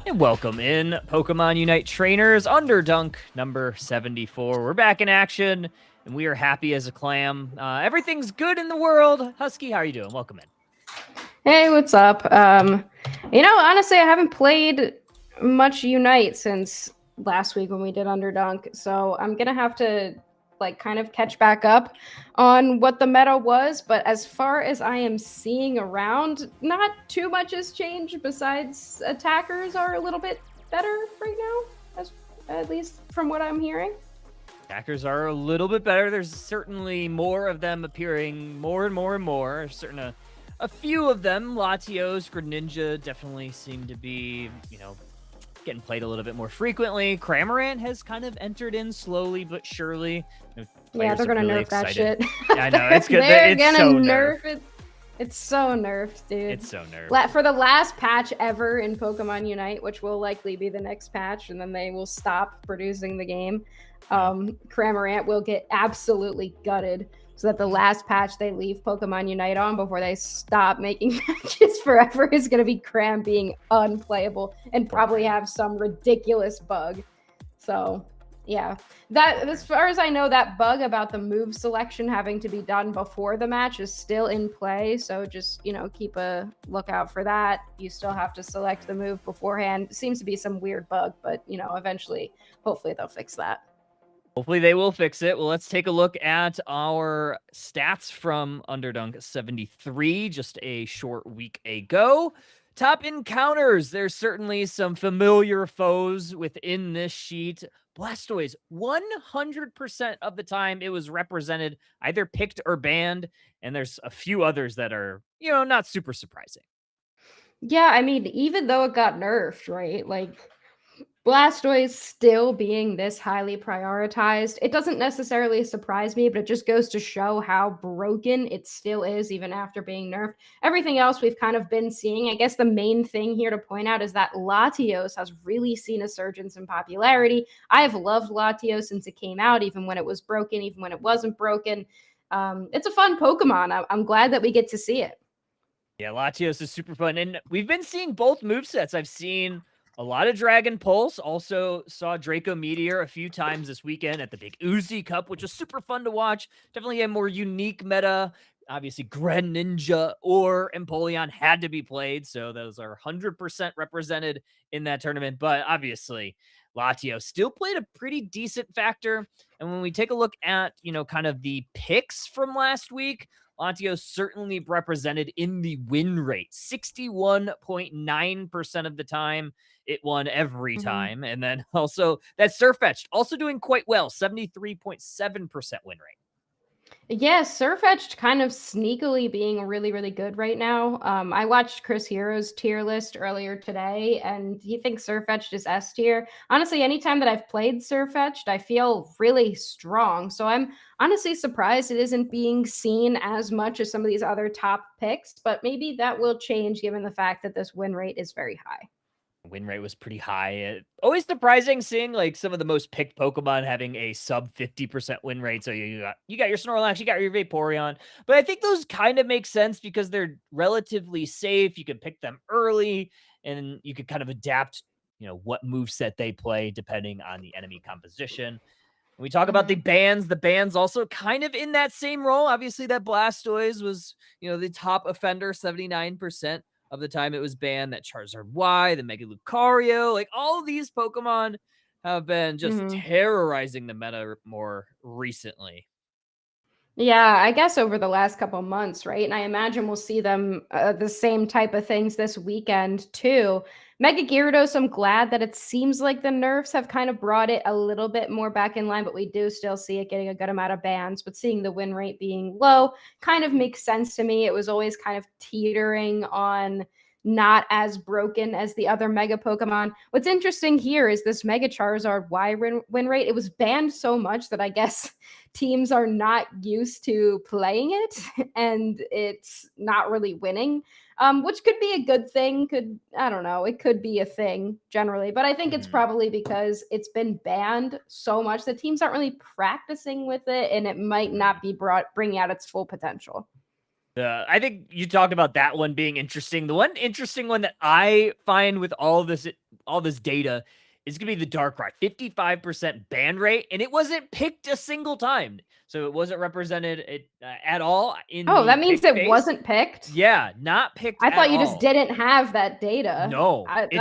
And welcome in, Pokemon Unite trainers, Underdunk number 74. We're back in action, and we are happy as a clam. Everything's good in the world. Husky, how are you doing? Welcome in. Hey, what's up? Honestly, I haven't played much Unite since last week when we did Underdunk, so I'm gonna have to kind of catch back up on what the meta was. But as far as I am seeing around, not too much has changed besides attackers are a little bit better right now, at least from what I'm hearing. Attackers are a little bit better. There's certainly more of them appearing more and more and more. A few of them, Latios, Greninja, definitely seem to be, getting played a little bit more frequently. Cramorant has kind of entered in slowly but surely. Yeah, they're gonna nerf that shit. I know, it's good. They're it's gonna so nerf it. It's so nerfed, dude. It's so nerfed. For the last patch ever in Pokemon Unite, which will likely be the next patch, and then they will stop producing the game, Cramorant will get absolutely gutted, so that the last patch they leave Pokemon Unite on before they stop making patches forever is going to be Cram being unplayable and probably have some ridiculous bug. So yeah, that, as far as I know, that bug about the move selection having to be done before the match is still in play. So just, keep a lookout for that. You still have to select the move beforehand. It seems to be some weird bug, but eventually, hopefully they'll fix that. Hopefully they will fix it. Well, let's take a look at our stats from Underdunk 73, just a short week ago. Top encounters. There's certainly some familiar foes within this sheet. Blastoise, 100% of the time it was represented, either picked or banned, and there's a few others that are, not super surprising. Yeah, I mean, even though it got nerfed, right? Blastoise still being this highly prioritized, it doesn't necessarily surprise me, but it just goes to show how broken it still is even after being nerfed. Everything else we've kind of been seeing. I guess the main thing here to point out is that Latios has really seen a surge in popularity. I have loved Latios since it came out, even when it was broken, even when it wasn't broken. It's a fun Pokemon. I'm glad that we get to see it. Yeah, Latios is super fun. And we've been seeing both movesets. I've seen a lot of Dragon Pulse. Also saw Draco Meteor a few times this weekend at the Big Uzi Cup, which was super fun to watch. Definitely a more unique meta. Obviously, Greninja or Empoleon had to be played, so those are 100% represented in that tournament. But obviously, Latios still played a pretty decent factor. And when we take a look at, kind of the picks from last week, Latios certainly represented in the win rate. 61.9% of the time, it won every time. And then also that Surfetched also doing quite well, 73.7% win rate. Yeah, Surfetched kind of sneakily being really, really good right now. I watched Chris Hero's tier list earlier today, and he thinks Surfetched is S tier. Honestly, anytime that I've played Surfetched, I feel really strong. So I'm honestly surprised it isn't being seen as much as some of these other top picks, but maybe that will change given the fact that this win rate is very high. Win rate was pretty high. Always surprising seeing like some of the most picked Pokemon having a sub 50% win rate. So you got your Snorlax, you got your Vaporeon, but I think those kind of make sense because they're relatively safe. You can pick them early, and you could kind of adapt, what moveset they play depending on the enemy composition. When we talk about the bands also kind of in that same role. Obviously, that Blastoise was, the top offender, 79% of the time it was banned. That Charizard Y, the Mega Lucario, like all these Pokemon have been just terrorizing the meta more recently. Yeah, I guess over the last couple months, right? And I imagine we'll see them the same type of things this weekend too. Mega Gyarados, I'm glad that it seems like the nerfs have kind of brought it a little bit more back in line, but we do still see it getting a good amount of bans. But seeing the win rate being low kind of makes sense to me. It was always kind of teetering on not as broken as the other Mega Pokemon. What's interesting here is this Mega Charizard Y win rate. It was banned so much that I guess teams are not used to playing it, and it's not really winning, which could be a good thing. I don't know. It could be a thing generally, but I think it's probably because it's been banned so much that teams aren't really practicing with it, and it might not be bringing out its full potential. I think you talked about that one being interesting. The one interesting one that I find with all this data is gonna be the Darkrai. 55% ban rate, and it wasn't picked a single time. So it wasn't represented at all in Oh, the that means pick it phase. wasn't picked? Yeah, not picked I at thought you just all. didn't have that data. No, it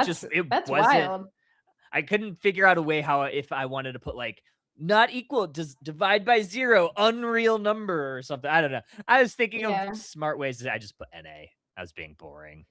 That's wasn't. wild. I couldn't figure out a way how if I wanted to put like not equal, just divide by 0, unreal number or something. I don't know. I was thinking of Yeah. smart ways. I just put NA. I was being boring.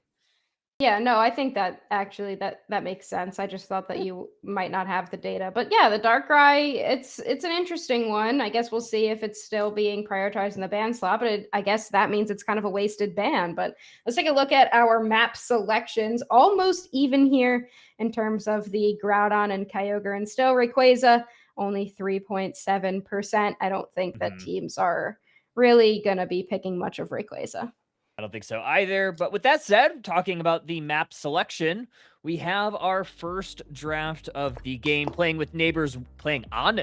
Yeah, no, I think that actually that makes sense. I just thought that you might not have the data. But yeah, the Darkrai, it's an interesting one. I guess we'll see if it's still being prioritized in the ban slot, but I guess that means it's kind of a wasted ban. But let's take a look at our map selections. Almost even here in terms of the Groudon and Kyogre, and still Rayquaza only 3.7%. I don't think that teams are really going to be picking much of Rayquaza. I don't think so either. But with that said, talking about the map selection, we have our first draft of the game playing on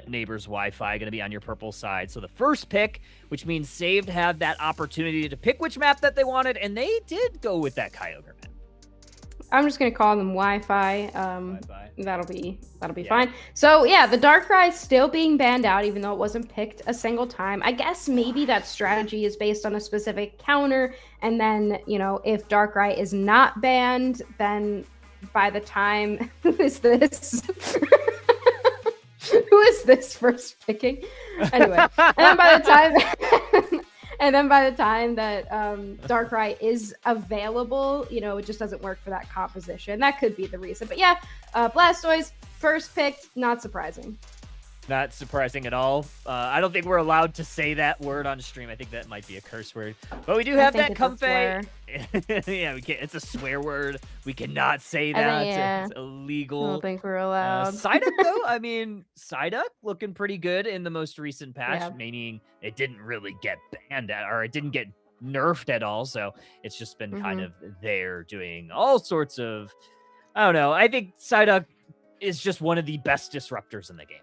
neighbors Wi-Fi, going to be on your purple side. So the first pick, which means Saved had that opportunity to pick which map that they wanted, and they did go with that Kyogre map. I'm just gonna call them Wi-Fi. Wi-Fi. That'll be fine. So yeah, the Darkrai is still being banned out, even though it wasn't picked a single time. I guess maybe that strategy is based on a specific counter, and then if Darkrai is not banned, then by the time who is this? Who is this first picking? Anyway, and then by the time. And then by the time that Darkrai is available, it just doesn't work for that composition. That could be the reason. But yeah, Blastoise, first picked, not surprising. Not surprising at all. I don't think we're allowed to say that word on stream. I think that might be a curse word. But we do have that Comfey. Yeah, we can't. It's a swear word. We cannot say that. It's illegal. I don't think we're allowed. Psyduck, though, I mean, Psyduck looking pretty good in the most recent patch, meaning it didn't really get banned or it didn't get nerfed at all. So it's just been kind of there doing all sorts of, I don't know. I think Psyduck is just one of the best disruptors in the game.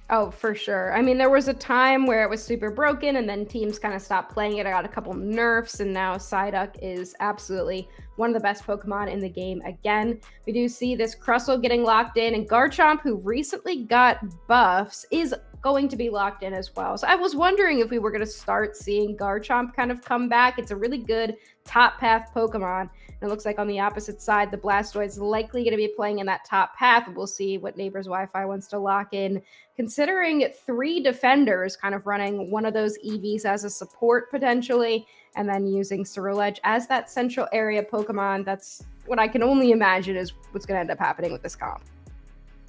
Oh, for sure. I mean, there was a time where it was super broken and then teams kind of stopped playing it. I got a couple nerfs, and now Psyduck is absolutely one of the best Pokemon in the game again. We do see this Crustle getting locked in, and Garchomp, who recently got buffs, is going to be locked in as well. So I was wondering if we were going to start seeing Garchomp kind of come back. It's a really good top path Pokemon. And it looks like on the opposite side, the Blastoise is likely going to be playing in that top path. We'll see what Neighbors Wi-Fi wants to lock in, considering 3 defenders kind of running one of those EVs as a support potentially, and then using Ceruledge as that central area Pokemon. That's what I can only imagine is what's going to end up happening with this comp.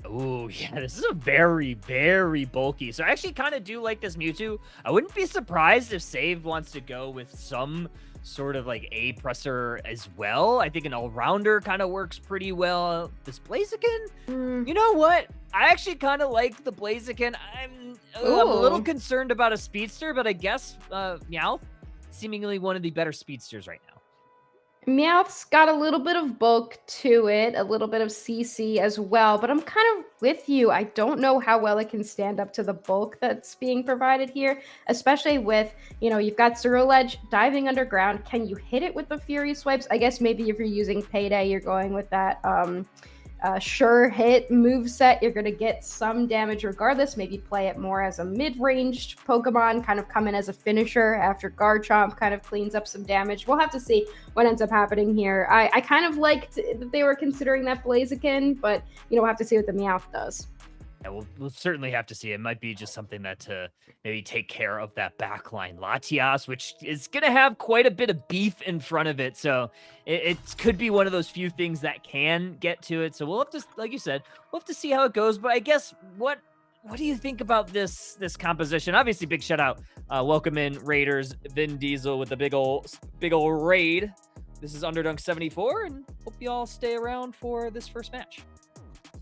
Oh, yeah, this is a very, very bulky. So I actually kind of do like this Mewtwo. I wouldn't be surprised if Save wants to go with some sort of like a presser as well. I think an all-rounder kind of works pretty well. This Blaziken, you know what? I actually kind of like the Blaziken. I'm a little concerned about a speedster, but I guess Meowth, seemingly one of the better speedsters right now. Meowth's got a little bit of bulk to it, a little bit of CC as well, but I'm kind of with you. I don't know how well it can stand up to the bulk that's being provided here, especially with, you've got Ceruledge diving underground. Can you hit it with the Fury Swipes? I guess maybe if you're using Payday, you're going with that sure hit moveset. You're going to get some damage regardless. Maybe play it more as a mid-ranged Pokemon, kind of come in as a finisher after Garchomp kind of cleans up some damage. We'll have to see what ends up happening here. I kind of liked that they were considering that Blaziken, but we'll have to see what the Meowth does. Yeah, we'll certainly have to see. It might be just something that to maybe take care of that backline Latias, which is going to have quite a bit of beef in front of it. So it could be one of those few things that can get to it. So we'll have to, like you said, we'll have to see how it goes. But I guess what do you think about this composition? Obviously, big shout out, welcome in Raiders, Vin Diesel with the big old raid. This is Underdunk 74, and hope you all stay around for this first match.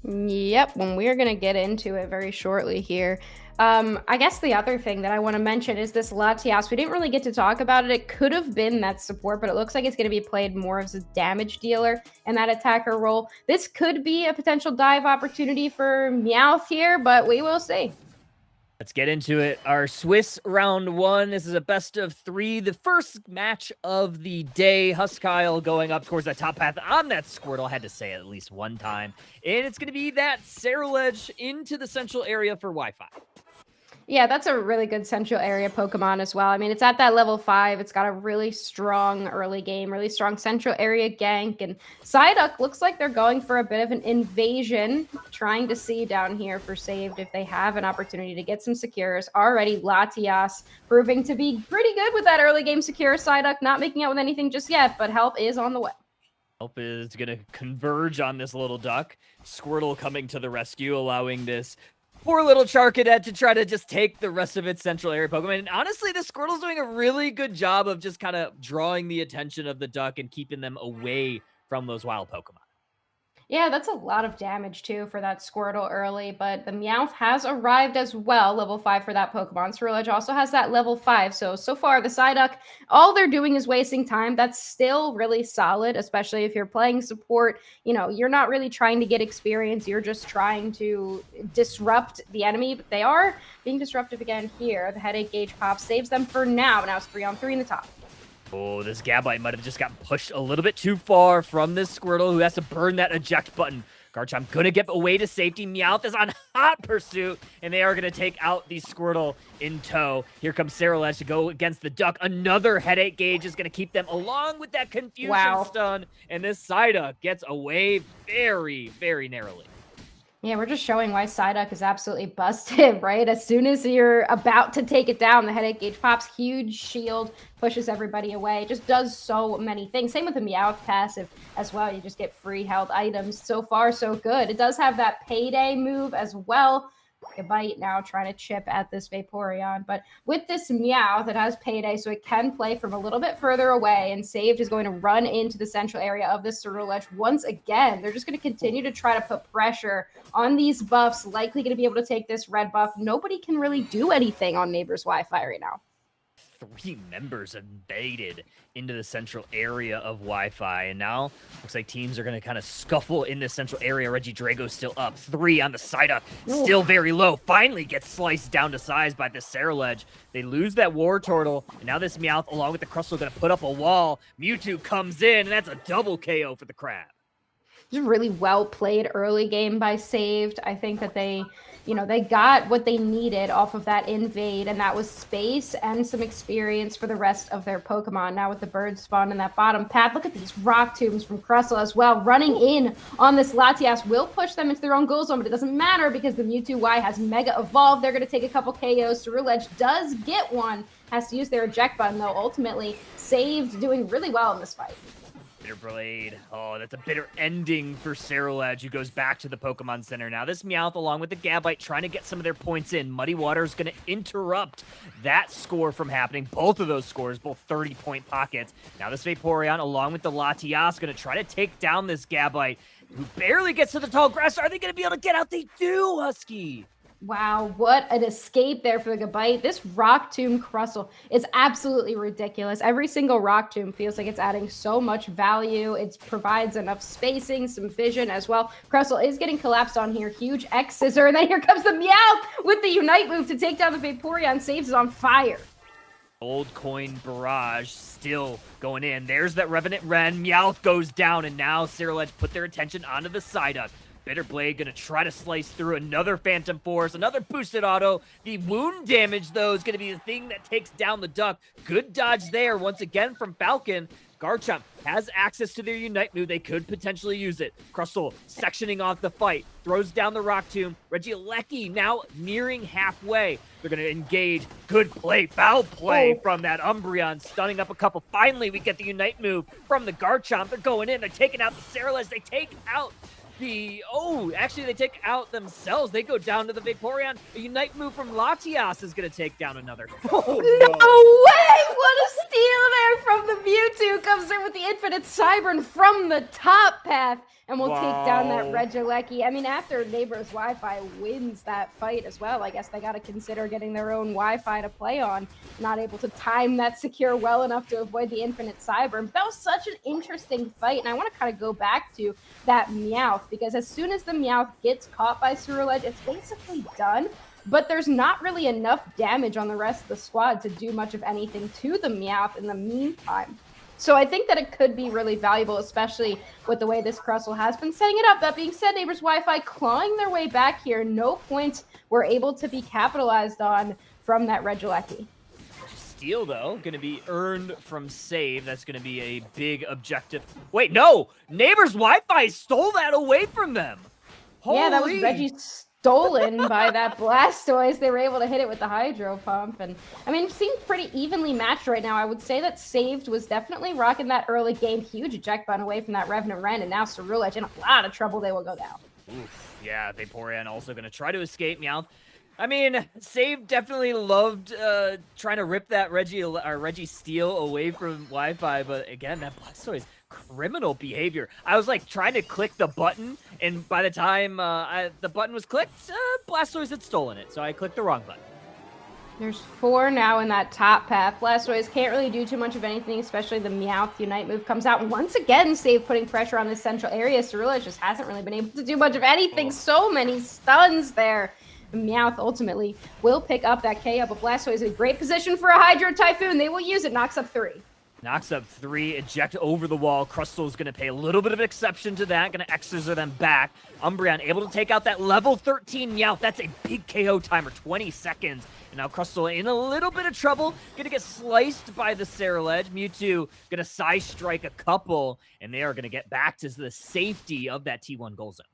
Yep, when we're going to get into it very shortly here. I guess the other thing that I want to mention is this Latias. We didn't really get to talk about it. It could have been that support, but it looks like it's going to be played more as a damage dealer in that attacker role. This could be a potential dive opportunity for Meowth here, but we will see. Let's get into it. Our Swiss round 1. This is a best of 3. The first match of the day. Husky going up towards that top path on that Squirtle. I had to say it at least one time. And it's going to be that Ceruledge into the central area for Wi-Fi. Yeah, that's a really good central area Pokemon as well. I mean, it's at that level 5. It's got a really strong early game, really strong central area gank. And Psyduck looks like they're going for a bit of an invasion, trying to see down here for saved if they have an opportunity to get some secures. Already Latias proving to be pretty good with that early game secure. Psyduck not making out with anything just yet, but help is on the way. Help is going to converge on this little duck. Squirtle coming to the rescue, allowing this poor little Charcadet to try to just take the rest of its central area Pokemon. And honestly, this Squirtle's doing a really good job of just kind of drawing the attention of the duck and keeping them away from those wild Pokemon. Yeah, that's a lot of damage too for that Squirtle early, but the Meowth has arrived as well, level 5 for that Pokemon. Ceruledge also has that level 5, so far the Psyduck, all they're doing is wasting time. That's still really solid, especially if you're playing support. You know, you're not really trying to get experience, you're just trying to disrupt the enemy, but they are being disruptive again here. The Headache Gauge Pop saves them for now. Now it's 3-on-3 in the top. Oh, this Gabite might have just gotten pushed a little bit too far from this Squirtle, who has to burn that eject button. Garchomp gonna get away to safety. Meowth is on hot pursuit, and they are gonna take out the Squirtle in tow. Here comes Ceruledge to go against the duck. Another Headache Gauge is gonna keep them along with that Confusion Stun, and this Psyduck gets away very, very narrowly. Yeah, we're just showing why Psyduck is absolutely busted, right? As soon as you're about to take it down, the Headache Gauge pops, huge shield, pushes everybody away. It just does so many things. Same with the Meowth passive as well. You just get free held items. So far, so good. It does have that payday move as well. Gabite now trying to chip at this Vaporeon. But with this Meowth, it has payday, so it can play from a little bit further away, and Saved is going to run into the central area of this Ceruledge once again. They're just going to continue to try to put pressure on these buffs, likely going to be able to take this red buff. Nobody can really do anything on Neighbor's Wi-Fi right now. 3 members invaded into the central area of Wi-Fi, and now looks like teams are going to kind of scuffle in the central area. Regidrago's still up. 3 on the Psyduck, still very low. Finally gets sliced down to size by the Ceruledge. They lose that War Turtle, and now this Meowth, along with the Crustle, going to put up a wall. Mewtwo comes in, and that's a double KO for the Crab. Just really well played early game by Saved. I think that they got what they needed off of that invade, and that was space and some experience for the rest of their Pokemon. Now with the bird spawn in that bottom path, look at these rock tombs from Crustle as well. Running in on this Latias will push them into their own goal zone, but it doesn't matter because the Mewtwo Y has Mega Evolved. They're going to take a couple KOs. Ceruledge does get one. Has to use their eject button, though. Ultimately, Saved doing really well in this fight. Bitter Blade. Oh, that's a bitter ending for Ceruledge, who goes back to the Pokemon Center. Now this Meowth, along with the Gabite, trying to get some of their points in. Muddy Water is going to interrupt that score from happening. Both of those scores, both 30-point pockets. Now this Vaporeon, along with the Latias, going to try to take down this Gabite, who barely gets to the tall grass. Are they going to be able to get out? They do, Husky. Wow, what an escape there for the Gabite. This Rock Tomb Crustle is absolutely ridiculous. Every single Rock Tomb feels like it's adding so much value. It provides enough spacing, some vision as well. Crustle is getting collapsed on here. Huge X Scissor, and then here comes the Meowth with the Unite move to take down the Vaporeon. Saves is on fire. Old Coin Barrage still going in. There's that Revenant Ren. Meowth goes down, and now Ceruledge put their attention onto the Psyduck. Bitter Blade going to try to slice through another Phantom Force, another boosted auto. The wound damage, though, is going to be the thing that takes down the duck. Good dodge there once again from Falcon. Garchomp has access to their Unite move. They could potentially use it. Crustle sectioning off the fight. Throws down the Rock Tomb. Regieleki now nearing halfway. They're going to engage. Good play. Foul play from that Umbreon. Stunning up a couple. Finally, we get the Unite move from the Garchomp. They're going in. They're taking out the Ceruledge. They take out they take out themselves. They go down to the Vaporeon. A Unite move from Latias is going to take down another. No way! What a steal there from the Mewtwo. Comes in with the Infinite Cybern from the top path, and we'll take down that Regieleki. I mean, after Neighbor's Wi-Fi wins that fight as well, I guess they got to consider getting their own Wi-Fi to play on. Not able to time that secure well enough to avoid the Infinite Cybern. But that was such an interesting fight, and I want to kind of go back to that Meowth, because as soon as the Meowth gets caught by Ceruledge, it's basically done. but there's not really enough damage on the rest of the squad to do much of anything to the Meowth in the meantime. So I think that it could be really valuable, especially with the way this Crustle has been setting it up. That being said, Neighbors Wi-Fi clawing their way back here. No points were able to be capitalized on from that Regieleki. Steal, though, going to be earned from save. That's going to be a big objective. Wait, no! Neighbors Wi-Fi stole that away from them! Holy. Yeah, that was Reggie stolen by that Blastoise. They were able to hit it with the Hydro Pump. And I mean, it seems pretty evenly matched right now. I would say that Saved was definitely rocking that early game. Huge eject button away from that Revenant Ren. And now Cerulege in a lot of trouble. They will go down. Oof, yeah, Vaporeon also going to try to escape. Meowth. I mean, Save definitely loved trying to rip that Reggie Steal away from Wi-Fi, but again, that Blastoise, criminal behavior. I was like trying to click the button, and by the time the button was clicked, Blastoise had stolen it, so I clicked the wrong button. There's 4 now in that top path. Blastoise can't really do too much of anything, especially the Meowth Unite move comes out. And once again, Save putting pressure on this central area. Cerulege just hasn't really been able to do much of anything. So many stuns there. Meowth ultimately will pick up that KO, but Blastoise in a great position for a Hydro Typhoon. They will use it. Knocks up 3. Knocks up 3, eject over the wall. Crustal's going to pay a little bit of exception to that. Going to Exorcise them back. Umbreon able to take out that level 13 Meowth. That's a big KO timer, 20 seconds. And now Crustal in a little bit of trouble. Going to get sliced by the Cerulege. Mewtwo going to Psy Strike a couple, and they are going to get back to the safety of that T1 goal zone.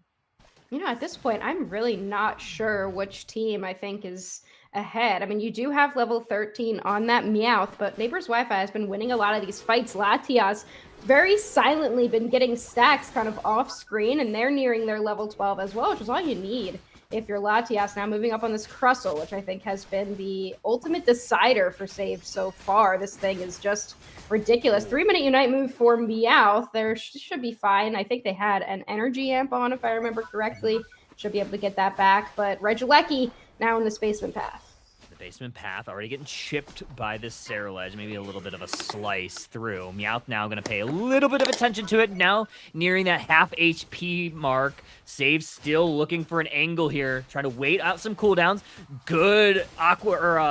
You know, at this point, I'm really not sure which team I think is ahead. I mean, you do have level 13 on that Meowth, but Neighbors Wi-Fi has been winning a lot of these fights. Latias very silently been getting stacks kind of off screen, and they're nearing their level 12 as well, which is all you need if you're Latias. Now moving up on this Crustle, which I think has been the ultimate decider for Save so far. This thing is just ridiculous. 3-minute Unite move for Meowth. There should be fine. I think they had an energy amp on, if I remember correctly. Should be able to get that back. But Regieleki now in this basement path. Basement path already getting chipped by this Cerulege. Maybe a little bit of a slice through. Meowth now going to pay a little bit of attention to it. Now nearing that half HP mark. Save still looking for an angle here. Trying to wait out some cooldowns. Good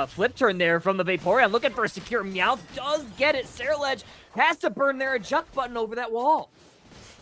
flip turn there from the Vaporeon. Looking for a secure. Meowth does get it. Cerulege has to burn their eject button over that wall.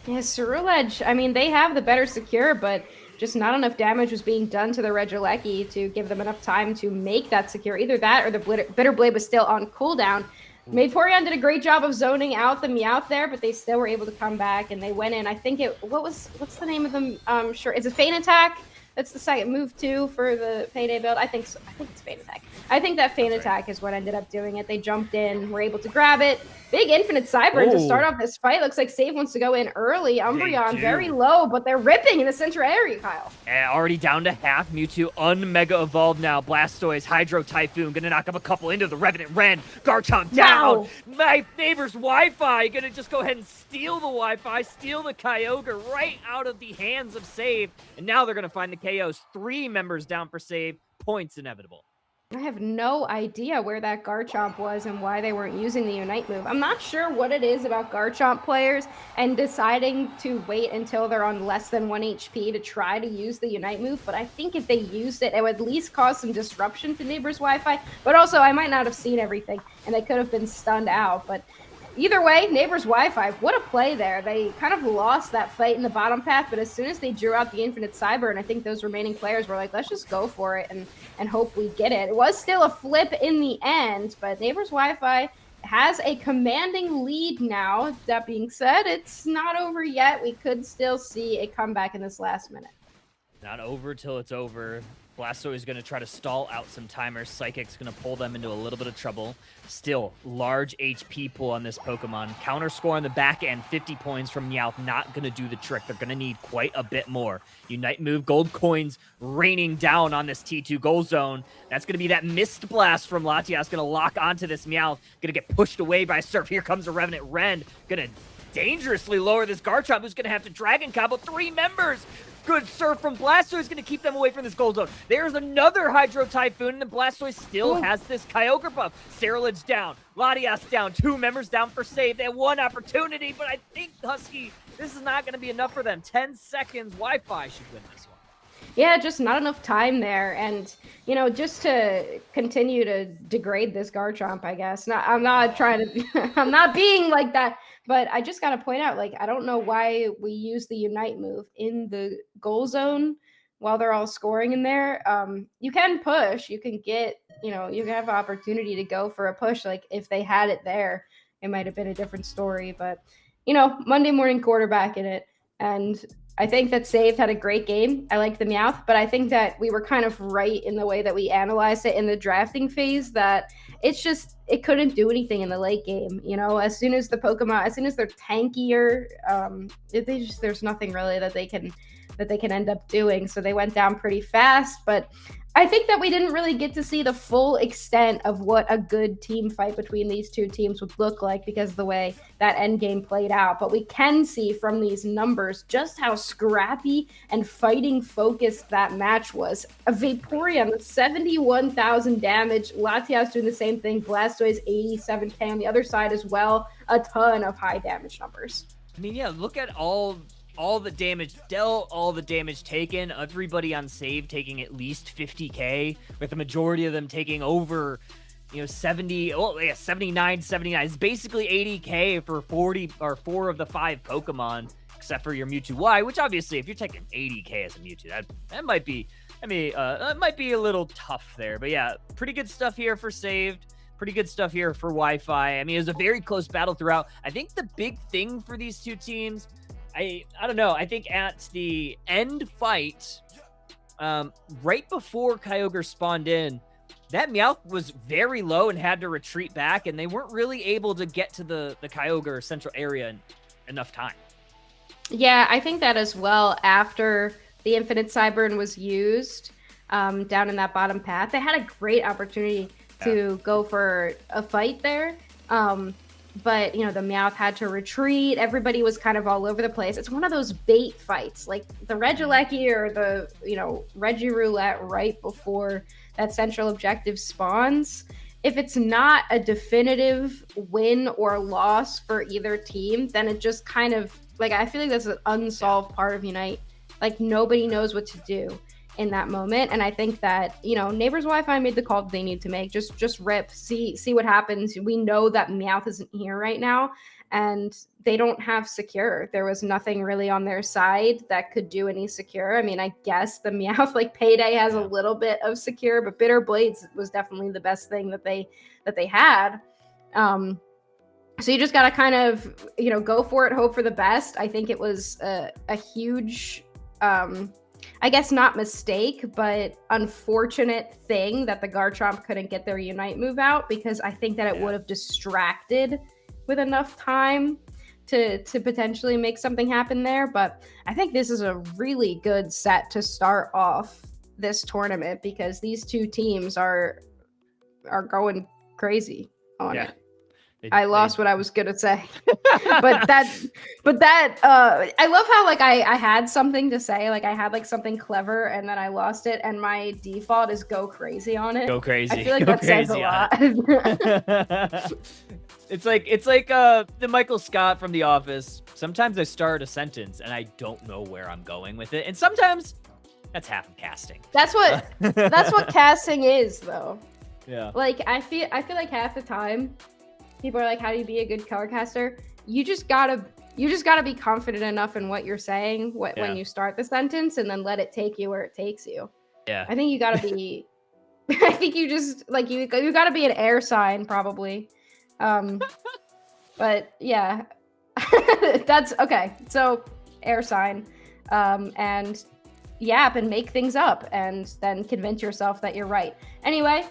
Yeah, Cerulege, I mean, they have the better secure, but just not enough damage was being done to the Regieleki to give them enough time to make that secure. Either that or the Bitter Blade was still on cooldown. Vaporeon did a great job of zoning out the Meowth there, but they still were able to come back, and they went in. I think what's the name of them? Sure, it's a Feint Attack. That's the second move, too, for the Payday build. I think so. I think it's Feint Attack. I think that Feint Attack is what ended up doing it. They jumped in, were able to grab it. Big Infinite Cyber to start off this fight. Looks like Save wants to go in early. Umbreon very low, but they're ripping in the center area, Kyle. Already down to half. Mewtwo un-mega evolved now. Blastoise, Hydro Typhoon, gonna knock up a couple into the Revenant Ren. Garchomp down. My Neighbor's Wi-Fi gonna just go ahead and steal the Wi-Fi, steal the Kyogre right out of the hands of Save. And now they're gonna find the KOs. 3 members down for Save. Points inevitable. I have no idea where that Garchomp was and why they weren't using the Unite move. I'm not sure what it is about Garchomp players and deciding to wait until they're on less than 1 HP to try to use the Unite move, but I think if they used it, it would at least cause some disruption to Neighbors Wi-Fi, but also I might not have seen everything and they could have been stunned out, but either way, Neighbors Wi-Fi, what a play there. They kind of lost that fight in the bottom path, but as soon as they drew out the Infinite Cyber, and I think those remaining players were like, let's just go for it and hope we get it. It was still a flip in the end, but Neighbors Wi-Fi has a commanding lead now. That being said, it's not over yet. We could still see a comeback in this last minute. Not over till it's over. Blastoise is going to try to stall out some timers. Psychic's going to pull them into a little bit of trouble. Still, large HP pool on this Pokemon. Counter score on the back end, 50 points from Meowth. Not going to do the trick. They're going to need quite a bit more. Unite move, gold coins raining down on this T2 goal zone. That's going to be that Mist Blast from Latias. Going to lock onto this Meowth. Going to get pushed away by Surf. Here comes a Revenant Ren. Going to dangerously lower this Garchomp, who's going to have to Dragon Combo 3 members. Good Surf from Blastoise is going to keep them away from this gold zone. There's another Hydro Typhoon, and Blastoise still has this Kyogre buff. Cerulege down, Latias down, 2 members down for Save. They have 1 opportunity, but I think Husky, this is not going to be enough for them. 10 seconds, Wi-Fi should win this one. Yeah, just not enough time there. And, you know, just to continue to degrade this Garchomp, I guess. I'm not trying to, I'm not being like that. But I just got to point out, like, I don't know why we use the Unite move in the goal zone while they're all scoring in there. You can push, you can get, you know, you can have an opportunity to go for a push. Like, if they had it there, it might have been a different story. But, you know, Monday morning quarterback in it. And I think that Saved had a great game. I like the Meowth, but I think that we were kind of right in the way that we analyzed it in the drafting phase, that it's just, it couldn't do anything in the late game. You know, as soon as the Pokemon, as soon as they're tankier, there's nothing really that they can end up doing. So they went down pretty fast, but I think that we didn't really get to see the full extent of what a good team fight between these two teams would look like because of the way that end game played out. But we can see from these numbers just how scrappy and fighting focused that match was. A Vaporeon with 71,000 damage, Latias doing the same thing, Blastoise 87k on the other side as well. A ton of high damage numbers. I mean, yeah, look at all the damage dealt, all the damage taken, everybody on save taking at least 50k, with the majority of them taking over, 70, 79. It's basically 80k for 40 or 4 of the 5 Pokemon, except for your Mewtwo Y, which obviously, if you're taking 80k as a Mewtwo, that might be, that might be a little tough there. But yeah, pretty good stuff here for Saved. Pretty good stuff here for Wi-Fi. I mean, it was a very close battle throughout. I think the big thing for these two teams, I don't know. I think at the end fight, right before Kyogre spawned in, that Meowth was very low and had to retreat back, and they weren't really able to get to the Kyogre central area in enough time. Yeah, I think that as well. After the Infinite Cyburn was used down in that bottom path, they had a great opportunity to go for a fight there. But, the Meowth had to retreat. Everybody was kind of all over the place. It's one of those bait fights, like the Regieleki or the, Regiroulette right before that central objective spawns. If it's not a definitive win or loss for either team, then it just kind of, like, I feel like that's an unsolved part of Unite. Like, nobody knows what to do in that moment. And I think that, Neighbors Wi-Fi made the call they need to make. Just rip, see what happens. We know that Meowth isn't here right now, and they don't have secure. There was nothing really on their side that could do any secure. I mean, I guess the Meowth, like, Payday has a little bit of secure, but Bitter Blades was definitely the best thing that they had. So you just got to kind of, go for it, hope for the best. I think it was a huge, I guess not mistake, but unfortunate thing that the Garchomp couldn't get their Unite move out, because I think that it would have distracted with enough time to potentially make something happen there. But I think this is a really good set to start off this tournament, because these two teams are going crazy on it. I lost what I was gonna say, but that, I love how, like, I had something to say, like I had like something clever, and then I lost it, and my default is go crazy on it. Go crazy. I feel like that says a lot. It's like the Michael Scott from The Office. Sometimes I start a sentence and I don't know where I'm going with it, and sometimes that's half of casting. That's what casting is, though. Yeah. Like, I feel like half the time people are like, how do you be a good color caster? You just gotta be confident enough in what you're saying when you start the sentence, and then let it take you where it takes you. Yeah. I think you gotta be I think you just, like, you gotta be an air sign, probably. But yeah. That's okay. So air sign. And yap and make things up, and then convince yourself that you're right. Anyway,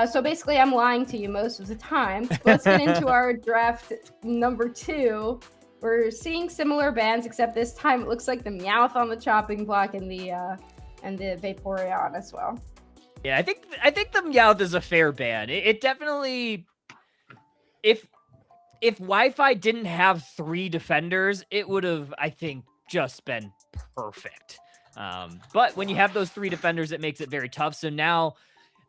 so basically, I'm lying to you most of the time. Let's get into our draft number 2. We're seeing similar bands, except this time it looks like the Meowth on the chopping block and the Vaporeon as well. Yeah, I think the Meowth is a fair ban. It definitely, if Wi-Fi didn't have 3 defenders, it would have, I think, just been perfect. But when you have those 3 defenders, it makes it very tough. So now,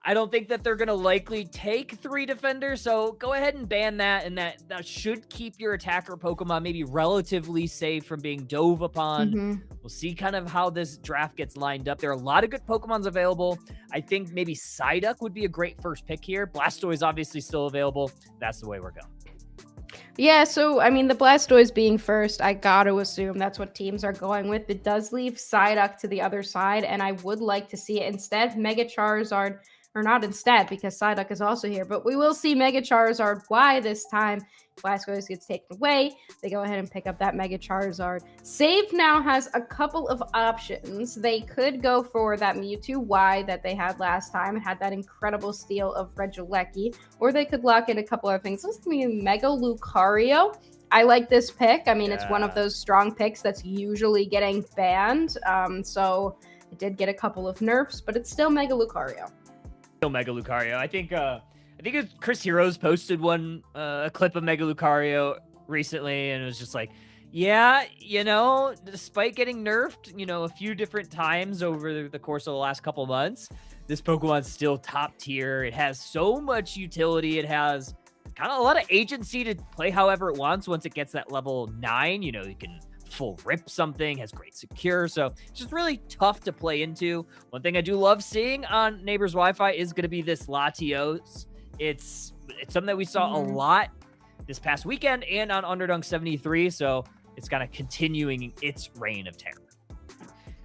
I don't think that they're going to likely take 3 defenders, so go ahead and ban that, and that should keep your attacker Pokemon maybe relatively safe from being dove upon. We'll see kind of how this draft gets lined up. There are a lot of good Pokemons available. I think maybe Psyduck would be a great first pick here. Blastoise obviously still available. That's the way we're going. Yeah, so I mean, the Blastoise being first, I gotta assume that's what teams are going with. It does leave Psyduck to the other side, and I would like to see it instead. Mega Charizard, or not instead, because Psyduck is also here, but we will see Mega Charizard Y this time. Blastoise gets taken away. They go ahead and pick up that Mega Charizard. Save now has a couple of options. They could go for that Mewtwo Y that they had last time and had that incredible steal of Regieleki, or they could lock in a couple of things. This is going to be Mega Lucario. I like this pick. I mean, it's one of those strong picks that's usually getting banned. So it did get a couple of nerfs, but it's still Mega Lucario. Still Mega Lucario. I think it was Chris Heroes posted a clip of Mega Lucario recently, and it was just like, yeah, despite getting nerfed, a few different times over the course of the last couple months, this Pokemon's still top tier. It has so much utility. It has kind of a lot of agency to play however it wants once it gets that level 9. You can full rip something, has great secure, so it's just really tough to play into. One thing I do love seeing on Neighbors Wi-Fi is going to be this Latios. It's something that we saw a lot this past weekend and on Underdunk 73, so it's kind of continuing its reign of terror.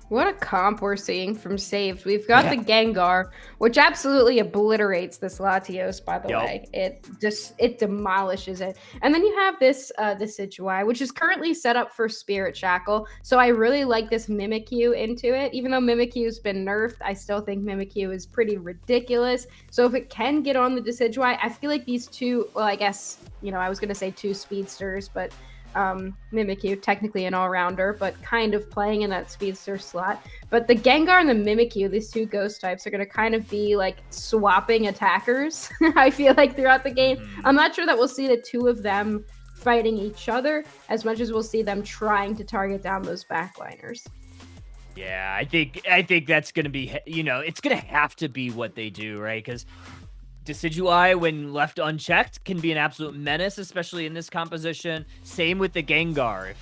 What a comp we're seeing from Saved. We've got the Gengar, which absolutely obliterates this Latios, by the way. It demolishes it. And then you have this Decidueye, which is currently set up for Spirit Shackle. So I really like this Mimikyu into it. Even though Mimikyu's been nerfed, I still think Mimikyu is pretty ridiculous. So if it can get on the Decidueye, I feel like these two, well, I guess, I was going to say 2 speedsters, but Mimikyu, technically an all-rounder, but kind of playing in that speedster slot. But the Gengar and the Mimikyu, these 2 ghost types, are going to kind of be like swapping attackers, I feel like, throughout the game. I'm not sure that we'll see the 2 of them fighting each other as much as we'll see them trying to target down those backliners. Yeah, I think that's going to be, it's going to have to be what they do, right? Because Decidueye, when left unchecked, can be an absolute menace, especially in this composition. Same with the Gengar.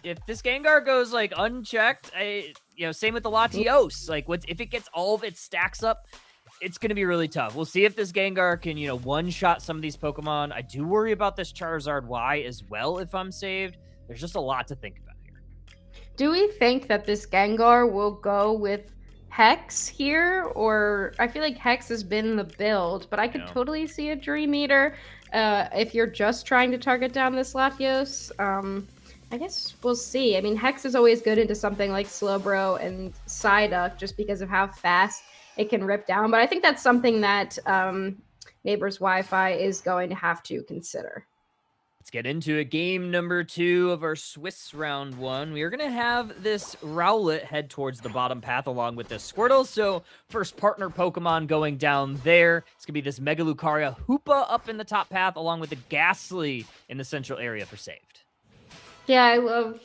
If this Gengar goes like unchecked, same with the Latios. Like, if it gets all of its stacks up, it's going to be really tough. We'll see if this Gengar can, one-shot some of these Pokemon. I do worry about this Charizard Y as well if I'm saved. There's just a lot to think about here. Do we think that this Gengar will go with Hex here, or I feel like Hex has been the build, but I could totally see a Dream Eater if you're just trying to target down this Latios. I guess we'll see. I mean, Hex is always good into something like Slowbro and Psyduck just because of how fast it can rip down, but I think that's something that Neighbors Wi-Fi is going to have to consider. Let's get into it. Game number 2 of our Swiss round 1. We are going to have this Rowlet head towards the bottom path along with this Squirtle. So first partner Pokemon going down there. It's going to be this Mega Lucario Hoopa up in the top path along with the Ghastly in the central area for saved. Yeah, I love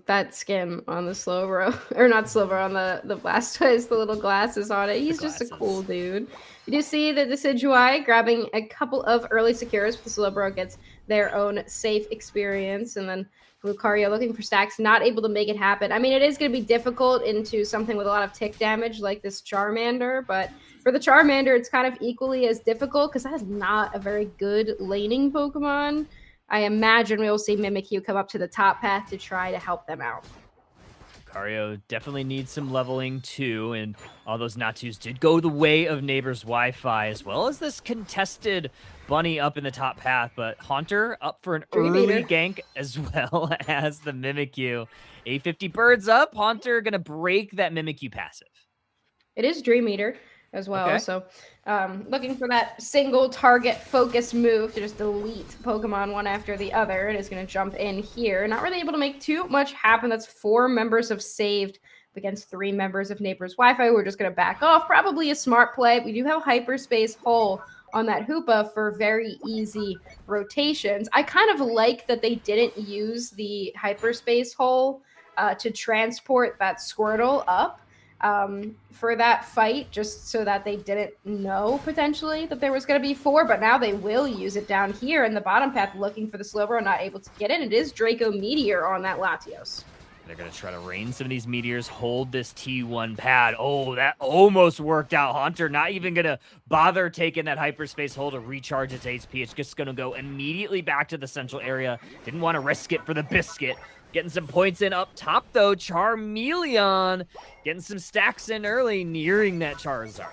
that skin on the Slowbro, or not Slowbro, on the Blastoise, the little glasses on it. He's just a cool dude. You do see the Decidueye grabbing a couple of early secures, but the Slowbro gets their own safe experience, and then Lucario looking for stacks, not able to make it happen. I mean, it is going to be difficult into something with a lot of tick damage like this Charmander, but for the Charmander, it's kind of equally as difficult because that is not a very good laning Pokemon. I imagine we will see Mimikyu come up to the top path to try to help them out. Lucario definitely needs some leveling too, and all those Natus did go the way of Neighbors Wi-Fi, as well as this contested Bunny up in the top path, but Haunter up for an early gank as well as the Mimikyu. 850 birds up, Haunter gonna break that Mimikyu passive. It is Dream Eater as well, so looking for that single target focus move to just delete Pokemon one after the other. It is going to jump in here. Not really able to make too much happen. That's 4 members of Saved against 3 members of Neighbors Wi-Fi. We're just going to back off. Probably a smart play. We do have Hyperspace Hole on that Hoopa for very easy rotations. I kind of like that they didn't use the Hyperspace Hole to transport that Squirtle up. for that fight, just so that they didn't know potentially that there was going to be 4, but now they will use it down here in the bottom path, looking for the Slowbro, not able to get it. It is Draco Meteor on that Latios. They're going to try to rain some of these meteors, hold this T1 pad. Oh, that almost worked out. Hunter not even going to bother taking that hyperspace hold to recharge its HP. It's just going to go immediately back to the central area. Didn't want to risk it for the biscuit. Getting some points in up top, though. Charmeleon getting some stacks in early, nearing that Charizard.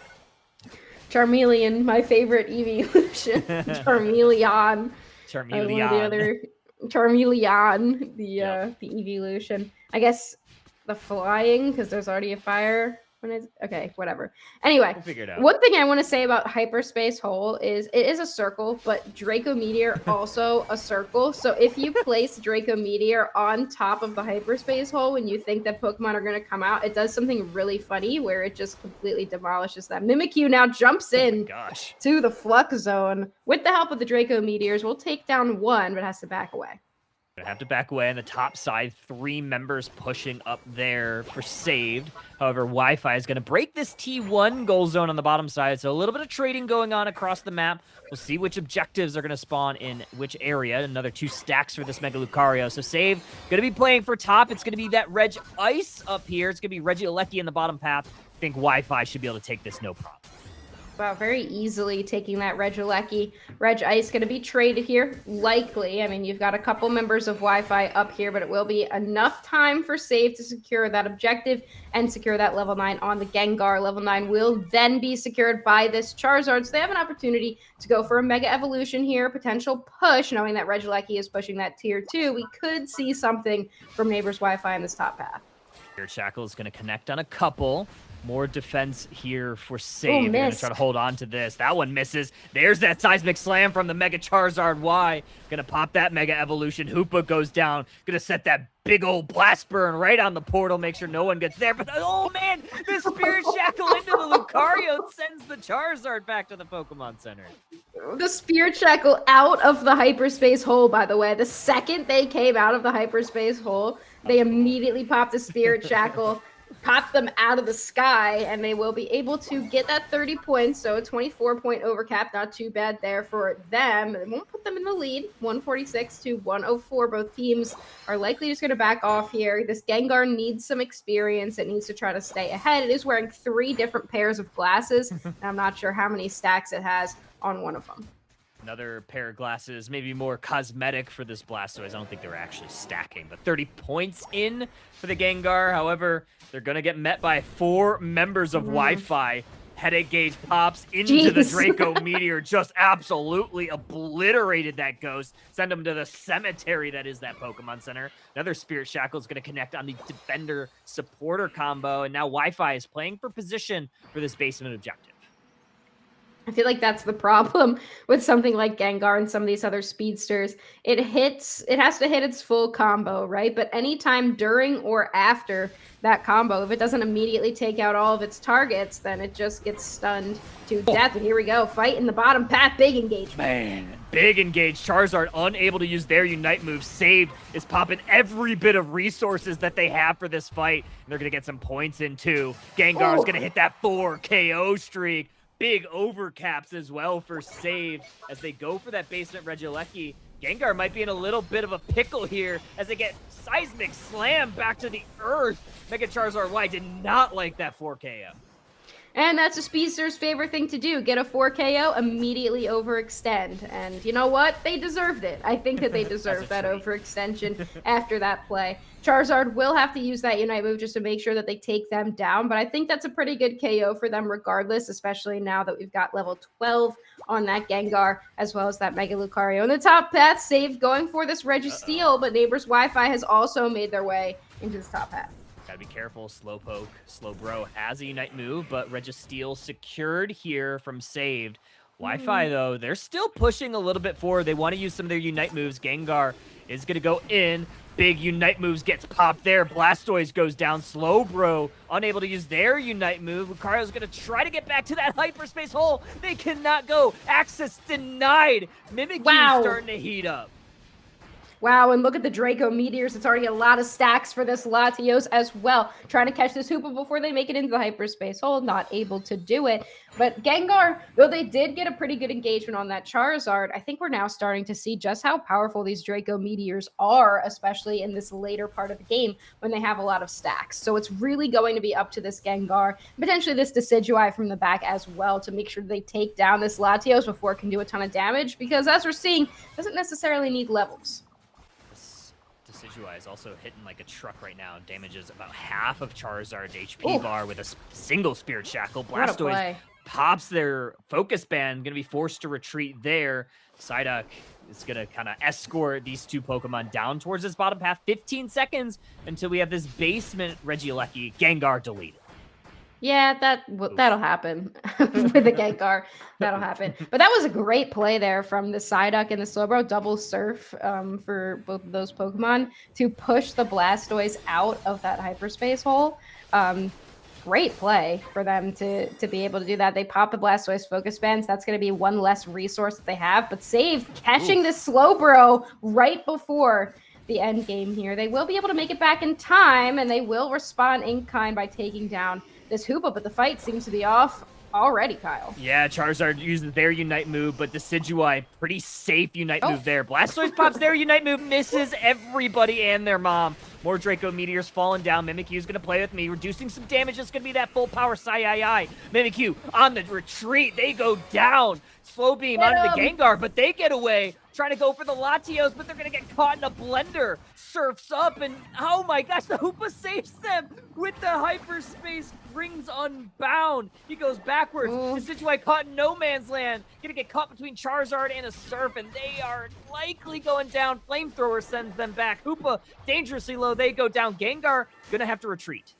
Charmeleon, my favorite evolution. Charmeleon. Charmeleon. Charmeleon, the evolution. I guess the flying, because there's already a fire. Okay, whatever. Anyway, we'll figure it out. One thing I want to say about Hyperspace Hole is it is a circle, but Draco Meteor also a circle. So if you place Draco Meteor on top of the Hyperspace Hole when you think that Pokemon are going to come out, it does something really funny where it just completely demolishes them. Mimikyu now jumps in to the Flux Zone. With the help of the Draco Meteors, we'll take down 1, but has to back away. Gonna have to back away on the top side. 3 members pushing up there for saved. However, Wi-Fi is going to break this T1 goal zone on the bottom side. So a little bit of trading going on across the map. We'll see which objectives are going to spawn in which area. Another 2 stacks for this Mega Lucario. So save, going to be playing for top. It's going to be that Reg Ice up here. It's going to be Regieleki in the bottom path. I think Wi-Fi should be able to take this no problem. Wow, very easily taking that Regieleki. Reg Ice going to be traded here, likely. I mean, you've got a couple members of Wi-Fi up here, but it will be enough time for save to secure that objective and secure that level 9 on the Gengar. Level 9 will then be secured by this Charizard, so they have an opportunity to go for a Mega Evolution here, potential push, knowing that Regieleki is pushing that tier 2. We could see something from Neighbors Wi-Fi in this top path. Here, Shackle is going to connect on a couple. More defense here for save. They're going to try to hold on to this. That one misses. There's that Seismic Slam from the Mega Charizard Y. Going to pop that Mega Evolution. Hoopa goes down. Going to set that big old Blast Burn right on the portal. Make sure no one gets there. But, oh, man, the Spirit Shackle into the Lucario sends the Charizard back to the Pokemon Center. The Spirit Shackle out of the Hyperspace Hole, by the way. The second they came out of the Hyperspace Hole, they immediately popped the Spirit Shackle. Pop them out of the sky, and they will be able to get that 30 points. So a 24-point overcap, not too bad there for them. It won't put them in the lead, 146 to 104. Both teams are likely just going to back off here. This Gengar needs some experience. It needs to try to stay ahead. It is wearing 3 different pairs of glasses, and I'm not sure how many stacks it has on one of them. Another pair of glasses, maybe more cosmetic for this Blastoise. I don't think they're actually stacking, but 30 points in for the Gengar. However, they're going to get met by 4 members of Wi-Fi. Headache Gauge pops into the Draco Meteor, just absolutely obliterated that ghost. Send him to the cemetery that is that Pokemon Center. Another Spirit Shackle is going to connect on the Defender Supporter combo, and now Wi-Fi is playing for position for this basement objective. I feel like that's the problem with something like Gengar and some of these other speedsters. It has to hit its full combo, right? But anytime during or after that combo, if it doesn't immediately take out all of its targets, then it just gets stunned to death. And here we go, fight in the bottom path, big engagement. Man, big engage. Charizard unable to use their Unite move. Saved is popping every bit of resources that they have for this fight. And they're going to get some points in too. Gengar is going to hit that 4 KO streak. Big overcaps as well for save as they go for that basement Regieleki. Gengar might be in a little bit of a pickle here as they get Seismic Slam back to the earth. Mega Charizard Y did not like that 4 KO. And that's a speedster's favorite thing to do. Get a 4 KO, immediately overextend. And you know what? They deserved it. I think that they deserved that overextension after that play. Charizard will have to use that Unite move just to make sure that they take them down. But I think that's a pretty good KO for them regardless, especially now that we've got level 12 on that Gengar, as well as that Mega Lucario. In the top path, save going for this Registeel, but Neighbors Wi-Fi has also made their way into this top path. Gotta be careful. Slowpoke, Slowbro has a Unite move, but Registeel secured here from saved. Wi-Fi, though, they're still pushing a little bit forward. They want to use some of their Unite moves. Gengar is going to go in. Big Unite moves gets popped there. Blastoise goes down. Slowbro unable to use their Unite move. Lucario's going to try to get back to that Hyperspace Hole. They cannot go. Access denied. Mimikyu starting to heat up. Wow, and look at the Draco Meteors. It's already a lot of stacks for this Latios as well. Trying to catch this Hoopa before they make it into the hyperspace hole. Not able to do it. But Gengar, though they did get a pretty good engagement on that Charizard, I think we're now starting to see just how powerful these Draco Meteors are, especially in this later part of the game when they have a lot of stacks. So it's really going to be up to this Gengar, potentially this Decidueye from the back as well, to make sure they take down this Latios before it can do a ton of damage, because as we're seeing, it doesn't necessarily need levels. Decidueye is also hitting like a truck right now. Damages about half of Charizard's HP bar with a single Spirit Shackle. Blastoise pops their focus band, gonna be forced to retreat there. Psyduck is gonna kind of escort these two Pokemon down towards this bottom path. 15 seconds until we have this basement Regieleki. Gengar deleted. Yeah, that'll happen with the Gengar. That'll happen. But that was a great play there from the Psyduck and the Slowbro. Double surf for both of those Pokemon to push the Blastoise out of that hyperspace hole. Great play for them to be able to do that. They pop the Blastoise focus bands. That's going to be one less resource that they have. But Save catching this Slowbro right before the end game here. They will be able to make it back in time, and they will respond in kind by taking down this Hoopa, but the fight seems to be off already, Kyle. Yeah, Charizard uses their Unite move, but Decidueye, pretty safe Unite move there. Blastoise pops their Unite move, misses everybody and their mom. More Draco Meteors falling down. Mimikyu's going to play with me, reducing some damage. It's going to be that full power Sai-Ai. Mimikyu on the retreat. They go down. Slow beam onto the Gengar, but they get away. Trying to go for the Latios, but they're going to get caught in a blender. Surfs up, and oh my gosh, the Hoopa saves them with the hyperspace rings unbound. He goes backwards. Decidueye caught in no man's land. Gonna get caught between Charizard and a Surf, and they are likely going down. Flamethrower sends them back. Hoopa dangerously low. They go down. Gengar gonna have to retreat.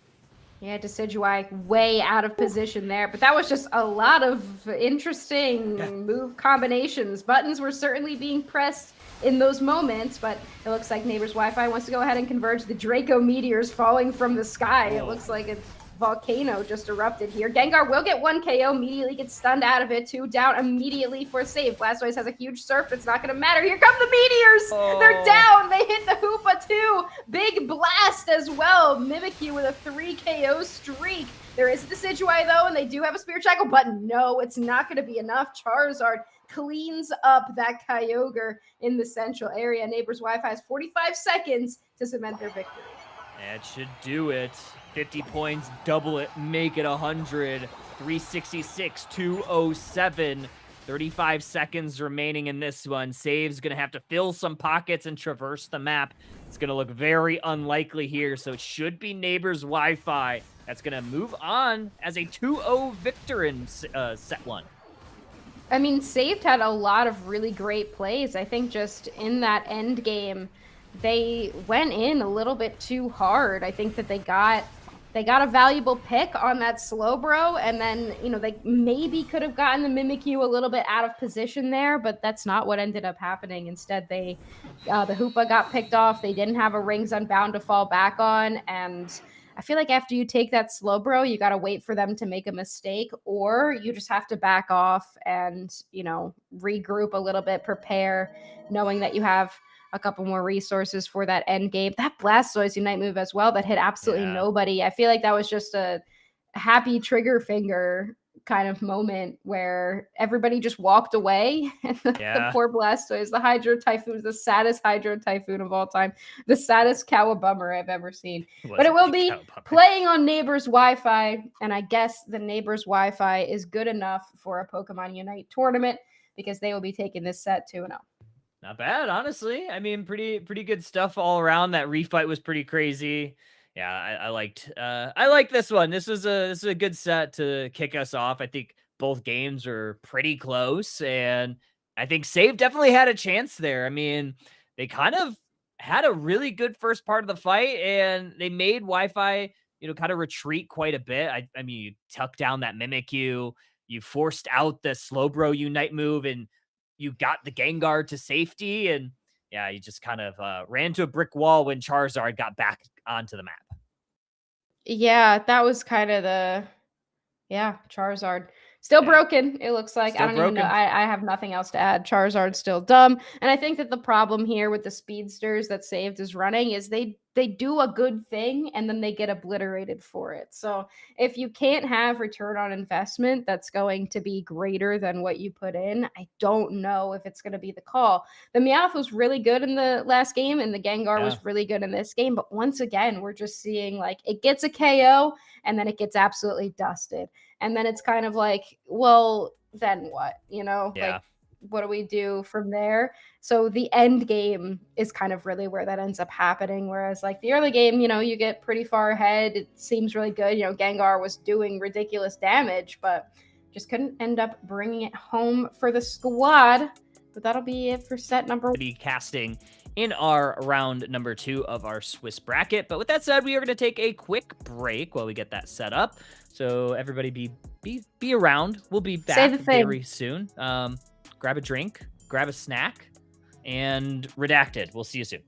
Yeah, Decidueye way out of position there, but that was just a lot of interesting move combinations. Buttons were certainly being pressed in those moments, but it looks like Neighbors Wi-Fi wants to go ahead and converge the Draco Meteors falling from the sky. It looks like a volcano just erupted here. Gengar will get 1 KO, immediately gets stunned out of it. 2 down immediately for save. Blastoise has a huge surf. It's not going to matter. Here come the Meteors. They're down. They hit the Hoopa too. Big blast as well. Mimikyu with a 3 KO streak. There is a Decidueye though, and they do have a Spirit Shackle, but no, it's not going to be enough. Charizard cleans up that Kyogre in the central area. Neighbors Wi-Fi has 45 seconds to cement their victory. That should do it. 50 points, double it, make it 100. 366, 207. 35 seconds remaining in this one. Save's going to have to fill some pockets and traverse the map. It's going to look very unlikely here, so it should be Neighbors Wi-Fi that's going to move on as a 2-0 victor in set 1. I mean, Saved had a lot of really great plays. I think just in that end game, they went in a little bit too hard. I think that they got a valuable pick on that Slowbro, and then, you know, they maybe could have gotten the Mimikyu a little bit out of position there, but that's not what ended up happening. Instead, the Hoopa got picked off. They didn't have a Rings Unbound to fall back on, and I feel like after you take that Slowbro, you got to wait for them to make a mistake, or you just have to back off and, you know, regroup a little bit, prepare, knowing that you have a couple more resources for that end game. That Blastoise Unite move as well that hit absolutely nobody. I feel like that was just a happy trigger finger kind of moment where everybody just walked away. And the poor Blastoise, the Hydro Typhoon, the saddest Hydro Typhoon of all time, the saddest Cowabummer I've ever seen. But it will be playing on Neighbors Wi-Fi, and I guess the Neighbors Wi-Fi is good enough for a Pokemon Unite tournament because they will be taking this set 2-0. Not bad, honestly. I mean, pretty good stuff all around. That refight was pretty crazy. Yeah, I liked this one. This is a good set to kick us off. I think both games are pretty close, and I think Save definitely had a chance there. I mean, they kind of had a really good first part of the fight, and they made Wi-Fi, you know, kind of retreat quite a bit. I mean, you tuck down that Mimikyu, you forced out the Slowbro Unite move, and you got the Gengar to safety, and yeah, you just kind of ran to a brick wall when Charizard got back onto the map. Yeah, that was kind of Charizard Still Yeah. broken, it looks like. Still I don't even know. broken. I have nothing else to add. Charizard's still dumb. And I think that the problem here with the speedsters that saved is running is they do a good thing and then they get obliterated for it. So if you can't have return on investment that's going to be greater than what you put in, I don't know if it's going to be the call. The Meowth was really good in the last game and the Gengar Yeah. was really good in this game. But once again, we're just seeing like it gets a KO and then it gets absolutely dusted. And then it's kind of like, well, then what? You know, Yeah. like, what do we do from there? So the end game is kind of really where that ends up happening. Whereas, like, the early game, you know, you get pretty far ahead. It seems really good. You know, Gengar was doing ridiculous damage, but just couldn't end up bringing it home for the squad. But that'll be it for set number. Be casting in our round number 2 of our Swiss bracket. But with that said, we are going to take a quick break while we get that set up. So everybody be around. We'll be back very soon. Grab a drink, grab a snack, and redacted. We'll see you soon.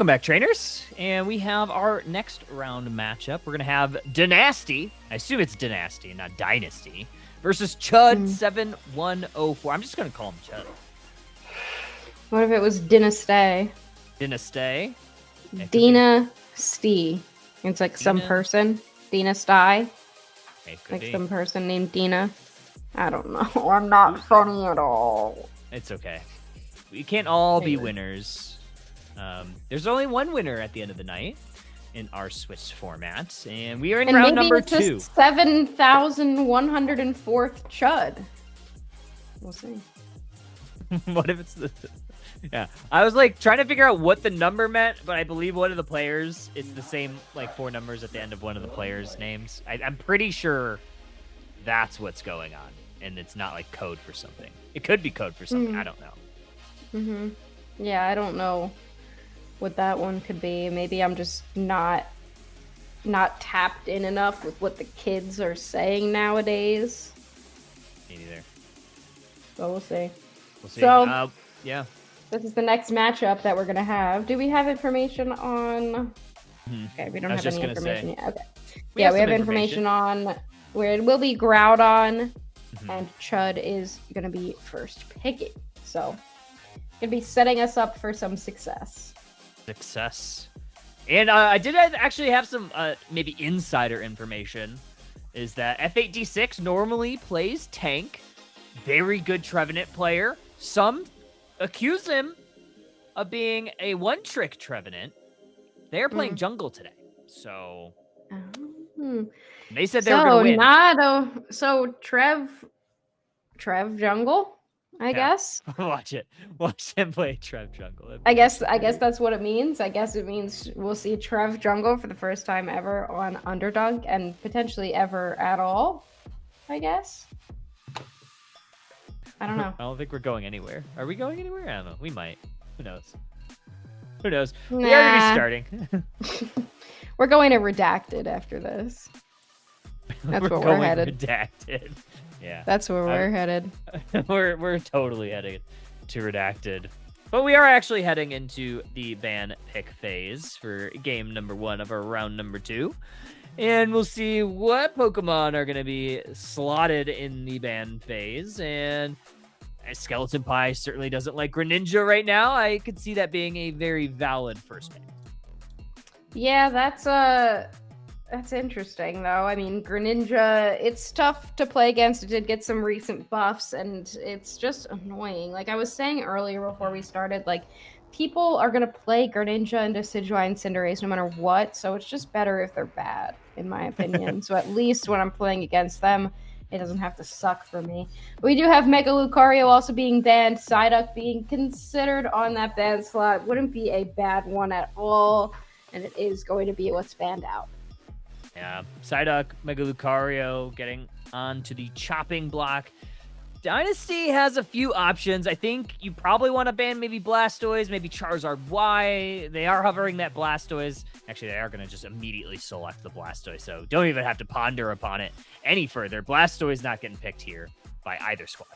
Welcome back, trainers. And we have our next round matchup. We're going to have Dynasty. I assume it's Dynasty, not Dynasty. Versus Chud 7104. I'm just going to call him Chud. What if it was Dynasty? Dynasty? Dynasty. It's like some person. Dynasty. Like be. some person named Dina. I don't know. I'm not funny at all. It's okay. We can't all be winners. There's only one winner at the end of the night in our Switch format, and we are in round number 2. 7,104th Chud. We'll see. What if it's the... Yeah, I was like trying to figure out what the number meant, but I believe one of the players, it's the same like 4 numbers at the end of one of the players' names. I'm pretty sure that's what's going on, and it's not like code for something. It could be code for something. I don't know. Yeah, I don't know what that one could be. Maybe I'm just not tapped in enough with what the kids are saying nowadays. Me neither. So we'll see. We'll see. So yeah. This is the next matchup that we're gonna have. Do we have information on? Okay, we don't have any information yet. Okay. We have information on where it will be Groudon, and Chud is gonna be first picking. So gonna be setting us up for some success. And I did actually have some maybe insider information. Is that F8D6 normally plays tank, very good Trevenant player. Some accuse him of being a one-trick Trevenant. They are playing jungle today, so they said they were going to win. So Trev jungle, I guess. Watch him play Trev jungle. I guess that's what it means. I guess it means we'll see Trev jungle for the first time ever on Underdunk, and potentially ever at all. I guess. I don't know. I don't think we're going anywhere. Are we going anywhere? I don't know. We might. Who knows? Who knows? Nah. We are going to be starting. We're going to Redacted after this. That's where we're headed. Redacted. Yeah. That's where we're headed. We're totally headed to Redacted. But we are actually heading into the ban pick phase for game number 1 of our round number 2. And we'll see what Pokemon are going to be slotted in the ban phase. And Skeleton Pie certainly doesn't like Greninja right now. I could see that being a very valid first pick. Yeah, that's interesting, though. I mean, Greninja, it's tough to play against. It did get some recent buffs, and it's just annoying. Like I was saying earlier before we started, like, people are going to play Greninja and Decidueye and Cinderace no matter what, so it's just better if they're bad, in my opinion. So at least when I'm playing against them, it doesn't have to suck for me. We do have Mega Lucario also being banned, Psyduck being considered on that ban slot. Wouldn't be a bad one at all, and it is going to be what's banned out. Yeah, Psyduck, Mega Lucario getting onto the chopping block. Dynasty has a few options. I think you probably want to ban maybe Blastoise, maybe Charizard Y. They are hovering that Blastoise. Actually, they are going to just immediately select the Blastoise, so don't even have to ponder upon it any further. Blastoise not getting picked here by either squad.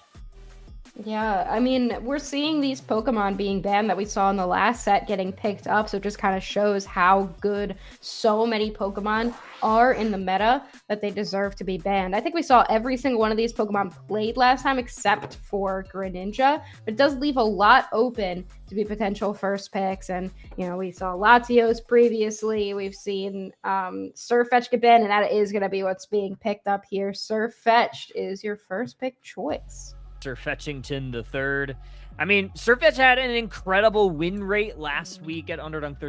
Yeah, I mean, we're seeing these Pokemon being banned that we saw in the last set getting picked up, so it just kind of shows how good so many Pokemon are in the meta that they deserve to be banned. I think we saw every single one of these Pokemon played last time except for Greninja, but it does leave a lot open to be potential first picks. And, you know, we saw Latios previously. We've seen Surfetch'd get banned, and that is going to be what's being picked up here. Surfetch'd is your first pick choice. Fetchington the third. I mean, Surfetch had an incredible win rate last week at Underdunk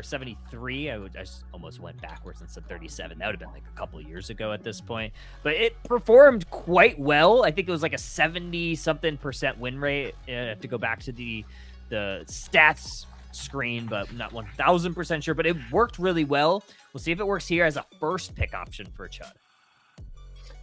73. I just almost went backwards and said 37. That would have been like a couple of years ago at this point. But it performed quite well. I think it was like a 70-something% win rate. I have to go back to the stats screen, but I'm not 1,000% sure. But it worked really well. We'll see if it works here as a first pick option for Chud.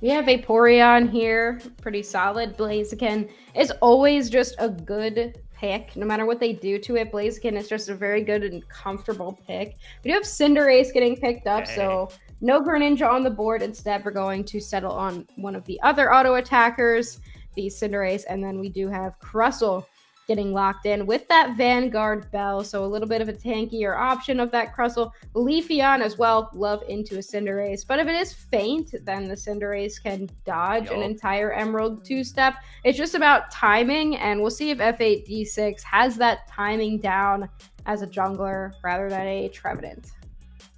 We have Vaporeon here, pretty solid. Blaziken is always just a good pick, no matter what they do to it. Blaziken is just a very good and comfortable pick. We do have Cinderace getting picked up, so no Greninja on the board. Instead, we're going to settle on one of the other auto attackers, the Cinderace, and then we do have Crustle getting locked in with that Vanguard Bell. So a little bit of a tankier option of that Crustle. Leafeon as well, love into a Cinderace. But if it is faint, then the Cinderace can dodge an entire Emerald 2-step. It's just about timing, and we'll see if F8D6 has that timing down as a jungler rather than a Trevenant.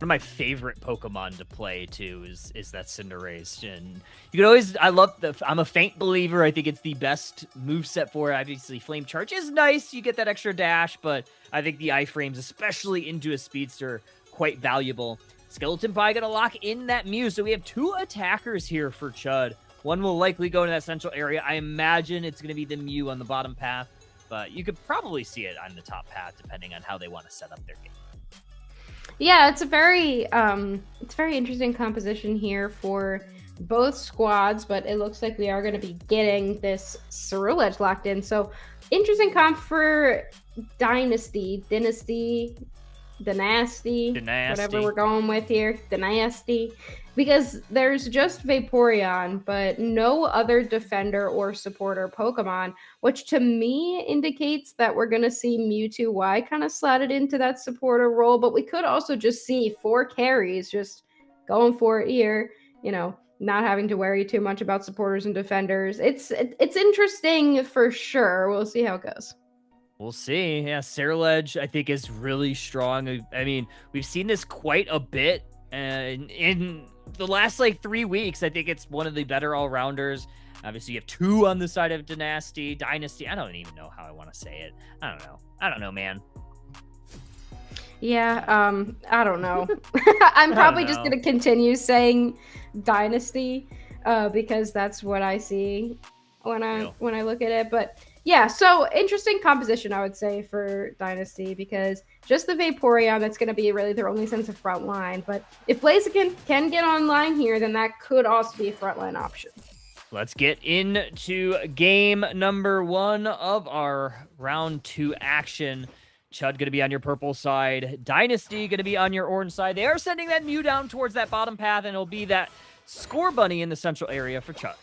One of my favorite Pokemon to play too is that Cinderace, and you could always. I'm a faint believer. I think it's the best moveset for it. Obviously, Flame Charge is nice. You get that extra dash, but I think the iframes, especially into a speedster, quite valuable. Skeleton Pie gonna lock in that Mew, so we have 2 attackers here for Chud. One will likely go into that central area. I imagine it's gonna be the Mew on the bottom path, but you could probably see it on the top path depending on how they want to set up their game. Yeah, it's a very interesting composition here for both squads, but it looks like we are going to be getting this Ceruledge locked in. So interesting comp for Dynasty, whatever we're going with here, Dynasty, because there's just Vaporeon, but no other defender or supporter Pokemon, which to me indicates that we're going to see Mewtwo Y kind of slotted into that supporter role, but we could also just see 4 carries just going for it here, not having to worry too much about supporters and defenders. It's interesting for sure. We'll see how it goes. We'll see. Yeah, Ceruledge, I think, is really strong. I mean, we've seen this quite a bit in the last, 3 weeks. I think it's one of the better all-rounders. Obviously, you have 2 on the side of Dynasty. I don't even know how I want to say it. I don't know, man. Yeah, I don't know. I'm probably just going to continue saying Dynasty because that's what I see when I look at it. But yeah, so interesting composition, I would say, for Dynasty, because just the Vaporeon, that's going to be really their only sense of front line. But if Blaziken can get online here, then that could also be a frontline option. Let's get into game number 1 of our round 2 action. Chud going to be on your purple side. Dynasty going to be on your orange side. They are sending that Mew down towards that bottom path, and it'll be that Score Bunny in the central area for Chud.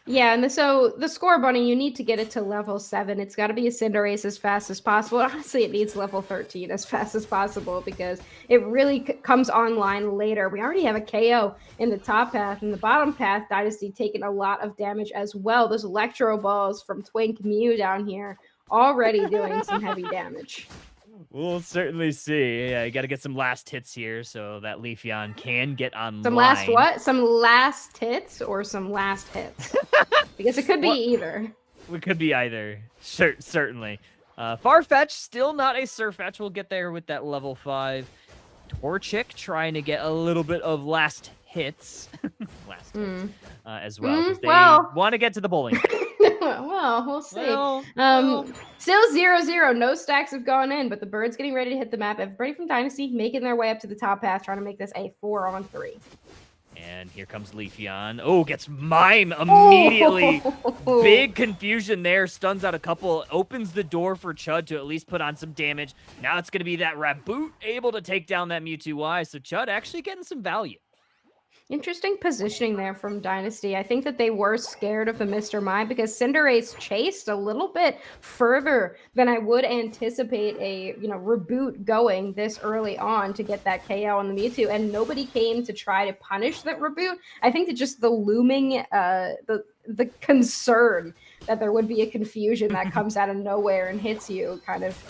Yeah, and so the Score Bunny, you need to get it to level 7. It's got to be a Cinderace as fast as possible. Honestly, it needs level 13 as fast as possible because it really comes online later. We already have a KO in the top path. In the bottom path, Dynasty taking a lot of damage as well. Those Electro Balls from Twink Mew down here already doing some heavy damage. We'll certainly see. Yeah, you got to get some last hits here so that Leafeon can get online. Some last what? Some last hits or some last hits? Because it could be either. It could be either. Certainly. Farfetch, still not a Surfetch. We'll get there with that level 5. Torchic trying to get a little bit of last hits. As well. Because they want to get to the bowling. Well, we'll see. Still 0-0. No stacks have gone in, but the bird's getting ready to hit the map. Everybody from Dynasty making their way up to the top path, trying to make this a 4-on-3. And here comes Leafeon. Oh, gets Mime immediately. Oh. Big confusion there. Stuns out a couple. Opens the door for Chud to at least put on some damage. Now it's going to be that Raboot able to take down that Mewtwo Y. So Chud actually getting some value. Interesting positioning there from Dynasty. I think that they were scared of the Mr. Mime because Cinderace chased a little bit further than I would anticipate a Raboot going this early on to get that KO on the Mewtwo, and nobody came to try to punish that Raboot. I think that just the looming the concern that there would be a confusion that comes out of nowhere and hits you kind of,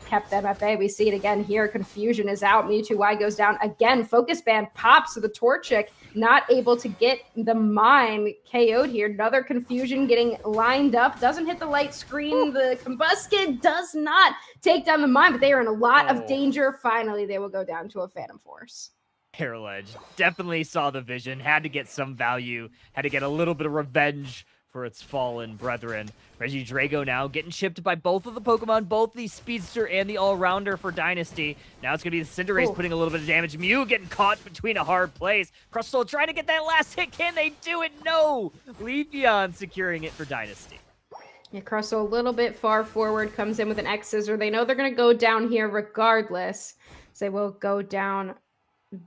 kept them at bay. We see it again here. Confusion is out. Mewtwo Y goes down again. Focus Band pops to the Torchic, not able to get the Mime KO'd here. Another confusion getting lined up. Doesn't hit the light screen. The Combusken does not take down the Mime, but they are in a lot of danger. Finally, they will go down to a Phantom Force. Ceruledge definitely saw the vision, had to get some value, had to get a little bit of revenge for its fallen brethren. Regidrago now getting chipped by both of the Pokemon, both the Speedster and the All-Rounder for Dynasty. Now it's going to be the Cinderace putting a little bit of damage. Mew getting caught between a hard place. Crustle trying to get that last hit. Can they do it? No! Leafeon securing it for Dynasty. Yeah, Crustle a little bit far forward, comes in with an X-Scissor. They know they're going to go down here regardless, so they will go down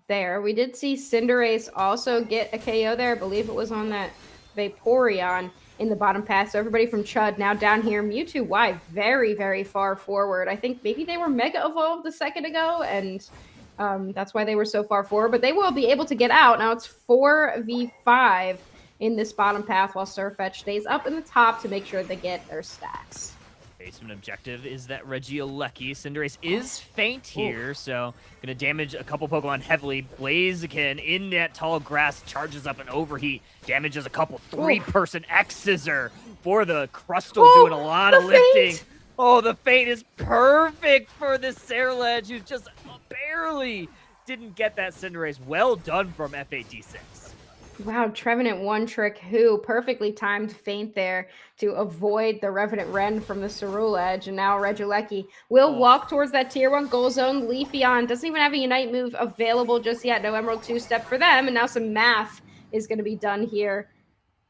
there. We did see Cinderace also get a KO there. I believe it was on that Vaporeon. in the bottom path. So everybody from Chud now down here. Mewtwo Y very, very far forward. I think maybe they were Mega Evolved a second ago, and that's why they were so far forward. But they will be able to get out. Now it's 4v5 in this bottom path while Surfetch stays up in the top to make sure they get their stacks. Basement objective is that Regieleki. Cinderace is faint here, so gonna damage a couple Pokemon heavily. Blaziken in that tall grass charges up an overheat, damages a couple. Three-person X-Scissor for the Crustle, doing a lot of lifting. Feint. Oh, the feint is perfect for this Ceruledge, who just barely didn't get that Cinderace. Well done from F8D6. Wow, Trevenant one trick who perfectly timed feint there to avoid the Revenant Ren from the Ceruledge, and now Regieleki will walk towards that tier 1 goal zone. Leafeon doesn't even have a Unite move available just yet. No Emerald 2-step for them, and now some math is going to be done here.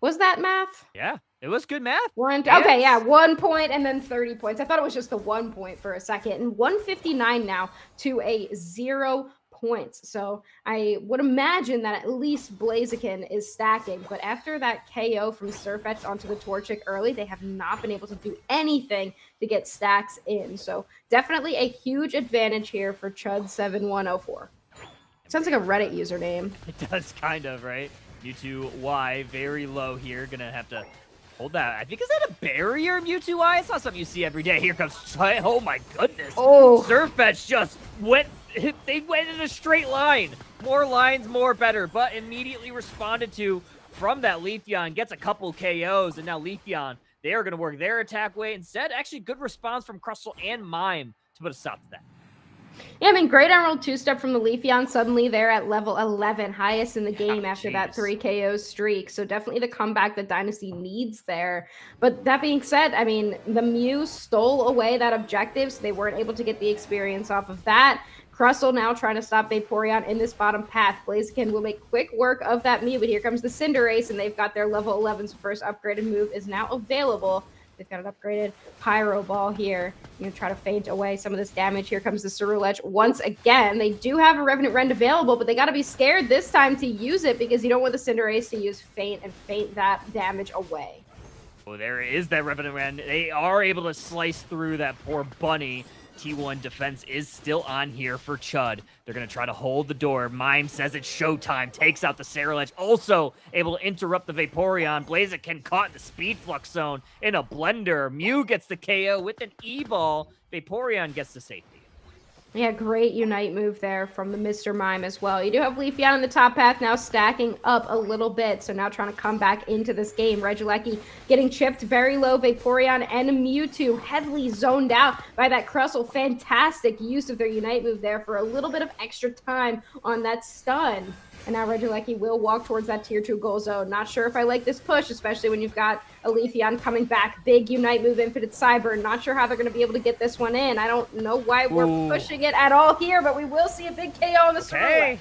Was that math? Yeah, it was good math. Okay, yeah, 1 point and then 30 points. I thought it was just the 1 point for a second, and 159 now to a 0 points. So I would imagine that at least Blaziken is stacking, but after that KO from Surfetch onto the Torchic early, they have not been able to do anything to get stacks in. So definitely a huge advantage here for Chud7104. Sounds like a Reddit username. It does kind of, right? Mewtwo Y very low here, gonna have to hold that. I think, is that a barrier, Mewtwo Y? It's not something you see every day. Here comes, oh my goodness. Oh, Surfetch just went, they went in a straight line. More lines, more better, but immediately responded to from that Leafeon, gets a couple KOs, and now Leafeon, they are going to work their attack way. Instead, actually good response from Crustle and Mime to put a stop to that. Yeah, I mean, great Emerald 2-step from the Leafeon. Suddenly they're at level 11, highest in the game after that 3 KO streak. So definitely the comeback that Dynasty needs there. But that being said, I mean, the Mew stole away that objective, so they weren't able to get the experience off of that. Crustle now trying to stop Vaporeon in this bottom path. Blaziken will make quick work of that Mew, but here comes the Cinderace, and they've got their level 11's first upgraded move is now available. They've got an upgraded Pyro Ball here. You know, try to feint away some of this damage. Here comes the Ceruledge once again. They do have a Revenant Rend available, but they got to be scared this time to use it because you don't want the Cinderace to use feint and feint that damage away. Oh, there is that Revenant Rend. They are able to slice through that poor bunny. T1 defense is still on here for Chud. They're going to try to hold the door. Mime says it's showtime. Takes out the Ceruledge. Also able to interrupt the Vaporeon. Blaziken caught in the Speed Flux zone in a blender. Mew gets the KO with an E-Ball. Vaporeon gets the safety. Yeah, great Unite move there from the Mr. Mime as well. You do have Leafeon in the top path now stacking up a little bit. So now trying to come back into this game. Regieleki getting chipped very low. Vaporeon and Mewtwo heavily zoned out by that Crustle. Fantastic use of their Unite move there for a little bit of extra time on that stun. And now Regieleki will walk towards that tier 2 goal zone. Not sure if I like this push, especially when you've got a Leafeon coming back. Big Unite move, Infinite Cyber. Not sure how they're going to be able to get this one in. I don't know why we're pushing it at all here, but we will see a big KO on the Ceruledge.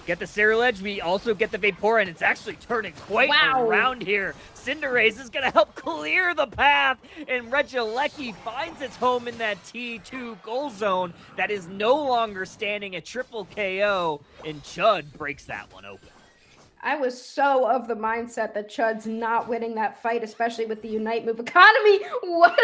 Get the Ceruledge. We also get the Vaporeon. It's actually turning quite around here. Cinderace is going to help clear the path, and Regieleki finds its home in that T2 goal zone that is no longer standing a triple KO, and Chud breaks that one open. I was so of the mindset that Chud's not winning that fight, especially with the Unite move economy. What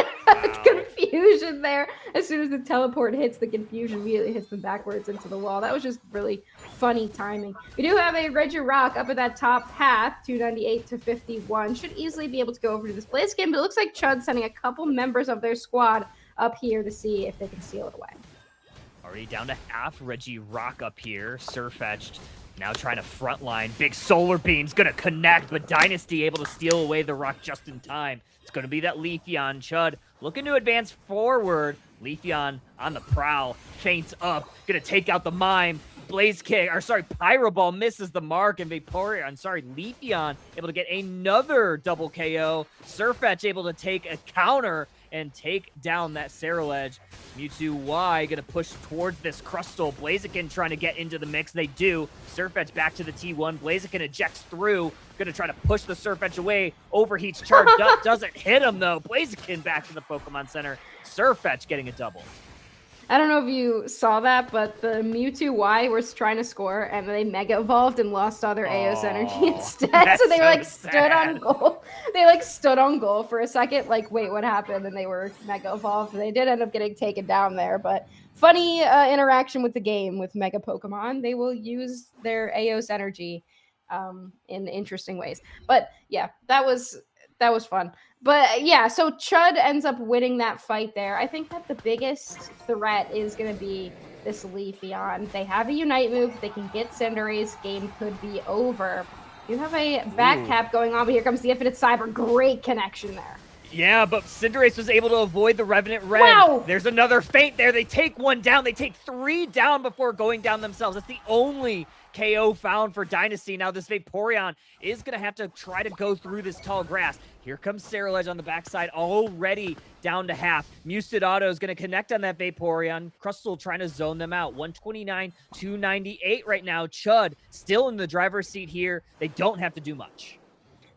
confusion there. As soon as the teleport hits, the confusion immediately hits them backwards into the wall. That was just really funny timing. We do have a Regirock up at that top path, 298 to 51. Should easily be able to go over to this Blaziken, but it looks like Chud's sending a couple members of their squad up here to see if they can steal it away. Already down to half. Regirock up here, Surfetched. Now trying to frontline. Big Solar Beam's going to connect, but Dynasty able to steal away the rock just in time. It's going to be that Leafeon. Chud looking to advance forward. Leafeon on the prowl. Feints up. Going to take out the Mime. Pyro Ball misses the mark, and Leafeon able to get another double KO. Surfetch able to take a counter and take down that Ceruledge. Mewtwo Y gonna push towards this Crustle. Blaziken trying to get into the mix. They do. Surfetch back to the T1. Blaziken ejects through. Gonna try to push the Surfetch away. Overheats, charged up. Doesn't hit him though. Blaziken back to the Pokemon Center. Surfetch getting a double. I don't know if you saw that, but the Mewtwo Y was trying to score and they Mega Evolved and lost all their AO's energy Oh, instead. So that's they so like stood on sad. goal. They like stood on goal for a second, like, wait, what happened? And they were Mega Evolved. They did end up getting taken down there, but funny interaction with the game with Mega Pokemon. They will use their AO's energy in interesting ways. But yeah, that was fun. But yeah, so Chud ends up winning that fight there. I think that the biggest threat is going to be this Leafeon. They have a Unite move. They can get Cinderace. Game could be over. You have a back cap going on, but here comes the Infinite Cyber. Great connection there. Yeah, but Cinderace was able to avoid the Revenant Red. Wow! There's another feint there. They take one down. They take 3 down before going down themselves. That's the only KO found for Dynasty. Now this Vaporeon is going to have to try to go through this tall grass. Here comes Ceruledge on the backside, already down to half. Muted Auto is going to connect on that Vaporeon. Crustle trying to zone them out. 129, 298 right now. Chud still in the driver's seat here. They don't have to do much.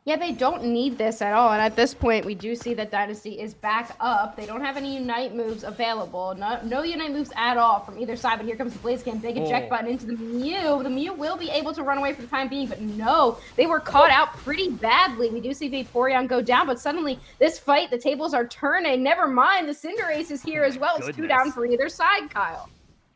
Yeah, they don't need this at all. And at this point, we do see that Dynasty is back up. They don't have any Unite moves available. No Unite moves at all from either side. But here comes the Blaziken. Big eject button into the Mew. The Mew will be able to run away for the time being. But no, they were caught out pretty badly. We do see Vaporeon go down. But suddenly, this fight, the tables are turning. Never mind, the Cinderace is here as well. It's 2 down for either side, Kyle.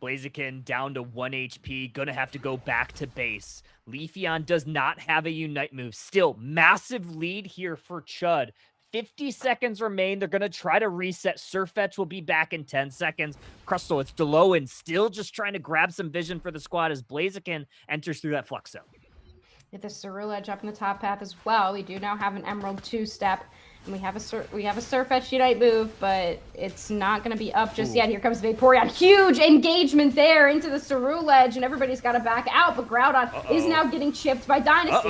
Blaziken down to 1 HP, gonna have to go back to base. Leafeon does not have a Unite move. Still, massive lead here for Chud. 50 seconds remain. They're gonna try to reset. Surfetch will be back in 10 seconds. Crustle, it's Deloan still just trying to grab some vision for the squad as Blaziken enters through that Flux Zone. Get the Ceruledge up in the top path as well. We do now have an Emerald 2-step. And we have a Surfetch Unite move, but it's not going to be up just yet. Here comes Vaporeon. Huge engagement there into the Ceruledge, and everybody's got to back out. But Groudon is now getting chipped by Dynasty.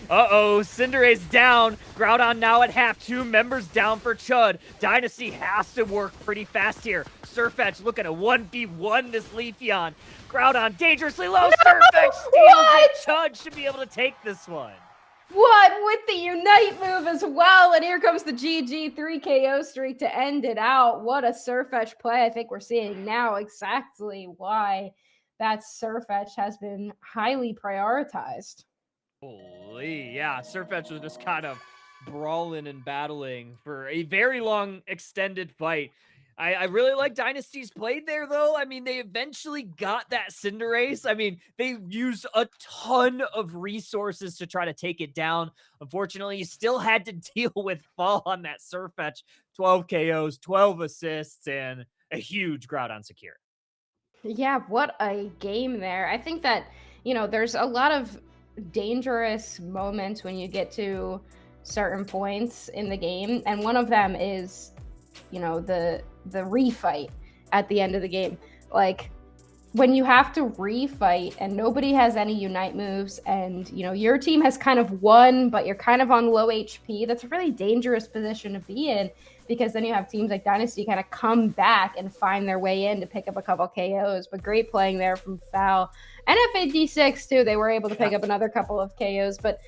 Cinderace down. Groudon now at half. 2 members down for Chud. Dynasty has to work pretty fast here. Surfetch looking to 1v1 this Leafeon. Groudon dangerously low. Surfetch steals it. Chud should be able to take this one. What with the Unite move as well, and here comes the GG 3 KO streak to end it out. What a Surfetch play. I think we're seeing now exactly why that Surfetch has been highly prioritized. Holy, yeah, Surfetch was just kind of brawling and battling for a very long extended fight. I really like Dynasty's played there, though. I mean, they eventually got that Cinderace. I mean, they used a ton of resources to try to take it down. Unfortunately, you still had to deal with fall on that Surfetch. 12 KOs, 12 assists, and a huge Groudon secure. Yeah, what a game there. I think that, there's a lot of dangerous moments when you get to certain points in the game. And one of them is, the refight at the end of the game. Like, when you have to refight and nobody has any Unite moves and, your team has kind of won, but you're kind of on low HP, that's a really dangerous position to be in, because then you have teams like Dynasty kind of come back and find their way in to pick up a couple KOs. But great playing there from Foul. And FAD6 too, they were able to pick up another couple of KOs. But,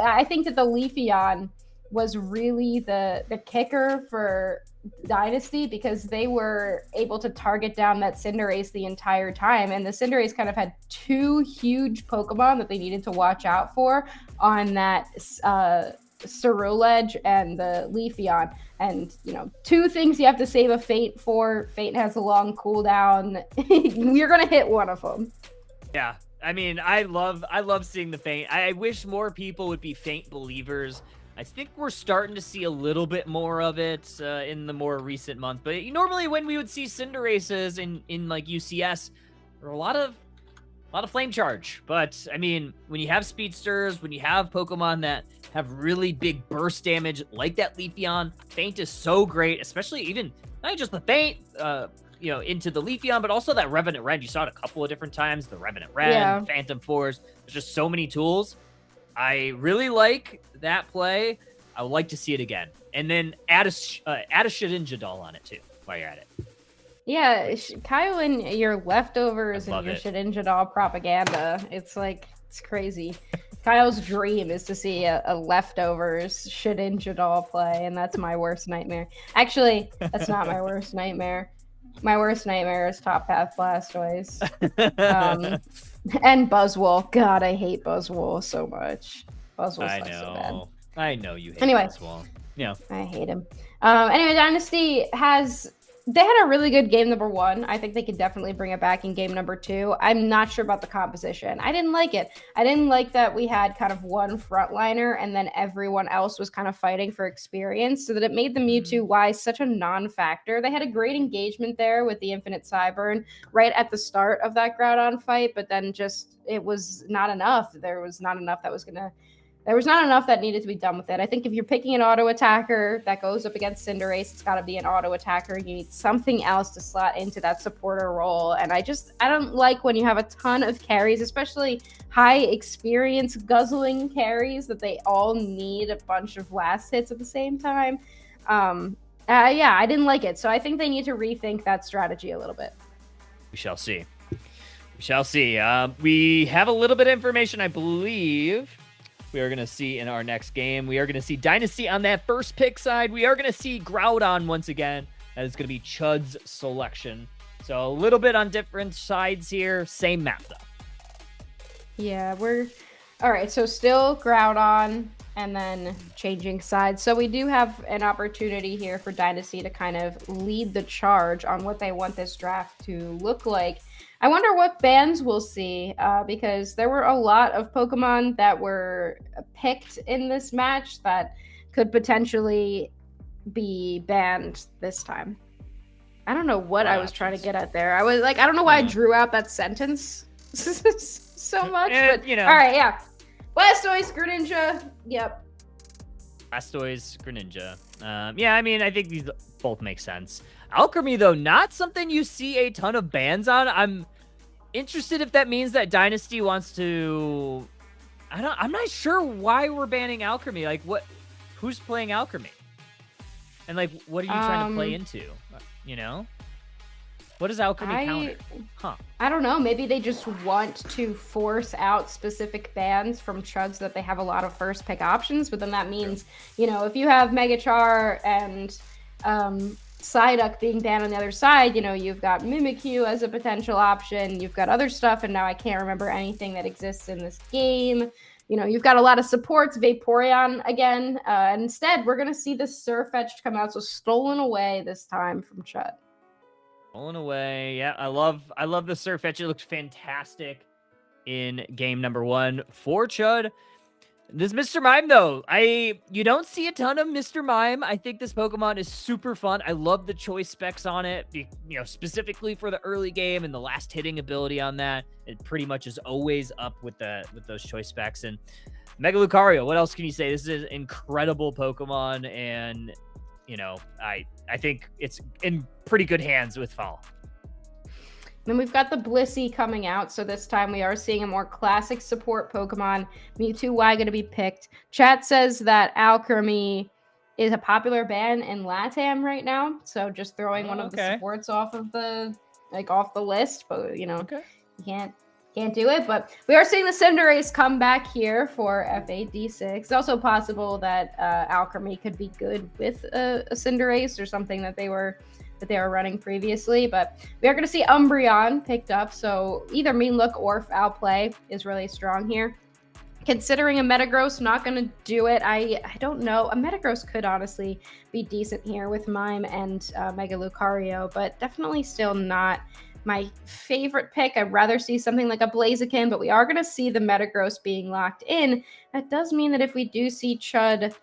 I think that the Leafeon was really the kicker for Dynasty, because they were able to target down that Cinderace the entire time, and the Cinderace kind of had 2 huge Pokemon that they needed to watch out for on that Ceruledge and the Leafeon. And 2 things you have to save a Feint for. Feint has a long cooldown. You're gonna hit one of them. Yeah, I mean, I love seeing the Feint. I wish more people would be Feint believers. I think we're starting to see a little bit more of it in the more recent months. But normally when we would see Cinderaces in like UCS, there were a lot of flame charge. But I mean, when you have speedsters, when you have Pokemon that have really big burst damage like that Leafeon, Feint is so great, especially even not just the Feint, into the Leafeon, but also that Revenant Red. You saw it a couple of different times, the Revenant Red, Phantom Force. There's just so many tools. I really like that play. I would like to see it again. And then add a Shedinja doll on it too, while you're at it. Yeah, Kyle and your leftovers and your it. Shedinja doll propaganda. It's crazy. Kyle's dream is to see a leftovers Shedinja doll play, and that's my worst nightmare. Actually, that's not my worst nightmare. My worst nightmare is Top Path Blastoise. And Buzzwole. God, I hate Buzzwole so much. Buzzwole sucks so bad. I know you hate Anyway, Buzzwole. Yeah. I hate him. Anyway, Dynasty they had a really good game number 1. I think they could definitely bring it back in game number 2. I'm not sure about the composition. I didn't like it. I didn't like that we had kind of one frontliner and then everyone else was kind of fighting for experience, so that it made the Mewtwo Y such a non-factor. They had a great engagement there with the Infinite Cyburn right at the start of that Groudon fight, but then just it was not enough. There was not enough that needed to be done with it. I think if you're picking an auto attacker that goes up against Cinderace, it's got to be an auto attacker. You need something else to slot into that supporter role. And I don't like when you have a ton of carries, especially high experience guzzling carries, that they all need a bunch of last hits at the same time. Yeah, I didn't like it. So I think they need to rethink that strategy a little bit. We shall see. We shall see. We have a little bit of information, I believe. We are going to see in our next game. We are going to see Dynasty on that first pick side. We are going to see Groudon once again. That is going to be Chud's selection. So a little bit on different sides here. Same map, though. Yeah, all right, so still Groudon and then changing sides. So we do have an opportunity here for Dynasty to kind of lead the charge on what they want this draft to look like. I wonder what bans we'll see, because there were a lot of Pokemon that were picked in this match that could potentially be banned this time. I don't know what I was trying to get at there. I was like, I don't know why I drew out that sentence so much, but you know. All right, yeah. Blastoise, Greninja, yep. Blastoise, Greninja. Yeah, I mean, I think these both make sense. Alchemy, though, not something you see a ton of bans on. I'm interested if that means that Dynasty wants to... I'm not sure why we're banning Alchemy. Like, who's playing Alchemy? And, like, what are you trying to play into? You know? What does Alchemy counter? Huh. I don't know. Maybe they just want to force out specific bans from Chuds that they have a lot of first pick options, but then that means, you know, if you have Megachar and Psyduck being banned on the other side, you know, you've got Mimikyu as a potential option, you've got other stuff, and now I can't remember anything that exists in this game. You know, you've got a lot of supports, Vaporeon again. Instead, we're going to see the Sirfetch'd come out, so stolen away this time from Chud. Stolen away. Yeah, I love the Sirfetch'd. It looks fantastic in game number 1 for Chud. This Mr. Mime, though, you don't see a ton of Mr. Mime. I think this Pokemon is super fun. I love the choice specs on it, you know, specifically for the early game and the last hitting ability on that. It pretty much is always up with those choice specs. And Mega Lucario, what else can you say? This is an incredible Pokemon, and you know, I think it's in pretty good hands with Fall. Then we've got the Blissey coming out, so this time we are seeing a more classic support Pokemon. Mewtwo Y going to be picked. Chat says that Alchemy is a popular ban in LATAM right now, so just throwing one of the supports off the list, but you know, you can't do it. But we are seeing the Cinderace come back here for FAD6. It's also possible that Alchemy could be good with a Cinderace or something that they were running previously, but we are going to see Umbreon picked up, so either Mean Look or Foul Play is really strong here. Considering a Metagross not going to do it, I don't know. A Metagross could honestly be decent here with Mime and Mega Lucario, but definitely still not my favorite pick. I'd rather see something like a Blaziken, but we are going to see the Metagross being locked in. That does mean that if we do see Chud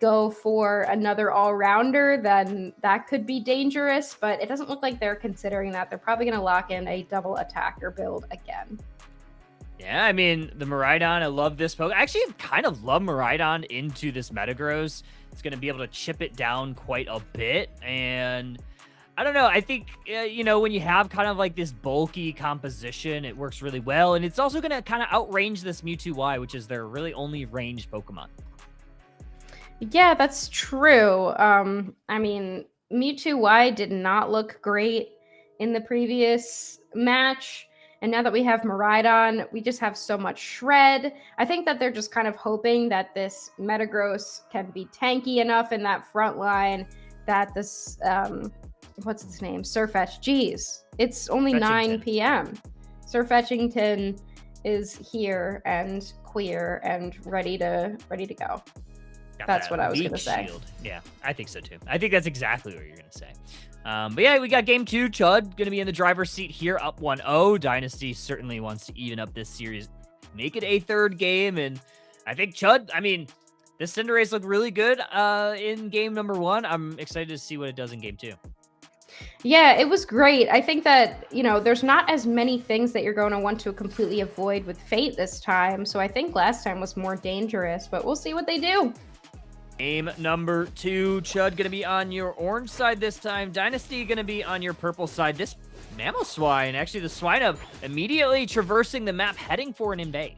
go for another all-rounder, then that could be dangerous, but it doesn't look like they're considering that. They're probably going to lock in a double attacker build again. Yeah, I mean, the Miraidon, I love this Pokemon. I actually kind of love Miraidon into this Metagross. It's going to be able to chip it down quite a bit, and I don't know. I think, you know, when you have kind of like this bulky composition, it works really well, and it's also going to kind of outrange this Mewtwo Y, which is their really only ranged Pokemon. Yeah, that's true. I mean, Mewtwo Y did not look great in the previous match. And now that we have Miraidon, we just have so much shred. I think that they're just kind of hoping that this Metagross can be tanky enough in that front line that this what's its name? Surfetch. Jeez, it's only 9 Fetchington. p.m. Surfetchington is here and queer and ready to go. Got That's that what I was leak gonna say. shield. Yeah, I think so too. I think that's exactly what you're gonna say. But yeah, we got game 2. Chud gonna be in the driver's seat here, up 1-0. Dynasty certainly wants to even up this series, make it a third game, and I think Chud. I mean, this Cinderace looked really good in game number 1. I'm excited to see what it does in game 2. Yeah, it was great. I think that, there's not as many things that you're going to want to completely avoid with Fate this time. So I think last time was more dangerous, but we'll see what they do. Game number 2, Chud gonna be on your orange side this time. Dynasty gonna be on your purple side. This Mamoswine, actually the Swinub, immediately traversing the map, heading for an invade.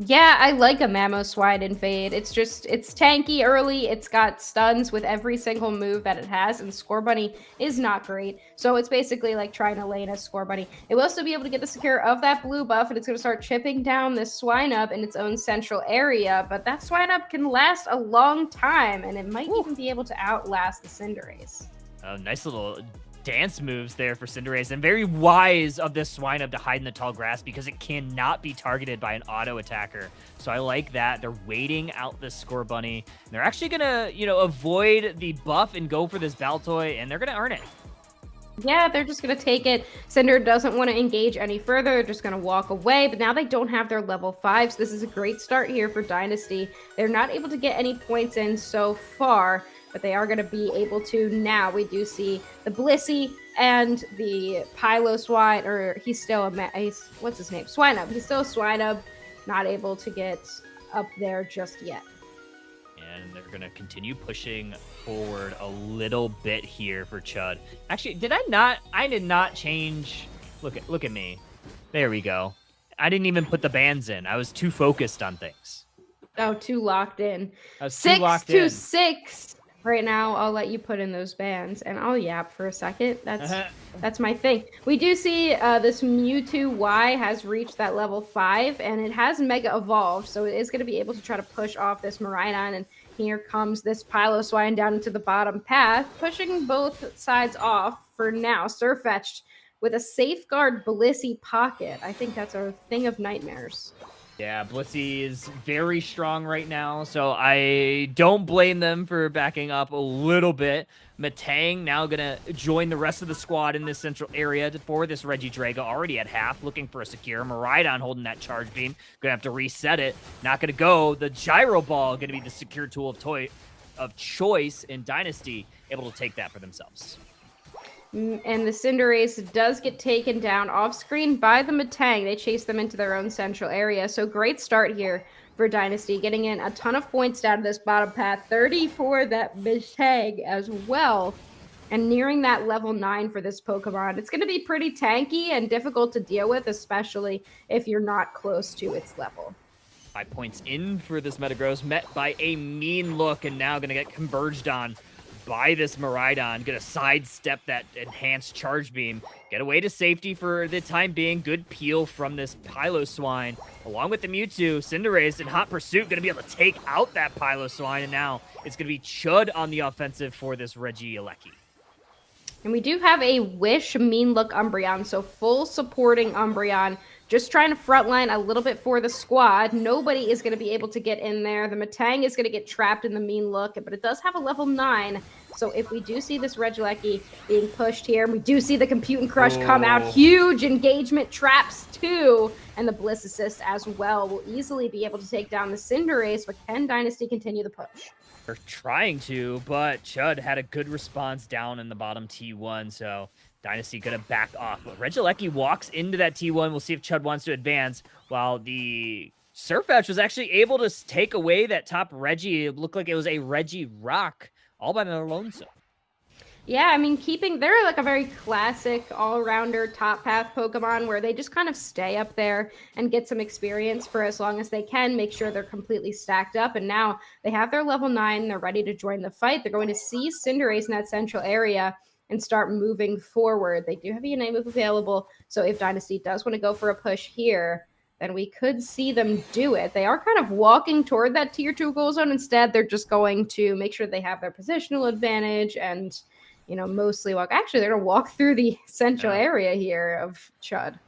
Yeah, I like a Mamoswine in Fade. It's tanky early. It's got stuns with every single move that it has, and Scorbunny is not great. So it's basically like trying to lane a Scorbunny. It will also be able to get the secure of that blue buff, and it's going to start chipping down this Swinub in its own central area. But that Swinub can last a long time, and it might even be able to outlast the Cinderace. Oh, nice little dance moves there for Cinderace, and very wise of this Swinub to hide in the tall grass because it cannot be targeted by an auto attacker. So I like that. They're waiting out the Scorbunny. They're actually gonna, avoid the buff and go for this Baltoy, and they're gonna earn it. Yeah, they're just going to take it. Cinder doesn't want to engage any further. They're just going to walk away. But now they don't have their level 5. So this is a great start here for Dynasty. They're not able to get any points in so far, but they are going to be able to now. We do see the Blissey and the Piloswine, or he's still what's his name? Swinub. He's still a Swinub, not able to get up there just yet. And they're going to continue pushing forward a little bit here for Chud. Actually, I did not change. Look at me. There we go. I didn't even put the bands in. I was too focused on things. Oh, too locked in. I was too locked in. 6-2-6. Right now, I'll let you put in those bands, and I'll yap for a second. That's my thing. We do see this Mewtwo Y has reached that level 5, and it has Mega Evolved, so it is going to be able to try to push off this Miraidon, and here comes this Piloswine down into the bottom path, pushing both sides off for now. Surfetched with a Safeguard Blissey Pocket. I think that's a thing of nightmares. Yeah, Blissey is very strong right now, so I don't blame them for backing up a little bit. Matang now going to join the rest of the squad in this central area for this Regidrago, already at half, looking for a secure. Miraidon holding that charge beam, going to have to reset it. Not going to go. The Gyro Ball going to be the secure tool of choice in Dynasty, able to take that for themselves. And the Cinderace does get taken down off screen by the Matang. They chase them into their own central area. So great start here for Dynasty, getting in a ton of points down to this bottom path. 30 for that Matang as well. And nearing that level 9 for this Pokemon. It's going to be pretty tanky and difficult to deal with, especially if you're not close to its level. 5 points in for this Metagross, met by a mean look, and now going to get converged on by this Miraidon. Gonna sidestep that enhanced charge beam, get away to safety for the time being. Good peel from this Piloswine along with the Mewtwo. Cinderace in hot pursuit, gonna be able to take out that Piloswine, and now it's gonna be Chud on the offensive for this Regieleki. And we do have a Wish Mean Look Umbreon, so full supporting Umbreon, just trying to frontline a little bit for the squad. Nobody is going to be able to get in there. The Matang is going to get trapped in the Mean Look, but it does have a level 9. So if we do see this Regieleki being pushed here, we do see the Compute and Crush come out. Huge engagement traps too, and the Bliss Assist as well will easily be able to take down the Cinderace, but can Dynasty continue the push? They're trying to, but Chud had a good response down in the bottom T1, so Dynasty gonna back off. But Regieleki walks into that T1. We'll see if Chud wants to advance, while the Surfetch was actually able to take away that top Reggie. It looked like it was a Regirock all by their lonesome. Yeah, I mean, they're like a very classic all-rounder top path Pokemon where they just kind of stay up there and get some experience for as long as they can, make sure they're completely stacked up. And now they have their level 9. They're ready to join the fight. They're going to see Cinderace in that central area and start moving forward. They do have a Unite move available, so if Dynasty does want to go for a push here, then we could see them do it. They are kind of walking toward that tier 2 goal zone. Instead, they're just going to make sure they have their positional advantage and mostly walk. Actually, they're going to walk through the central area here of Chud.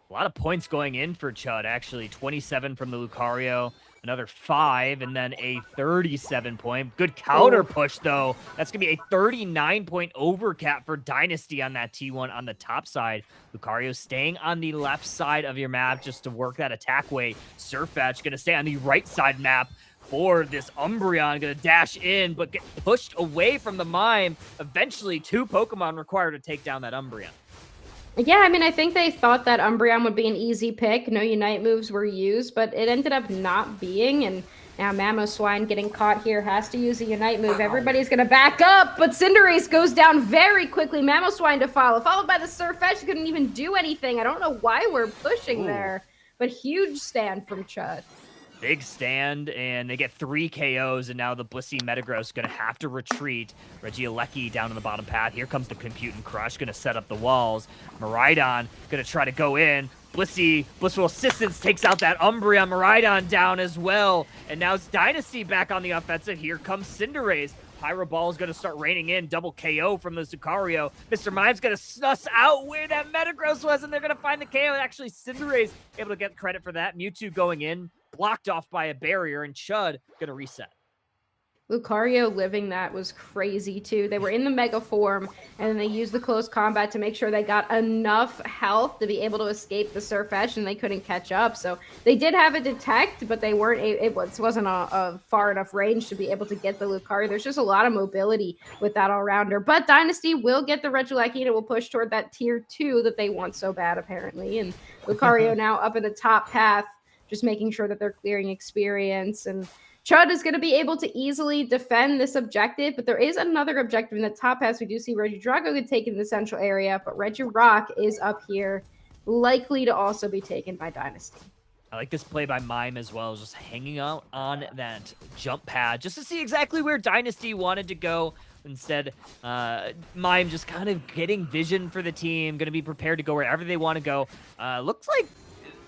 A lot of points going in for Chud, actually. 27 from the Lucario, another 5, and then a 37-point. Good counter push, though. That's going to be a 39-point overcap for Dynasty on that T1 on the top side. Lucario staying on the left side of your map just to work that attack way. Surfetch going to stay on the right side map for this Umbreon. Going to dash in, but get pushed away from the Mime. Eventually, 2 Pokemon required to take down that Umbreon. Yeah, I mean, I think they thought that Umbreon would be an easy pick. No Unite moves were used, but it ended up not being. And now Mamoswine getting caught here has to use a Unite move. Everybody's going to back up, but Cinderace goes down very quickly. Mamoswine to follow, followed by the Surfetch. Couldn't even do anything. I don't know why we're pushing there, but huge stand from Chud. Big stand, and they get 3 KOs, and now the Blissey Metagross is going to have to retreat. Regieleki down on the bottom path. Here comes the Compute and Crush, going to set up the walls. Miraidon going to try to go in. Blissful Assistance takes out that Umbreon. Miraidon down as well, and now it's Dynasty back on the offensive. Here comes Cinderace. Pyro Ball is going to start raining in. Double KO from the Lucario. Mr. Mime's going to suss out where that Metagross was, and they're going to find the KO. Actually, Cinderace able to get credit for that. Mewtwo going in, blocked off by a barrier, and Chud going to reset. Lucario living that was crazy too. They were in the mega form, and then they used the close combat to make sure they got enough health to be able to escape the Surfetch, and they couldn't catch up. So they did have a detect, but they weren't. It wasn't a far enough range to be able to get the Lucario. There's just a lot of mobility with that all-rounder. But Dynasty will get the Regieleki, and it will push toward that tier 2 that they want so bad apparently. And Lucario now up in the top path, just making sure that they're clearing experience. And Chud is going to be able to easily defend this objective, but there is another objective in the top pass. We do see Regidrago get taken in the central area, but Regirock is up here, likely to also be taken by Dynasty. I like this play by Mime as well, just hanging out on that jump pad just to see exactly where Dynasty wanted to go. Instead, Mime just kind of getting vision for the team, going to be prepared to go wherever they want to go. Looks like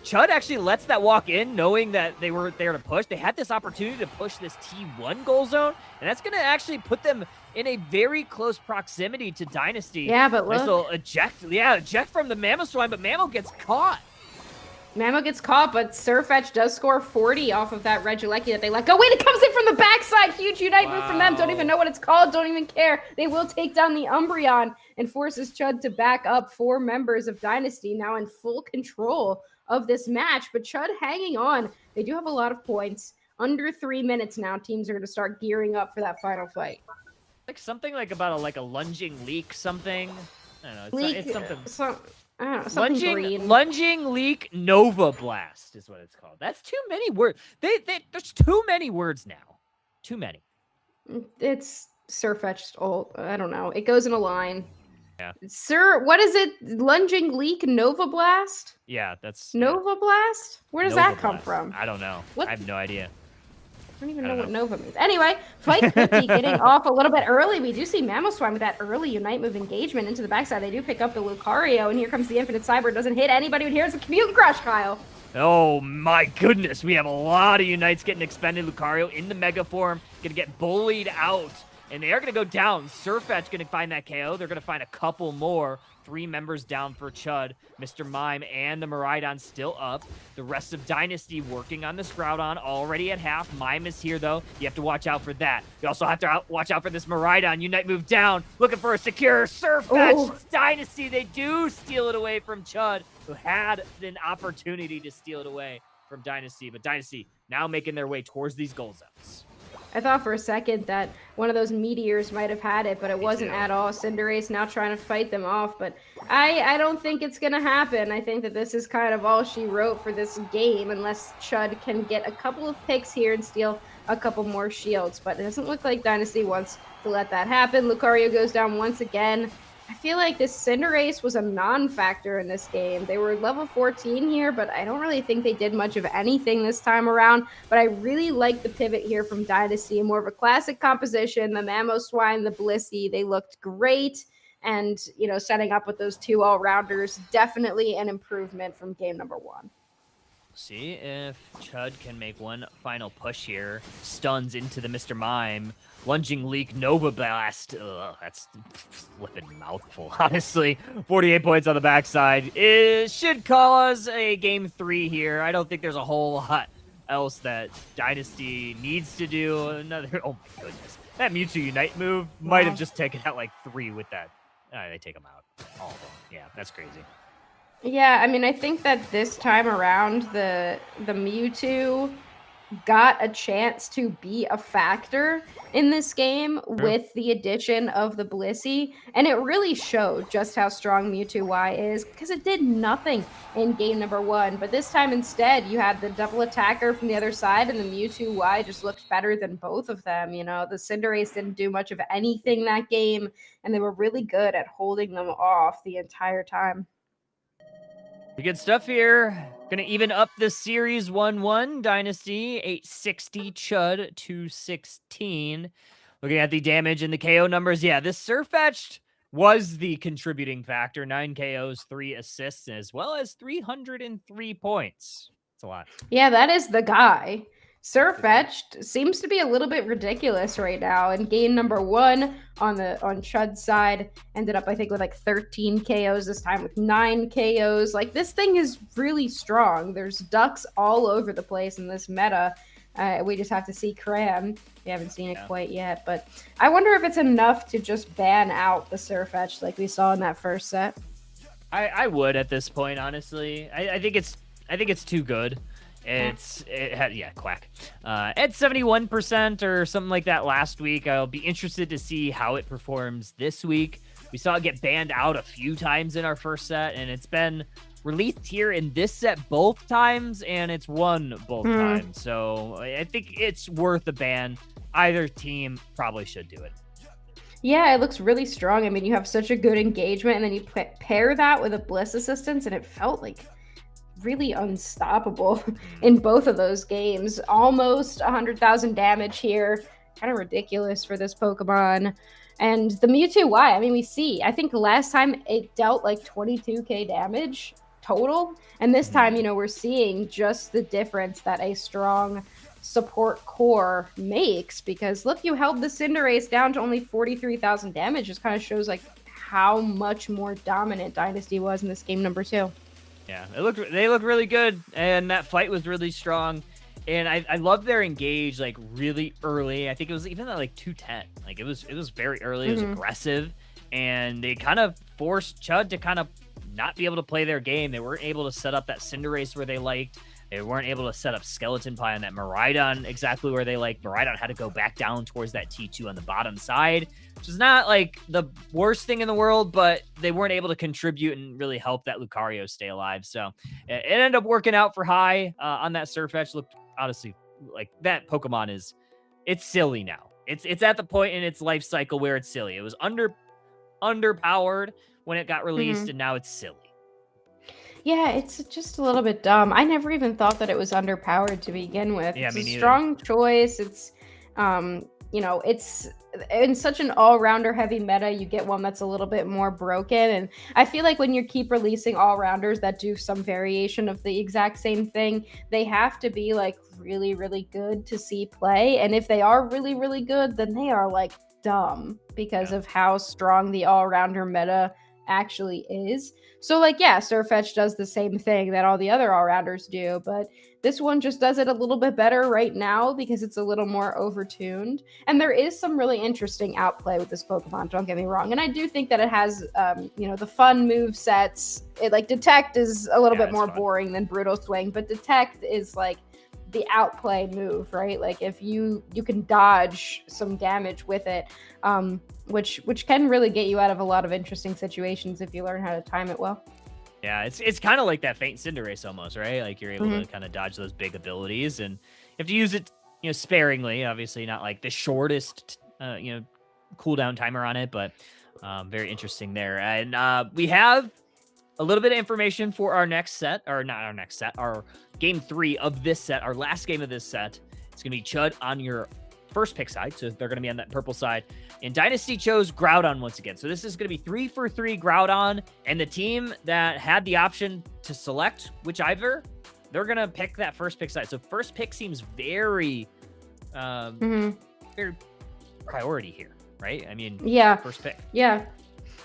Chud actually lets that walk in, knowing that they were there to push. They had this opportunity to push this T1 goal zone, and that's going to actually put them in a very close proximity to Dynasty. Yeah, but look. Nice little eject. Yeah, eject from the Mamoswine, but Mamo gets caught. Mamo gets caught, but Surfetch does score 40 off of that Regieleki that they let go. Wait, it comes in from the backside. Huge Unite move from them. Don't even know what it's called. Don't even care. They will take down the Umbreon and forces Chud to back up 4 members of Dynasty, now in full control of this match. But Chud hanging on. They do have a lot of points. Under 3 minutes now, teams are going to start gearing up for that final fight. Like something like about a lunging leak something. I don't know. It's something. I don't know, something green. Lunging leak Nova Blast is what it's called. That's too many words. There's too many words now. Too many. It's Surfetched old. I don't know. It goes in a line. Yeah. Sir, what is it? Lunging leak Nova Blast? Yeah, that's Nova Blast? Where does that come from? I don't know. What? I have no idea. I don't even know what Nova means. Anyway, fight 50 getting off a little bit early. We do see Mamoswine with that early Unite move engagement into the backside. They do pick up the Lucario, and here comes the Infinite Cyber. Doesn't hit anybody, but here's the Commute and Crush, Kyle. Oh my goodness, we have a lot of Unites getting expended. Lucario in the Mega form, gonna get bullied out, and they are gonna go down. Surfetch gonna find that KO. They're gonna find a couple more. 3 members down for Chud. Mr. Mime and the Miraidon still up. The rest of Dynasty working on the Groudon already at half. Mime is here, though. You have to watch out for that. You also have to watch out for this Miraidon. Unite move down. Looking for a secure Surfetch. It's Dynasty. They do steal it away from Chud, who had an opportunity to steal it away from Dynasty. But Dynasty now making their way towards these goal zones. I thought for a second that one of those meteors might have had it, but it wasn't at all. Cinderace now trying to fight them off, but I don't think it's going to happen. I think that this is kind of all she wrote for this game, unless Chud can get a couple of picks here and steal a couple more shields. But it doesn't look like Dynasty wants to let that happen. Lucario goes down once again. I feel like this Cinderace was a non-factor in this game. They were level 14 here, but I don't really think they did much of anything this time around. But I really like the pivot here from Dynasty. More of a classic composition. The Mamoswine, the Blissey, they looked great. And, setting up with those 2 all-rounders, definitely an improvement from game number 1. See if Chud can make one final push here. Stuns into the Mr. Mime. Lunging Leak, Nova Blast. Ugh, that's flipping mouthful, honestly. 48 points on the backside. It should cause a game 3 here. I don't think there's a whole lot else that Dynasty needs to do. Another, oh my goodness. That Mewtwo Unite move might have just taken out like 3 with that. They take them out. All of them. Yeah, that's crazy. Yeah, I mean, I think that this time around, the Mewtwo got a chance to be a factor in this game with the addition of the Blissey, and it really showed just how strong Mewtwo Y is, because it did nothing in game number 1, but this time instead you had the double attacker from the other side, and the Mewtwo Y just looked better than both of them. You know, the Cinderace didn't do much of anything that game, and they were really good at holding them off the entire time. Pretty good stuff here. Gonna even up the series 1-1. Dynasty 860, Chud 216. Looking at the damage and the KO numbers, yeah, this Surfetched was the contributing factor. 9 KOs, 3 assists, as well as 303 points. That's a lot. Yeah, that is the guy. Surfetched seems to be a little bit ridiculous right now. And game number 1 on Chud's side ended up, I think, with like 13 KOs this time, with 9 KOs. Like, this thing is really strong. There's ducks all over the place in this meta. We just have to see Cram. We haven't seen it quite yet, but I wonder if it's enough to just ban out the Surfetched like we saw in that first set. I would at this point, honestly. I think it's too good. Quack. At 71% or something like that last week. I'll be interested to see how it performs this week. We saw it get banned out a few times in our first set, and it's been released here in this set both times, and it's won both times. So I think it's worth a ban. Either team probably should do it. Yeah, it looks really strong. I mean, you have such a good engagement, and then you pair that with a Bliss assistance, and it felt like really unstoppable in both of those games. Almost 100,000 damage here. Kind of ridiculous for this Pokemon. And the Mewtwo Y, I mean, I think last time it dealt like 22k damage total. And this time, you know, we're seeing just the difference that a strong support core makes, because look, you held the Cinderace down to only 43,000 damage. Just kind of shows like how much more dominant Dynasty was in this game number 2. Yeah, they look really good, and that fight was really strong. And I love their engage like really early. I think it was even at like 210. Like it was very early. It was aggressive, and they kind of forced Chud to kind of not be able to play their game. They weren't able to set up that Cinderace where they liked. They weren't able to set up Skeleton Pie on that Miraidon exactly where they liked. Miraidon had to go back down towards that T2 on the bottom side, which is not like the worst thing in the world, but they weren't able to contribute and really help that Lucario stay alive. So it ended up working out for High on that Surfetch. Looked honestly like that Pokemon it's silly now. It's at the point in its life cycle where it's silly. It was underpowered when it got released, and now it's silly. Yeah, it's just a little bit dumb. I never even thought that it was underpowered to begin with. Yeah, it's me a neither. strong choice. It's, you know, it's in such an all-rounder heavy meta, you get one that's a little bit more broken. And I feel like when you keep releasing all-rounders that do some variation of the exact same thing, they have to be like really, really good to see play. And if they are really, really good, then they are like dumb because of how strong the all-rounder meta actually is. So like, yeah, Surfetch does the same thing that all the other all-rounders do, but this one just does it a little bit better right now because it's a little more overtuned. And there is some really interesting outplay with this Pokemon, don't get me wrong. And I do think that it has, you know, the fun move sets. It like Detect is a little bit more boring than Brutal Swing, but Detect is like the outplay move, right? Like if you can dodge some damage with it, which can really get you out of a lot of interesting situations if you learn how to time it well. Yeah, it's kind of like that Faint Cinderace almost, right? Like you're able to kind of dodge those big abilities, and you have to use it, you know, sparingly. Obviously, not like the shortest, you know, cooldown timer on it, but very interesting there. And we have a little bit of information for our next set, or not our next set, our game 3 of this set, our last game of this set. It's going to be Chud on your first pick side, so they're going to be on that purple side. And Dynasty chose Groudon once again. So this is going to be 3 for 3 Groudon, and the team that had the option to select whichever they're gonna pick that first pick side. So first pick seems very, very priority here, right? I mean, Yeah. first pick. Yeah.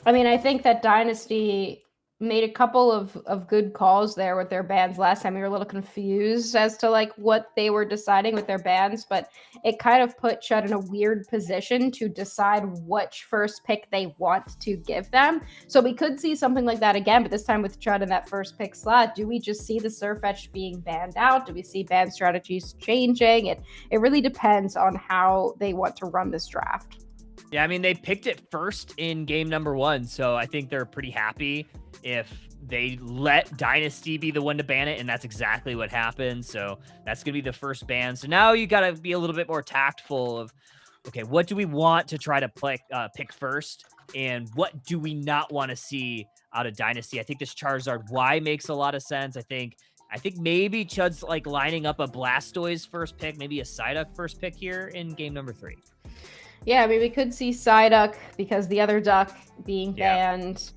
I mean, I think that Dynasty made a couple of good calls there with their bans last time. We were a little confused as to like what they were deciding with their bans, but it kind of put Chud in a weird position to decide which first pick they want to give them. So we could see something like that again, but this time with Chud in that first pick slot, do we just see the Surfetch being banned out? Do we see ban strategies changing? It really depends on how they want to run this draft. Yeah, I mean, they picked it first in game number 1, so I think they're pretty happy if they let Dynasty be the one to ban it, and that's exactly what happened. So that's going to be the first ban. So now you got to be a little bit more tactful of, okay, what do we want to try to pick first, and what do we not want to see out of Dynasty? I think this Charizard Y makes a lot of sense. I think maybe Chud's like lining up a Blastoise first pick, maybe a Psyduck first pick here in game number 3. Yeah, I mean, we could see Psyduck because the other duck being banned,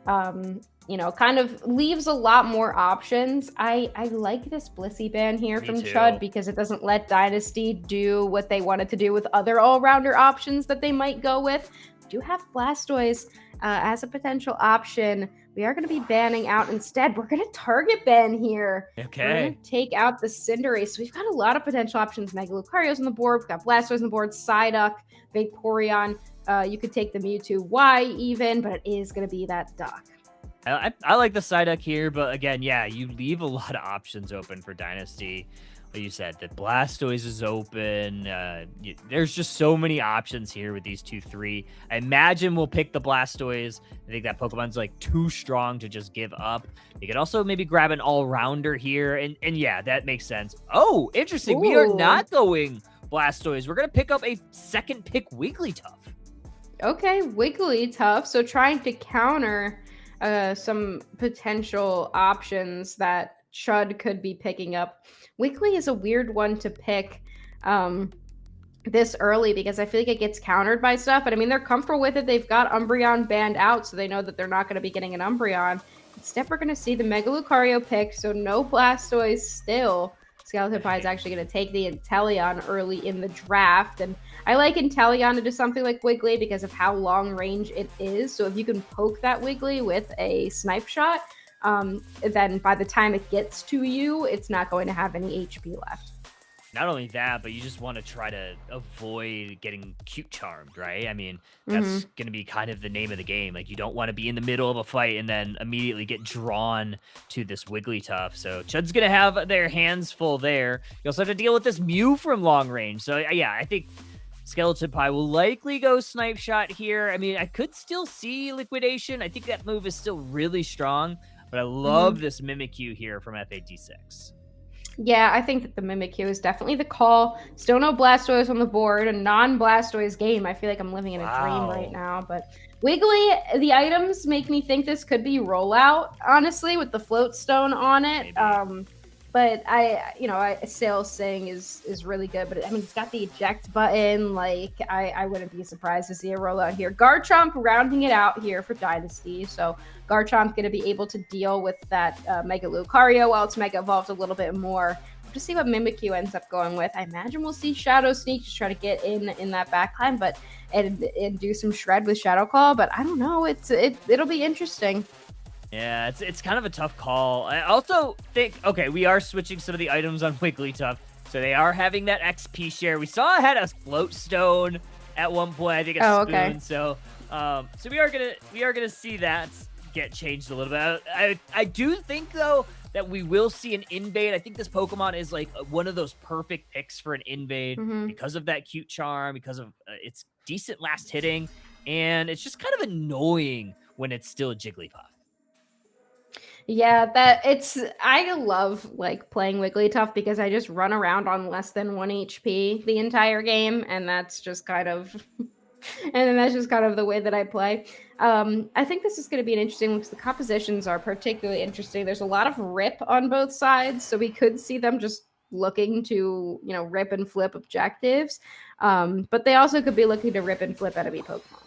kind of leaves a lot more options. I like this Blissey ban here from Chud because it doesn't let Dynasty do what they wanted to do with other all-rounder options that they might go with. We do have Blastoise as a potential option. We are going to be banning out instead. We're going to target ban here. Okay. We're going to take out the Cinderace. So we've got a lot of potential options. Mega Lucario's on the board. We've got Blastoise on the board. Psyduck, Vaporeon. You could take the Mewtwo Y even, but it is going to be that duck. I like the Psyduck here, but again, yeah, you leave a lot of options open for Dynasty. Like you said, the Blastoise is open. There's just so many options here with these 2-3. I imagine we'll pick the Blastoise. I think that Pokemon's like too strong to just give up. You could also maybe grab an all-rounder here, and yeah, that makes sense. Oh, interesting. Ooh. We are not going Blastoise. We're going to pick up a second pick Wigglytuff. Okay, Wigglytuff. So trying to counter some potential options that Chud could be picking up. Wiggly is a weird one to pick this early because I feel like it gets countered by stuff. But I mean, they're comfortable with it. They've got Umbreon banned out, so they know that they're not going to be getting an Umbreon. Instead, we're going to see the Mega Lucario pick, so no Blastoise still. Skeleton Pie is actually going to take the Inteleon early in the draft. And I like Inteleon to do something like Wiggly because of how long range it is. So if you can poke that Wiggly with a Snipe Shot, then by the time it gets to you, it's not going to have any HP left. Not only that, but you just want to try to avoid getting cute charmed, right? I mean, that's going to be kind of the name of the game. Like, you don't want to be in the middle of a fight and then immediately get drawn to this Wigglytuff. So Chud's going to have their hands full there. You also have to deal with this Mew from long range. So yeah, I think Skeleton Pie will likely go Snipe Shot here. I mean, I could still see Liquidation. I think that move is still really strong, but I love this Mimikyu here from FA-D6. Yeah, I think that the Mimikyu is definitely the call. Still no Blastoise on the board, a non-Blastoise game. I feel like I'm living in a dream right now. But Wiggly, the items make me think this could be rollout, honestly, with the float stone on it. But Sales Sing is really good. But I mean, it's got the eject button. Like, I wouldn't be surprised to see a rollout here. Garchomp rounding it out here for Dynasty. So Garchomp going to be able to deal with that Mega Lucario while it's Mega Evolved a little bit more. We'll just see what Mimikyu ends up going with. I imagine we'll see Shadow Sneak just try to get in that backline, but and do some shred with Shadow Claw. But I don't know. It'll be interesting. Yeah, it's kind of a tough call. I also think, okay, we are switching some of the items on Wigglytuff, so they are having that XP share. We saw it had a float stone at one point, I think a spoon. Okay. So we are gonna see that get changed a little bit. I do think though that we will see an invade. I think this Pokemon is like one of those perfect picks for an invade because of that cute charm, because of its decent last hitting, and it's just kind of annoying when it's still a Jigglypuff. Yeah, I love like playing Wigglytuff because I just run around on less than 1 HP the entire game, and that's just kind of the way that I play. I think this is going to be an interesting one because the compositions are particularly interesting. There's a lot of rip on both sides, so we could see them just looking to, rip and flip objectives. But they also could be looking to rip and flip enemy Pokemon.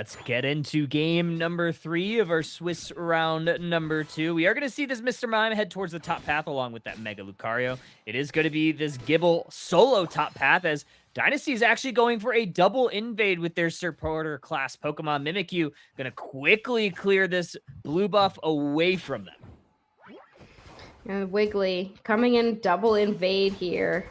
Let's get into game number 3 of our Swiss round number 2. We are going to see this Mr. Mime head towards the top path along with that Mega Lucario. It is going to be this Gibble solo top path, as Dynasty is actually going for a double invade with their supporter class Pokemon Mimikyu. Going to quickly clear this blue buff away from them. And Wiggly coming in double invade here.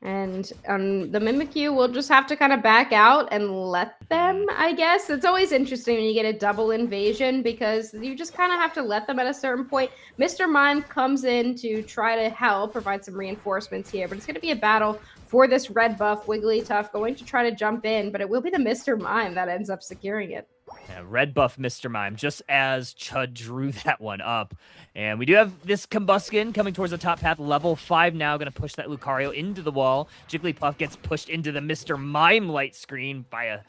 And the Mimikyu will just have to kind of back out and let them, I guess. It's always interesting when you get a double invasion because you just kind of have to let them at a certain point. Mr. Mime comes in to try to help, provide some reinforcements here, but it's going to be a battle for this red buff. Wigglytuff going to try to jump in, but it will be the Mr. Mime that ends up securing it. Yeah, red buff Mr. Mime, just as Chud drew that one up. And we do have this Combuskin coming towards the top path, level 5 now, going to push that Lucario into the wall. Jigglypuff gets pushed into the Mr. Mime light screen via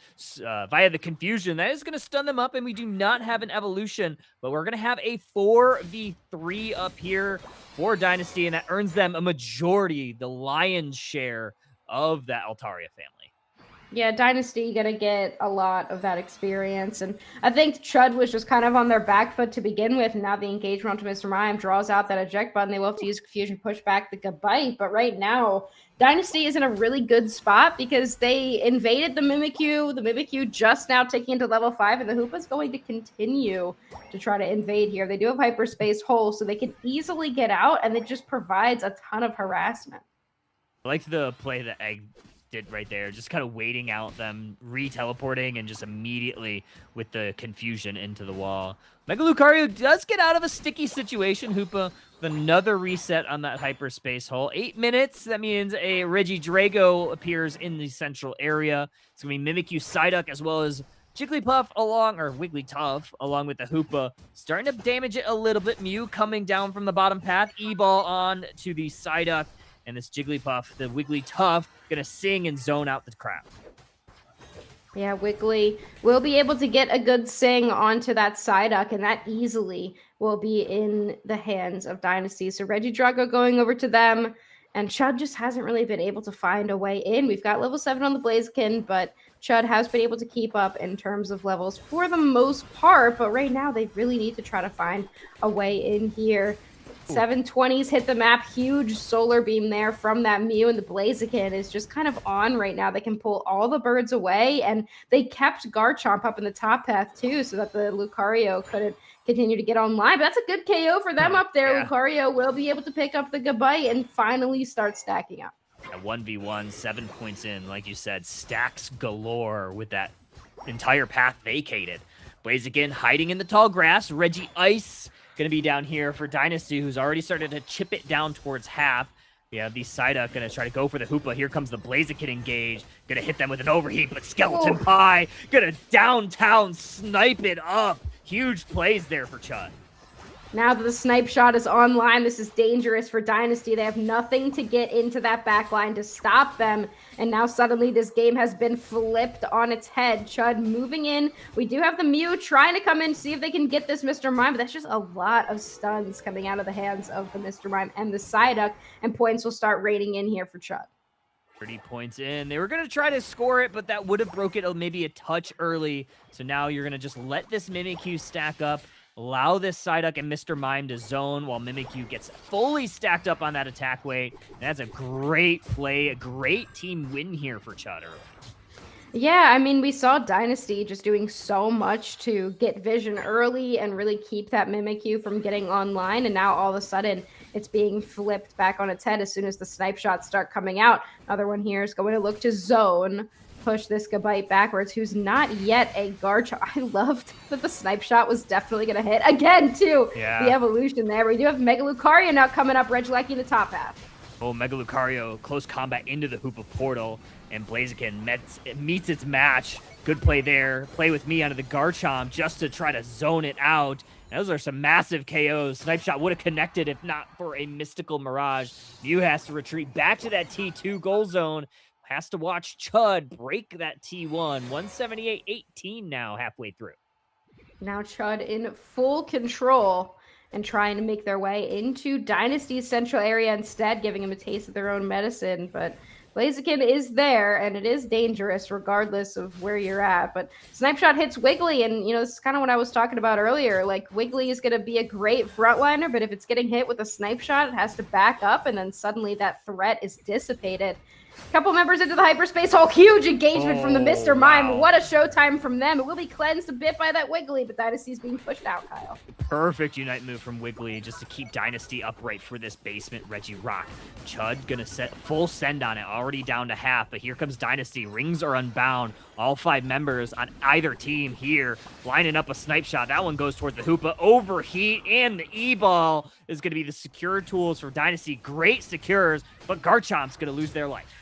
the confusion. That is going to stun them up, and we do not have an evolution, but we're going to have a 4v3 up here for Dynasty, and that earns them a majority, the lion's share of that Altaria family. Yeah, Dynasty gonna get a lot of that experience. And I think Chud was just kind of on their back foot to begin with. And now the engagement onto Mr. Mime draws out that eject button. They will have to use Confusion, push back the Gabite. But right now, Dynasty is in a really good spot because they invaded the Mimikyu. The Mimikyu just now taking into level 5, and the Hoopa's going to continue to try to invade here. They do have Hyperspace Hole, so they can easily get out, and it just provides a ton of harassment. I like the play that Egg did right there, just kind of waiting out them re-teleporting and just immediately with the confusion into the wall. Mega Lucario does get out of a sticky situation. Hoopa with another reset on that hyperspace hole. 8 minutes. That means a Regidrago appears in the central area. It's going to be Mimikyu, Psyduck, as well as Jigglypuff Wigglytuff along with the Hoopa. Starting to damage it a little bit. Mew coming down from the bottom path. E-Ball on to the Psyduck. And this Jigglypuff, the Wigglytuff, gonna sing and zone out the crowd. Yeah, Wiggly will be able to get a good sing onto that Psyduck, and that easily will be in the hands of Dynasty. So Regidrago going over to them, and Chud just hasn't really been able to find a way in. We've got level 7 on the Blaziken, but Chud has been able to keep up in terms of levels for the most part, but right now they really need to try to find a way in here. 720s hit the map. Huge solar beam there from that Mew, and the Blaziken is just kind of on right now. They can pull all the birds away, and they kept Garchomp up in the top path too so that the Lucario couldn't continue to get online. But that's a good KO for them up there. Yeah. Lucario will be able to pick up the Gabite and finally start stacking up. A 1v1, 7 points in, like you said, stacks galore with that entire path vacated. Blaziken hiding in the tall grass. Reggie Ice going to be down here for Dynasty, who's already started to chip it down towards half. We have the Psyduck going to try to go for the Hoopa. Here comes the Blaziken engage. Going to hit them with an overheat, but Skeleton Pie going to downtown snipe it up. Huge plays there for Chud. Now that the snipe shot is online, this is dangerous for Dynasty. They have nothing to get into that backline to stop them. And now suddenly this game has been flipped on its head. Chud moving in. We do have the Mew trying to come in, see if they can get this Mr. Mime, but that's just a lot of stuns coming out of the hands of the Mr. Mime and the Psyduck, and points will start raining in here for Chud. 30 points in. They were going to try to score it, but that would have broke it maybe a touch early. So now you're going to just let this Mimikyu stack up. Allow this Psyduck and Mr. Mime to zone while Mimikyu gets fully stacked up on that attack weight. And that's a great play, a great team win here for Chud early. Yeah, I mean, we saw Dynasty just doing so much to get vision early and really keep that Mimikyu from getting online. And now all of a sudden it's being flipped back on its head as soon as the snipe shots start coming out. Another one here is going to look to zone. Push this Gabite backwards, who's not yet a Garchomp. I loved that the snipe shot was definitely going to hit again, too. Yeah. The evolution there. We do have Mega Lucario now coming up, Regilecki in the top half. Oh, Mega Lucario, close combat into the Hoopa portal, and Blaziken meets its match. Good play there. Play with me onto the Garchomp just to try to zone it out. And those are some massive KOs. Snipe shot would have connected if not for a mystical Mirage. Mew has to retreat back to that T2 goal zone. Has to watch Chud break that T1. 178-18 now, halfway through. Now Chud in full control and trying to make their way into Dynasty's central area instead, giving them a taste of their own medicine. But Blaziken is there, and it is dangerous regardless of where you're at. But Snipe Shot hits Wiggly, and, this is kind of what I was talking about earlier. Like, Wiggly is going to be a great frontliner, but if it's getting hit with a Snipe Shot, it has to back up, and then suddenly that threat is dissipated. Couple members into the hyperspace hole. Huge engagement from the Mr. Mime. Wow. What a showtime from them. It will be cleansed a bit by that Wiggly, but Dynasty's being pushed out, Kyle. Perfect Unite move from Wiggly just to keep Dynasty upright for this basement Regirock. Chud gonna set full send on it, already down to half, but here comes Dynasty. Rings are unbound. All 5 members on either team here lining up a Snipe Shot. That one goes towards the Hoopa. Overheat, and the E-Ball is gonna be the secure tools for Dynasty. Great secures, but Garchomp's gonna lose their life.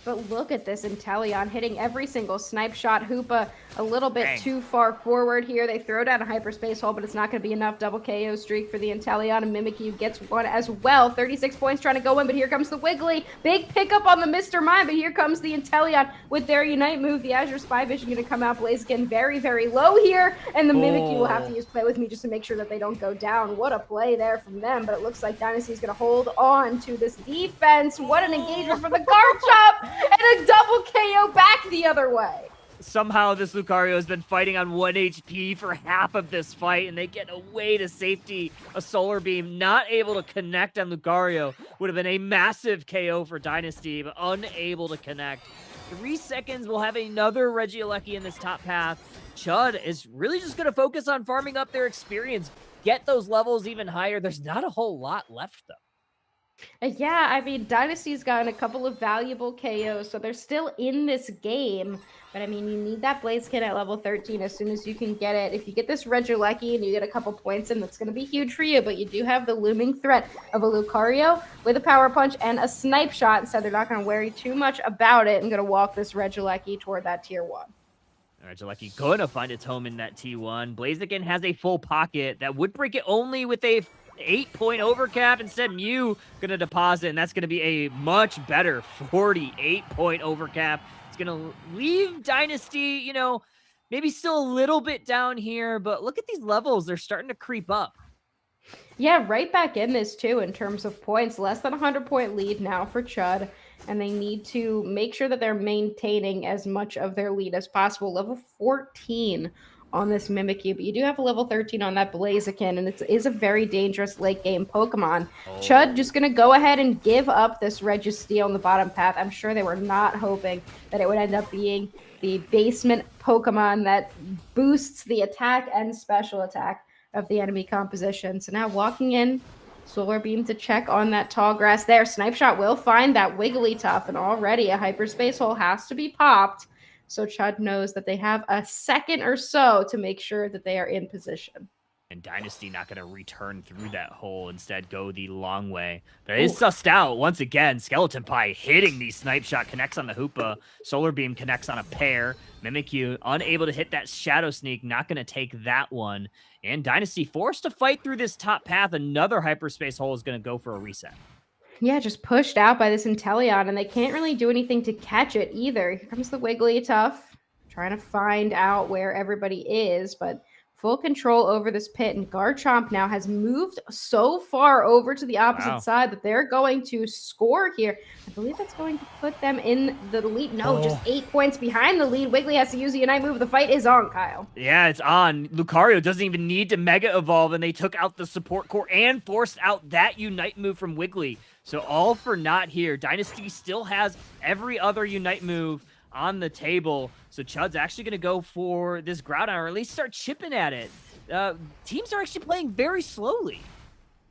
But look at this Inteleon hitting every single Snipe Shot. Hoopa a little bit too far forward here. They throw down a hyperspace hole, but it's not going to be enough. Double KO streak for the Inteleon, and Mimikyu gets one as well. 36 points trying to go in, but here comes the Wiggly. Big pickup on the Mr. Mime, but here comes the Inteleon with their Unite move. The Azure Spy Vision going to come out. Blaziken very, very low here, and the Mimikyu will have to use Play With Me just to make sure that they don't go down. What a play there from them, but it looks like Dynasty's going to hold on to this defense. What an engagement for the Garchomp! And a double KO back the other way. Somehow this Lucario has been fighting on 1 HP for half of this fight, and they get away to safety. A Solar Beam not able to connect on Lucario would have been a massive KO for Dynasty, but unable to connect. 3 seconds, we'll have another Regieleki in this top path. Chud is really just going to focus on farming up their experience, get those levels even higher. There's not a whole lot left, though. Yeah, I mean, Dynasty's gotten a couple of valuable KOs, so they're still in this game. But, I mean, you need that Blaziken at level 13 as soon as you can get it. If you get this Regieleki and you get a couple points in, that's going to be huge for you. But you do have the looming threat of a Lucario with a Power Punch and a Snipe Shot, so they're not going to worry too much about it and going to walk this Regieleki toward that tier 1. Regieleki going to find its home in that T1. Blaziken has a full pocket that would break it only with a 8-point overcap. Instead, Mew going to deposit, and that's going to be a much better 48-point overcap. It's going to leave Dynasty, maybe still a little bit down here, but look at these levels. They're starting to creep up. Yeah, right back in this, too, in terms of points. Less than 100-point lead now for Chud, and they need to make sure that they're maintaining as much of their lead as possible. Level 14 on this Mimikyu, but you do have a level 13 on that Blaziken, and it is a very dangerous late-game Pokemon. Chud just going to go ahead and give up this Registeel on the bottom path. I'm sure they were not hoping that it would end up being the basement Pokemon that boosts the attack and special attack of the enemy composition. So now walking in, Solar Beam to check on that tall grass there. Snipe Shot will find that Wigglytuff, and already a hyperspace hole has to be popped. So Chud knows that they have a second or so to make sure that they are in position. And Dynasty not going to return through that hole, instead go the long way. But it is sussed out. Once again, Skeleton Pie hitting the Snipe Shot, connects on the Hoopa. Solar Beam connects on a pair. Mimikyu unable to hit that Shadow Sneak, not going to take that one. And Dynasty forced to fight through this top path. Another hyperspace hole is going to go for a reset. Yeah, just pushed out by this Inteleon, and they can't really do anything to catch it either. Here comes the Wigglytuff, trying to find out where everybody is, but full control over this pit, and Garchomp now has moved so far over to the opposite side that they're going to score here. I believe that's going to put them in the lead. No, just 8 points behind the lead. Wiggly has to use the Unite move. The fight is on, Kyle. Yeah, it's on. Lucario doesn't even need to Mega Evolve, and they took out the support core and forced out that Unite move from Wiggly. So all for naught here. Dynasty still has every other Unite move on the table. So Chud's actually going to go for this Groudon, or at least start chipping at it. Teams are actually playing very slowly.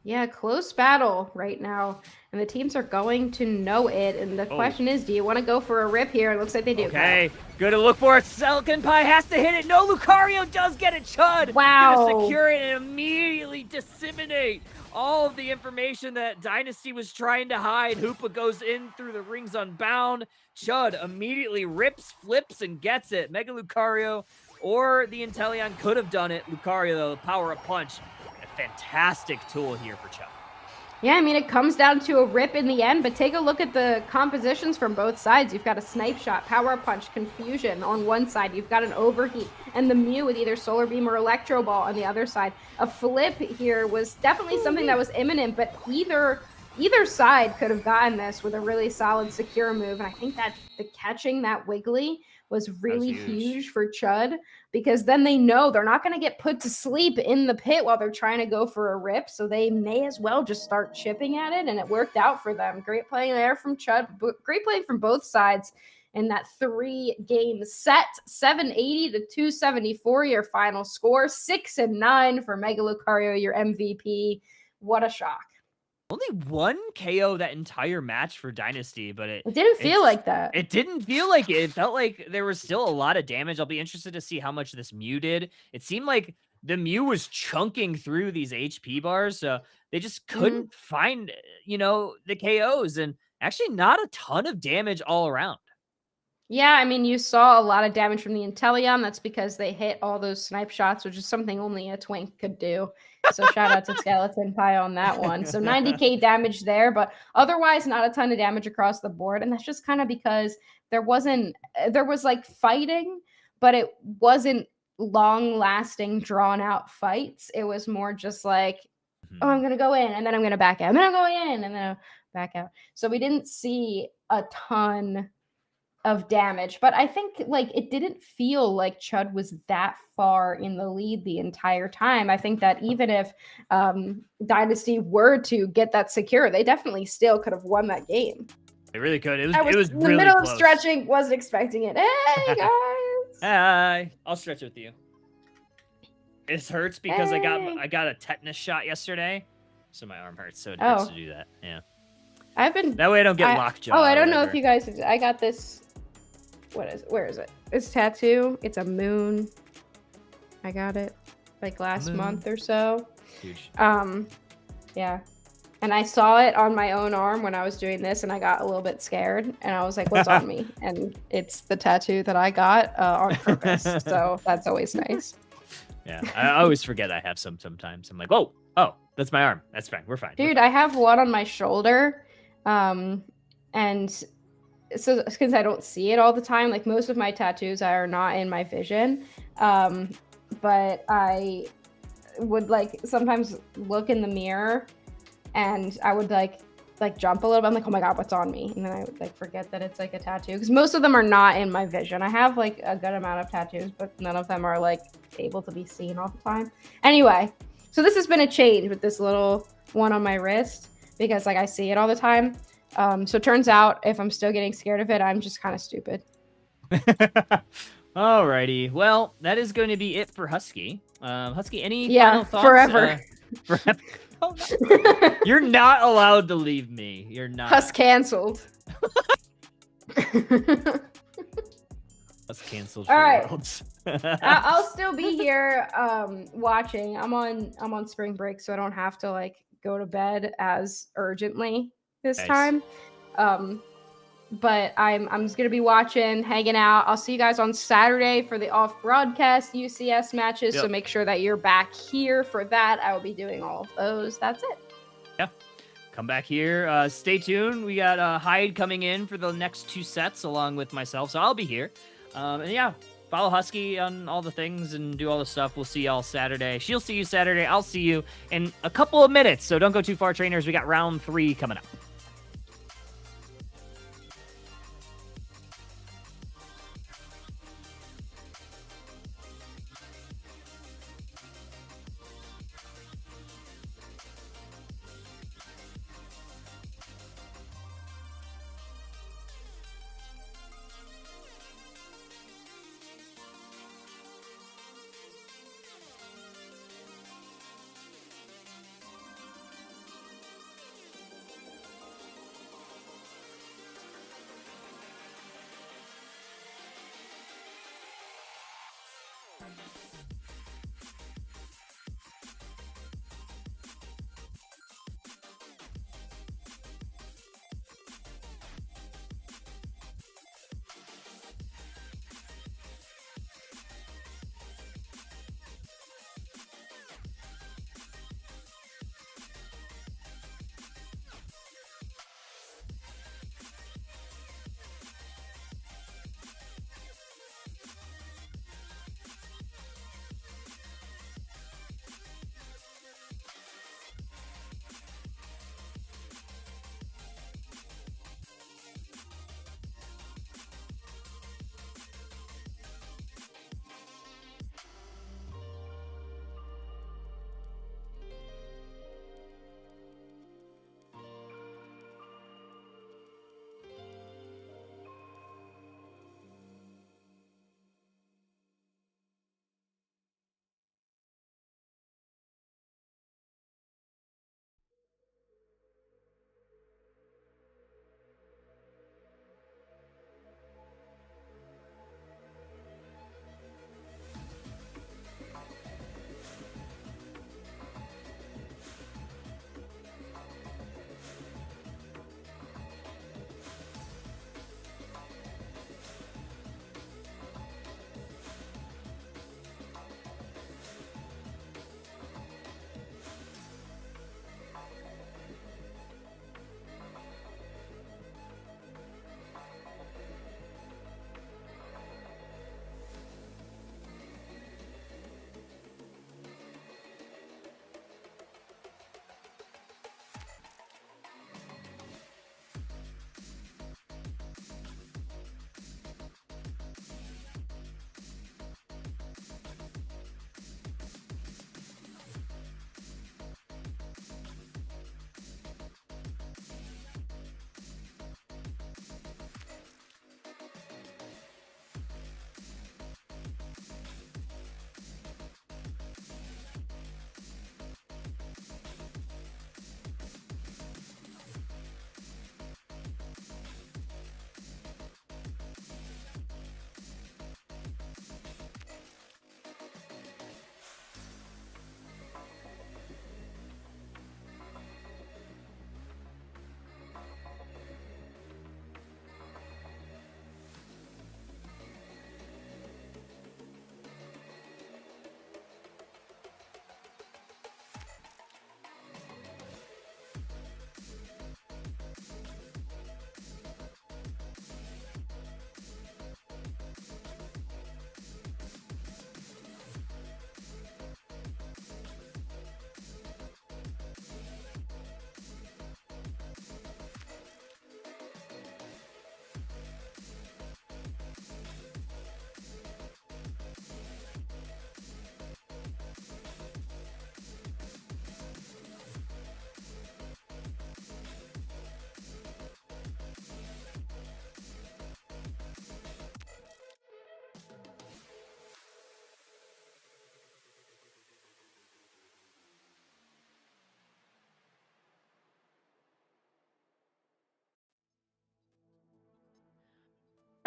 Yeah, close battle right now. And the teams are going to know it. And the question is, do you want to go for a rip here? It looks like they do. Okay, good to look for it. Silicon Pie has to hit it. No, Lucario does get it. Chud gonna secure it and immediately disseminate all of the information that Dynasty was trying to hide. Hoopa goes in through the rings unbound. Chud immediately rips, flips, and gets it. Mega Lucario or the Inteleon could have done it. Lucario, though, the power-up punch, a fantastic tool here for Chud. Yeah, I mean, it comes down to a rip in the end, but take a look at the compositions from both sides. You've got a Snipe Shot, Power Punch, Confusion on one side. You've got an Overheat, and the Mew with either Solar Beam or Electro Ball on the other side. A flip here was definitely something that was imminent, but either either side could have gotten this with a really solid secure move. And I think that the catching that Wiggly was really huge for Chud, because then they know they're not going to get put to sleep in the pit while they're trying to go for a rip. So they may as well just start chipping at it. And it worked out for them. Great play there from Chud. Great play from both sides in that 3-game set. 780 to 274, your final score. 6-9 for Mega Lucario, your MVP. What a shock. Only one KO that entire match for Dynasty, but it didn't feel like that. It didn't feel like it. It felt like there was still a lot of damage. I'll be interested to see how much this Mew did. It seemed like the Mew was chunking through these HP bars, so they just couldn't find, the KOs, and actually not a ton of damage all around. Yeah, I mean, you saw a lot of damage from the Inteleon. That's because they hit all those snipe shots, which is something only a twink could do. So shout out to Skeleton Pie on that one. So 90k damage there, but otherwise not a ton of damage across the board. And that's just kind of because there was like fighting, but it wasn't long lasting, drawn out fights. It was more just like, oh, I'm going to go in and then I'm going to back out. And then I'm going in and then I'll back out. So we didn't see a ton of damage, but I think like it didn't feel like Chud was that far in the lead the entire time. I think that even if Dynasty were to get that secure, they definitely still could have won that game. They really could. It was in the really middle close. Of stretching, wasn't expecting it. Hey guys, hi, I'll stretch with you. It hurts because I got a tetanus shot yesterday, so my arm hurts. So it hurts to do that. Yeah, that way I don't get lockjaw. Oh, I don't know if you guys. I got this. What is it? Where is it? It's tattoo. It's a moon. I got it like last month or so. Huge. Yeah. And I saw it on my own arm when I was doing this, and I got a little bit scared, and I was like, what's on me? And it's the tattoo that I got on purpose. So that's always nice. Yeah. I always forget I have sometimes. I'm like, whoa, oh, that's my arm. That's fine. We're fine. Dude, I have one on my shoulder. And so because I don't see it all the time, like most of my tattoos are not in my vision, but I would like sometimes look in the mirror and I would like jump a little bit. I'm like, oh my god, what's on me? And then I would like forget that it's like a tattoo, because most of them are not in my vision. I have like a good amount of tattoos, but none of them are like able to be seen all the time. Anyway, so this has been a change with this little one on my wrist, because like I see it all the time. So it turns out if I'm still getting scared of it, I'm just kind of stupid. Alrighty. Well, that is going to be it for Husky. Husky, any final thoughts? Forever. Forever. Oh, no. You're not allowed to leave me. You're not. Hus canceled. Hus canceled. All right. I'll still be here watching. I'm on spring break, so I don't have to like go to bed as urgently this time. But I'm just gonna be watching, hanging out. I'll see you guys on Saturday for the off broadcast UCS matches. So make sure that you're back here for that. I will be doing all of those. That's it. Yeah, come back here. Stay tuned. We got Hyde coming in for the next 2 sets along with myself, so I'll be here. And yeah, follow Husky on all the things and do all the stuff. We'll see y'all Saturday. She'll see you Saturday. I'll see you in a couple of minutes. So don't go too far, trainers. We got round 3 coming up.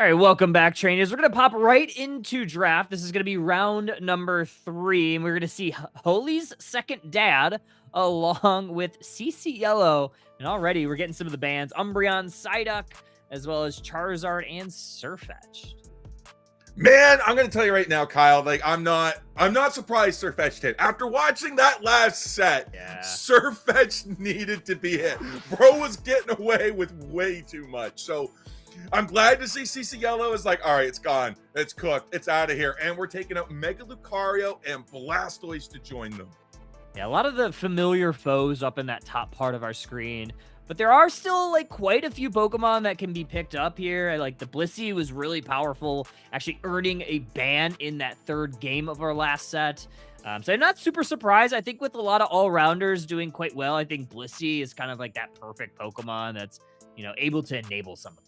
All right, welcome back, trainers. We're going to pop right into draft. This is going to be round number 3, and we're going to see Holy's second dad along with CC Yellow. And already we're getting some of the bands, Umbreon, Psyduck, as well as Charizard and Sirfetch'd. Man, I'm gonna tell you right now, Kyle. Like, I'm not surprised Sirfetch'd hit. After watching that last set, Sirfetch'd needed to be hit. Bro was getting away with way too much. So I'm glad to see CC Yellow is like, all right, it's gone, it's cooked, it's out of here, and we're taking out Mega Lucario and Blastoise to join them. Yeah, a lot of the familiar foes up in that top part of our screen. But there are still, like, quite a few Pokemon that can be picked up here. Like, the Blissey was really powerful, actually earning a ban in that 3rd game of our last set. So I'm not super surprised. I think with a lot of all-rounders doing quite well, I think Blissey is kind of like that perfect Pokemon that's, you know, able to enable some of them.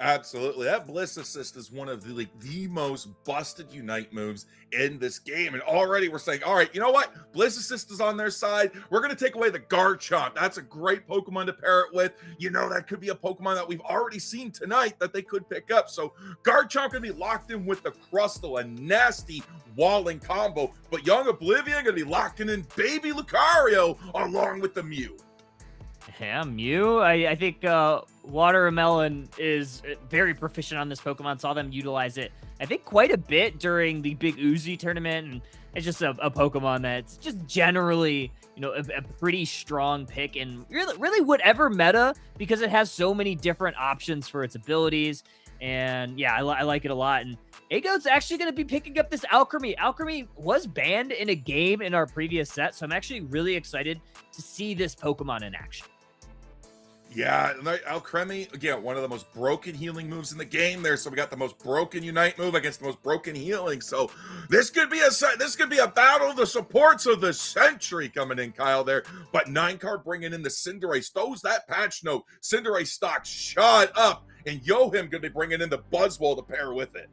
Absolutely. That Bliss Assist is one of the most busted Unite moves in this game. And already we're saying, all right, you know what? Bliss Assist is on their side. We're going to take away the Garchomp. That's a great Pokemon to pair it with. You know, that could be a Pokemon that we've already seen tonight that they could pick up. So Garchomp going to be locked in with the Crustle, a nasty walling combo. But Young Oblivion going to be locking in Baby Lucario along with the Mew. Yeah, Mew. I think Watermelon is very proficient on this Pokemon. Saw them utilize it, I think, quite a bit during the Big Uzi tournament. And it's just a Pokemon that's just generally, you know, a pretty strong pick in really whatever meta, because it has so many different options for its abilities. And yeah, I like it a lot. And Ago's actually going to be picking up this Alchemy. Alchemy was banned in a game in our previous set, so I'm actually really excited to see this Pokemon in action. Yeah, Alcremie, again, one of the most broken healing moves in the game there. So we got the most broken Unite move against the most broken healing. So this could be a battle of the supports of the century coming in, Kyle, there. But 9-card bringing in the Cinderace. Throws that patch note. Cinderace stock shot up. And Yohim going to be bringing in the Buzzwole to pair with it.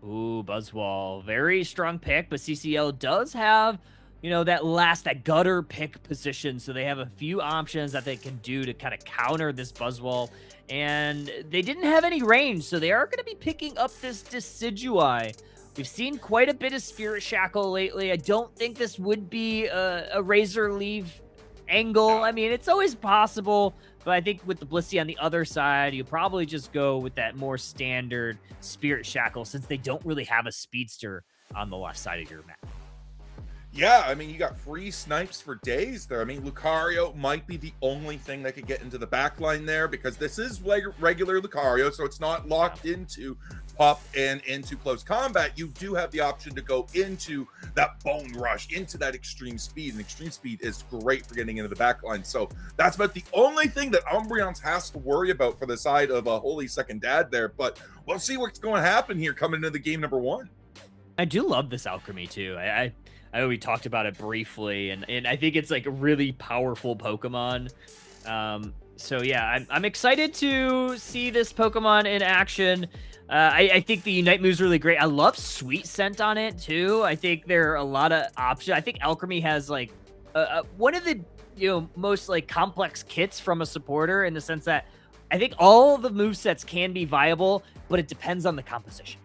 Ooh, Buzzwole. Very strong pick, but CCL does have, you know, that gutter pick position. So they have a few options that they can do to kind of counter this Buzzwole. And they didn't have any range, so they are going to be picking up this Decidueye. We've seen quite a bit of Spirit Shackle lately. I don't think this would be a Razor Leaf angle. I mean, it's always possible, but I think with the Blissey on the other side, you probably just go with that more standard Spirit Shackle, since they don't really have a speedster on the left side of your map. Yeah, I mean, you got free snipes for days there. I mean, Lucario might be the only thing that could get into the back line there, because this is regular Lucario, so it's not locked into pop and into close combat. You do have the option to go into that Bone Rush, into that Extreme Speed, and Extreme Speed is great for getting into the back line. So that's about the only thing that Umbreon has to worry about for the side of a Holy Second Dad there, but we'll see what's going to happen here coming into the game number 1. I do love this Alchemy too. I know we talked about it briefly, and I think it's like a really powerful Pokemon. So yeah, I'm excited to see this Pokemon in action. I think the Unite move's really great. I love Sweet Scent on it too. I think there are a lot of options. I think Alchemy has like one of the, you know, most like complex kits from a supporter, in the sense that I think all the movesets can be viable, but it depends on the composition.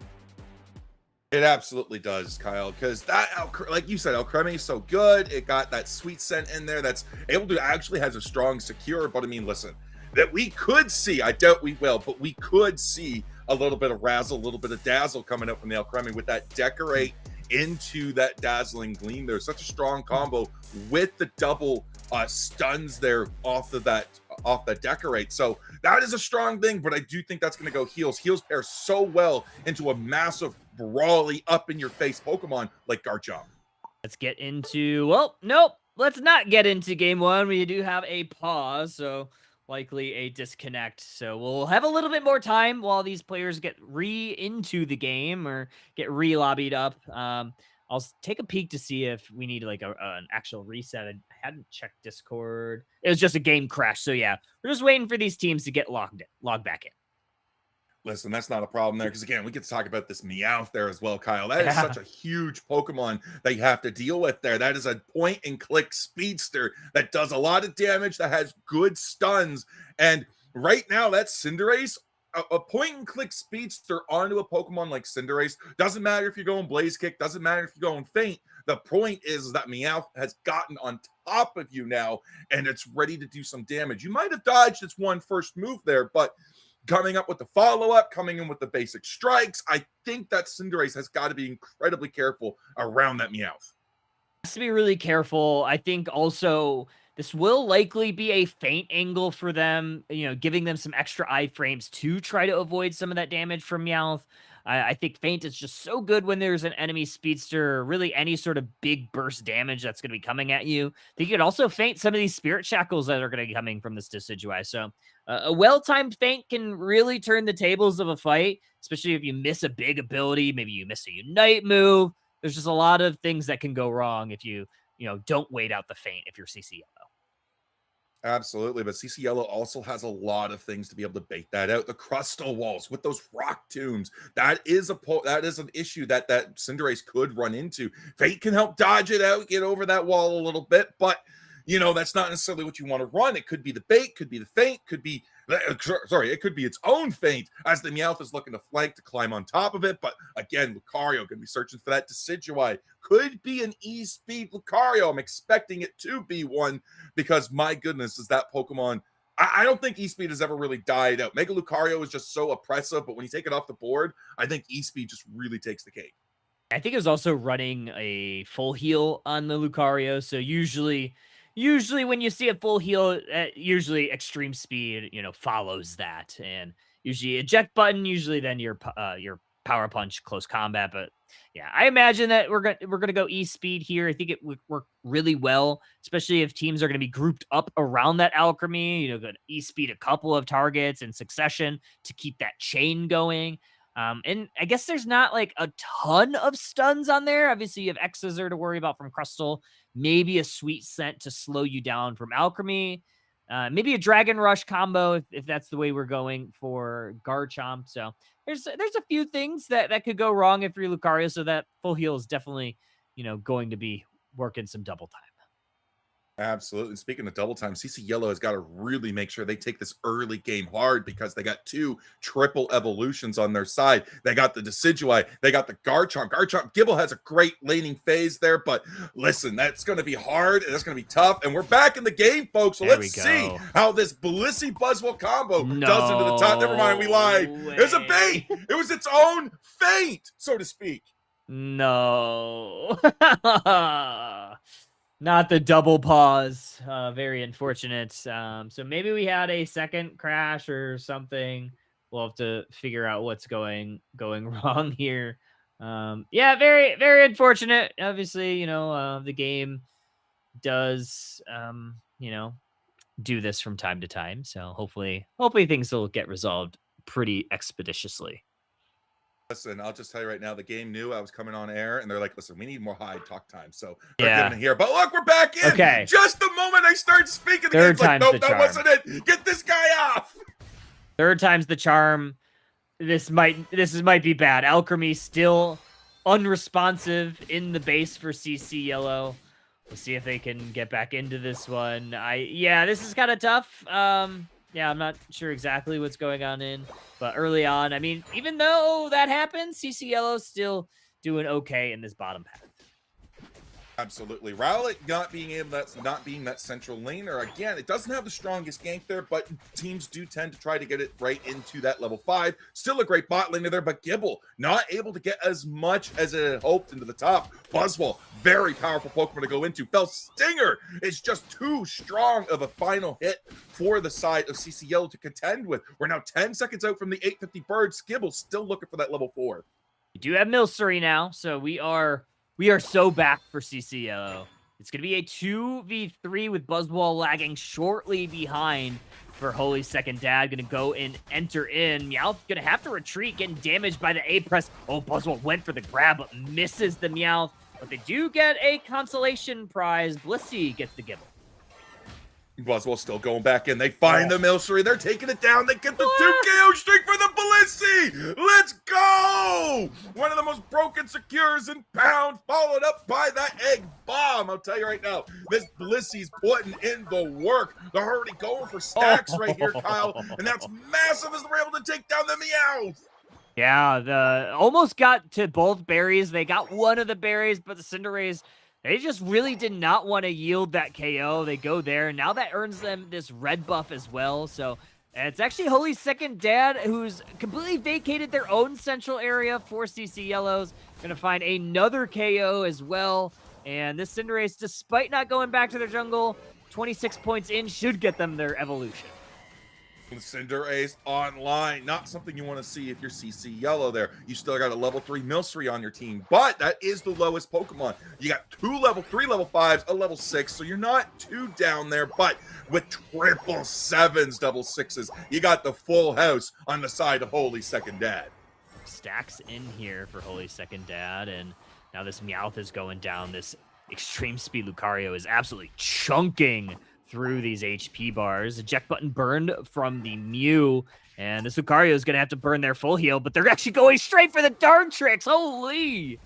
It absolutely does, Kyle, because that, like you said, Alcremie is so good. It got that Sweet Scent in there that's able to actually has a strong secure. But I mean, listen, that we could see, I doubt we will, but we could see a little bit of razzle, a little bit of dazzle coming up from the Alcremie with that Decorate into that Dazzling Gleam. There's such a strong combo with the double stuns there off that Decorate. So that is a strong thing, but I do think that's going to go heals. Heals pair so well into a massive brawly up in your face Pokemon like Garchomp. Let's get into, well, nope, let's not get into game 1. We do have a pause, so likely a disconnect. So we'll have a little bit more time while these players get into the game or get lobbied up. I'll take a peek to see if we need like an actual reset. I hadn't checked Discord. It was just a game crash. So yeah, we're just waiting for these teams to get logged back in. Listen, that's not a problem there, because again, we get to talk about this Meowth there as well, Kyle. That is such a huge Pokemon that you have to deal with there. That is a point-and-click speedster that does a lot of damage, that has good stuns, and right now that Cinderace a point and click speedster onto a Pokemon like Cinderace, doesn't matter if you're going Blaze Kick, doesn't matter if you're going Faint. The point is that Meowth has gotten on top of you now, and it's ready to do some damage. You might have dodged its first move there, but coming up with the follow-up, coming in with the basic strikes, I think that Cinderace has got to be incredibly careful around that Meowth. Has to be really careful. I think also this will likely be a Feint angle for them, giving them some extra iframes to try to avoid some of that damage from Meowth. I think Feint is just so good when there's an enemy speedster, really any sort of big burst damage that's going to be coming at you. I think you could also Feint some of these Spirit Shackles that are going to be coming from this Decidueye. So a well-timed Feint can really turn the tables of a fight, especially if you miss a big ability. Maybe you miss a Unite move. There's just a lot of things that can go wrong if you don't wait out the Feint if you're CC Yellow. Absolutely, but CC Yellow also has a lot of things to be able to bait that out. The Crustal Walls with those rock tombs, that is an issue that Cinderace could run into. Fate can help dodge it out, get over that wall a little bit, but that's not necessarily what you want to run. It could be the bait, could be the Feint, it could be its own Feint as the Meowth is looking to flank to climb on top of it. But again, Lucario going to be searching for that Decidueye. Could be an E-Speed Lucario. I'm expecting it to be one because my goodness, is that Pokemon. I don't think E-Speed has ever really died out. Mega Lucario is just so oppressive, but when you take it off the board, I think E-Speed just really takes the cake. I think it was also running a full heal on the Lucario, so usually when you see a full heal, usually extreme speed, follows that, and usually eject button, usually then your power punch close combat. But yeah, I imagine that we're gonna go E-Speed here. I think it would work really well, especially if teams are gonna be grouped up around that Alchemy. Go E-Speed a couple of targets in succession to keep that chain going. And I guess there's not like a ton of stuns on there. Obviously, you have Exazur to worry about from Crustal. Maybe a Sweet Scent to slow you down from Alchemy. Maybe a Dragon Rush combo if that's the way we're going for Garchomp. So there's a few things that could go wrong if you're Lucario. So that full heal is definitely going to be working some double time. Absolutely. Speaking of double time, CC Yellow has got to really make sure they take this early game hard because they got 2 triple evolutions on their side. They got the Decidueye, they got the Garchomp. Gibble has a great laning phase there, but listen, that's going to be hard and that's going to be tough. And we're back in the game, folks. So let's see how this Blissey Buzzwole combo does into the top. Never mind, we lied. It was a bait. It was its own Feint, so to speak. No. Not the double pause. Very unfortunate. So maybe we had a second crash or something. We'll have to figure out what's going wrong here. Yeah, very, very unfortunate. Obviously, the game does, do this from time to time. So hopefully things will get resolved pretty expeditiously. Listen, I'll just tell you right now, the game knew I was coming on air, and they're like, listen, we need more high talk time. So they're giving it here. But look, we're back in. Okay. Just the moment I start speaking, the game's like, nope, that wasn't it. Get this guy off. Third time's the charm. This might be bad. Alchemy still unresponsive in the base for CC Yellow. We'll see if they can get back into this one. This is kind of tough. Yeah, I'm not sure exactly what's going on but early on, I mean, even though that happens, CC Yellow's still doing okay in this bottom path. Absolutely. Rowlet not being that central laner. Again, it doesn't have the strongest gank there, but teams do tend to try to get it right into that level 5. Still a great bot laner there, but Gibble not able to get as much as it hoped into the top. Buzzwole, very powerful Pokemon to go into. Fell Stinger is just too strong of a final hit for the side of CC Yellow to contend with. We're now 10 seconds out from the 850 bird. Skibble still looking for that level 4. We do have Milcery now, so we are so back for CC Yellow. It's going to be a 2v3 with Buzzwole lagging shortly behind for Holy Second Dad. Going to go and enter in. Meowth going to have to retreat, getting damaged by the A press. Oh, Buzzwole went for the grab, but misses the Meowth. But they do get a consolation prize. Blissey gets the Gibble. Buzzwell's still going back in. They find the Milcery. They're taking it down. They get the 2 KO streak for the Blissey. Let's go! One of the most broken secures in Pound, followed up by that egg bomb. I'll tell you right now, this Blissey's putting in the work. They're already going for stacks right here, Kyle, and that's massive as they're able to take down the Meowth. Yeah, almost got to both berries. They got one of the berries, but the Cinderace, they just really did not want to yield that KO. They go there, and now that earns them this red buff as well. So it's actually Holy's second dad who's completely vacated their own central area for CC Yellows. Gonna find another KO as well. And this Cinderace, despite not going back to their jungle, 26 points in should get them their evolution. Cinderace online, not something you want to see if you're CC Yellow there. You still got a level 3 Milcery on your team, but that is the lowest Pokemon. You got 2 level 3 level 5s, a level 6, so you're not too down there, but with 777s, double 6s, you got the full house on the side of Holy's second dad. Stacks in here for Holy's second dad, and now this Meowth is going down. This extreme speed Lucario is absolutely chunking through these HP bars. Eject button burned from the Mew, and this Lucario is going to have to burn their full heal, but they're actually going straight for the Dark Tricks. Holy!